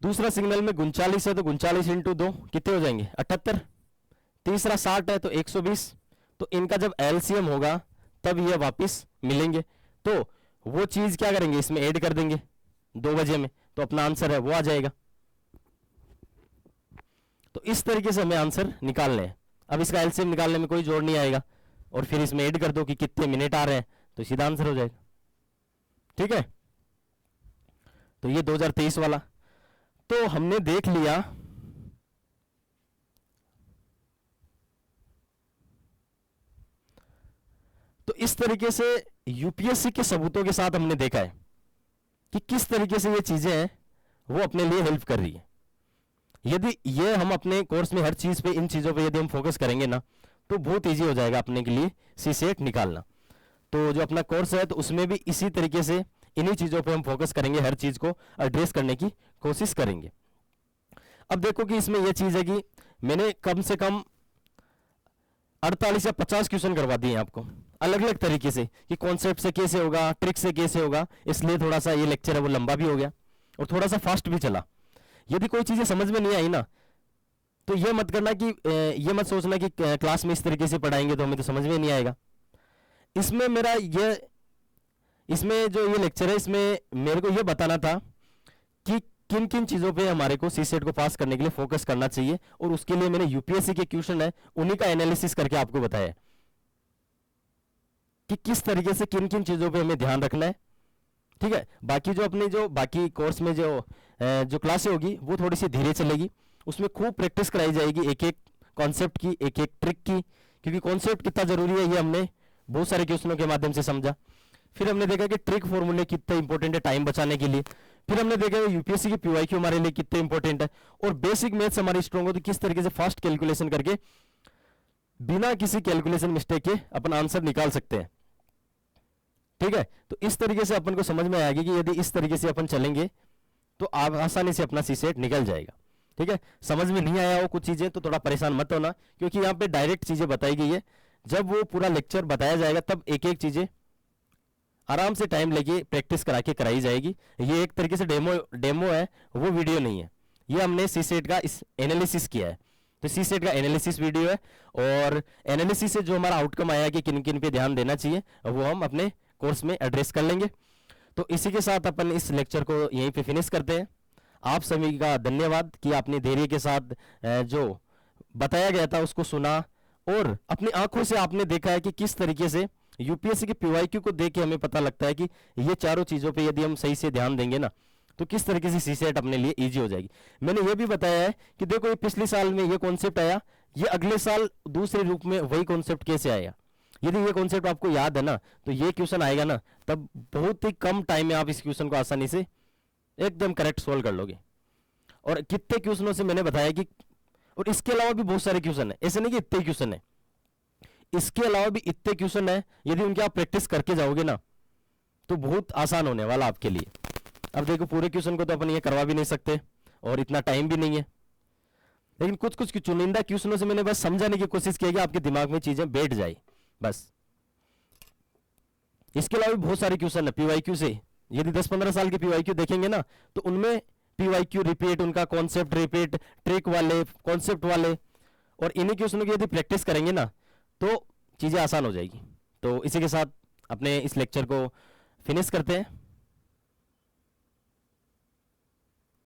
दूसरा सिग्नल में 39 है, तो 39 इंटू 2 कितने हो जाएंगे? 78। तीसरा 60 है, तो 120। तो इनका जब एलसीएम होगा तब ये वापिस मिलेंगे, तो वो चीज क्या करेंगे? इसमें ऐड कर देंगे 2 बजे में, तो अपना आंसर है वो आ जाएगा। तो इस तरीके से हमें आंसर निकालने हैं। अब इसका एलसीएम निकालने में कोई जोड़ नहीं आएगा, और फिर इसमें ऐड कर दो कि कितने मिनट आ रहे हैं, तो सीधा आंसर हो जाएगा। ठीक है, तो ये 2023 वाला तो हमने देख लिया। तो इस तरीके से यूपीएससी के सबूतों के साथ हमने देखा है कि किस तरीके से ये चीजें हैं वो अपने लिए हेल्प कर रही है। यदि ये हम अपने कोर्स में हर चीज पे, इन चीजों पे यदि हम फोकस करेंगे ना, तो बहुत इजी हो जाएगा अपने के लिए सीसेट निकालना। तो जो अपना कोर्स है तो उसमें भी इसी तरीके से इन्हीं चीजों पे हम फोकस करेंगे, हर चीज को एड्रेस करने की कोशिश करेंगे। अब देखो कि इसमें यह चीज है कि मैंने कम से कम 48 या 50 क्वेश्चन करवा दिए आपको अलग अलग तरीके से कि कॉन्सेप्ट से कैसे होगा, ट्रिक से कैसे होगा। इसलिए थोड़ा सा ये लेक्चर है वो लंबा भी हो गया और थोड़ा सा फास्ट भी चला। यदि कोई चीजें समझ में नहीं आई ना, तो ये मत करना कि ये मत सोचना कि क्लास में इस तरीके से पढ़ाएंगे तो हमें तो समझ में नहीं आएगा। इसमें मेरा ये, इसमें जो ये लेक्चर है, इसमें मेरे को ये बताना था कि किन किन चीजों पे हमारे को सीसेट को पास करने के लिए फोकस करना चाहिए, और उसके लिए मैंने यूपीएससी के क्वेश्चन है उन्हीं का एनालिसिस करके आपको बताया कि किस तरीके से किन किन चीजों पे हमें ध्यान रखना है। ठीक है, बाकी जो अपनी जो बाकी कोर्स में जो क्लासें होगी वो थोड़ी सी धीरे चलेगी, उसमें खूब प्रैक्टिस कराई जाएगी एक एक कॉन्सेप्ट की, एक एक ट्रिक की, क्योंकि कॉन्सेप्ट कितना जरूरी है ये हमने बहुत सारे क्वेश्चनों के माध्यम से समझा। फिर हमने देखा कि ट्रिक फॉर्मूले कितने इंपॉर्टेंट है टाइम बचाने के लिए। फिर हमने देखा यूपीएससी की पीवाईक्यू हमारे लिए कितने इंपॉर्टेंट है, और बेसिक मैथ्स हमारी स्ट्रॉन्ग हो तो किस तरीके से फास्ट कैलकुलेशन करके बिना किसी कैलकुलेशन मिस्टेक के अपन आंसर निकाल सकते हैं। ठीक है, तो इस तरीके से अपन को समझ में आएगी कि यदि इस तरीके से अपन चलेंगे तो आप आसानी से अपना सीसेट निकल जाएगा। ठीक है, समझ में नहीं आया हो कुछ चीजें तो थोड़ा परेशान मत होना, क्योंकि यहाँ पे डायरेक्ट चीजें बताई गई है। जब वो पूरा लेक्चर बताया जाएगा तब एक एक चीजें आराम से टाइम लेके प्रैक्टिस करा के कराई जाएगी। ये एक तरीके से डेमो है, वो वीडियो नहीं है। ये हमने सीसेट का इस एनालिसिस किया है, तो सीसेट का एनालिसिस वीडियो है, और एनालिसिस से जो हमारा आउटकम आया कि किन किन पे ध्यान देना चाहिए वो हम अपने कोर्स में एड्रेस कर लेंगे। तो इसी के साथ अपन इस लेक्चर को यहीं पे फिनिश करते हैं। आप सभी का धन्यवाद कि आपने धैर्य के साथ जो बताया गया था उसको सुना, और अपनी आंखों से आपने देखा है कि किस तरीके से यूपीएससी की पीवाईक्यू को देख के हमें पता लगता है कि ये चारों चीजों पे यदि हम सही से ध्यान देंगे ना तो किस तरीके से सीसेट अपने लिए इजी हो जाएगी। मैंने ये भी बताया है कि देखो ये पिछले साल में ये कॉन्सेप्ट आया, ये अगले साल दूसरे रूप में वही कॉन्सेप्ट कैसे आएगा। यदि ये कॉन्सेप्ट आपको याद है ना तो ये क्वेश्चन आएगा ना, तब बहुत ही कम टाइम में आप इस क्वेश्चन को आसानी से एकदम करेक्ट सोल्व कर लोगे। और कितने क्वेश्चनों से मैंने बताया कि, और इसके अलावा भी बहुत सारे क्वेश्चन है, ऐसे नहीं कि इतने क्वेश्चन है, इसके अलावा भी इतने क्वेश्चन है। यदि उनकी आप प्रैक्टिस करके जाओगे ना तो बहुत आसान होने वाला आपके लिए। अब देखो पूरे क्वेश्चन को तो अपन ये करवा भी नहीं सकते और इतना टाइम भी नहीं है, लेकिन कुछ कुछ चुनिंदा क्वेश्चनों से मैंने बस समझाने की कोशिश की कि आपके दिमाग में चीजें बैठ जाए बस। इसके अलावा भी बहुत सारे क्वेश्चन है पीवाईक्यू से। यदि 10-15 साल के पीवाईक्यू देखेंगे ना तो उनमें पीवाईक्यू रिपीट, उनका कॉन्सेप्ट रिपीट, ट्रिक वाले, कॉन्सेप्ट वाले, और इन्हीं क्वेश्चनों की यदि प्रैक्टिस करेंगे ना तो चीजें आसान हो जाएगी। तो इसी के साथ अपने इस लेक्चर को फिनिश करते हैं।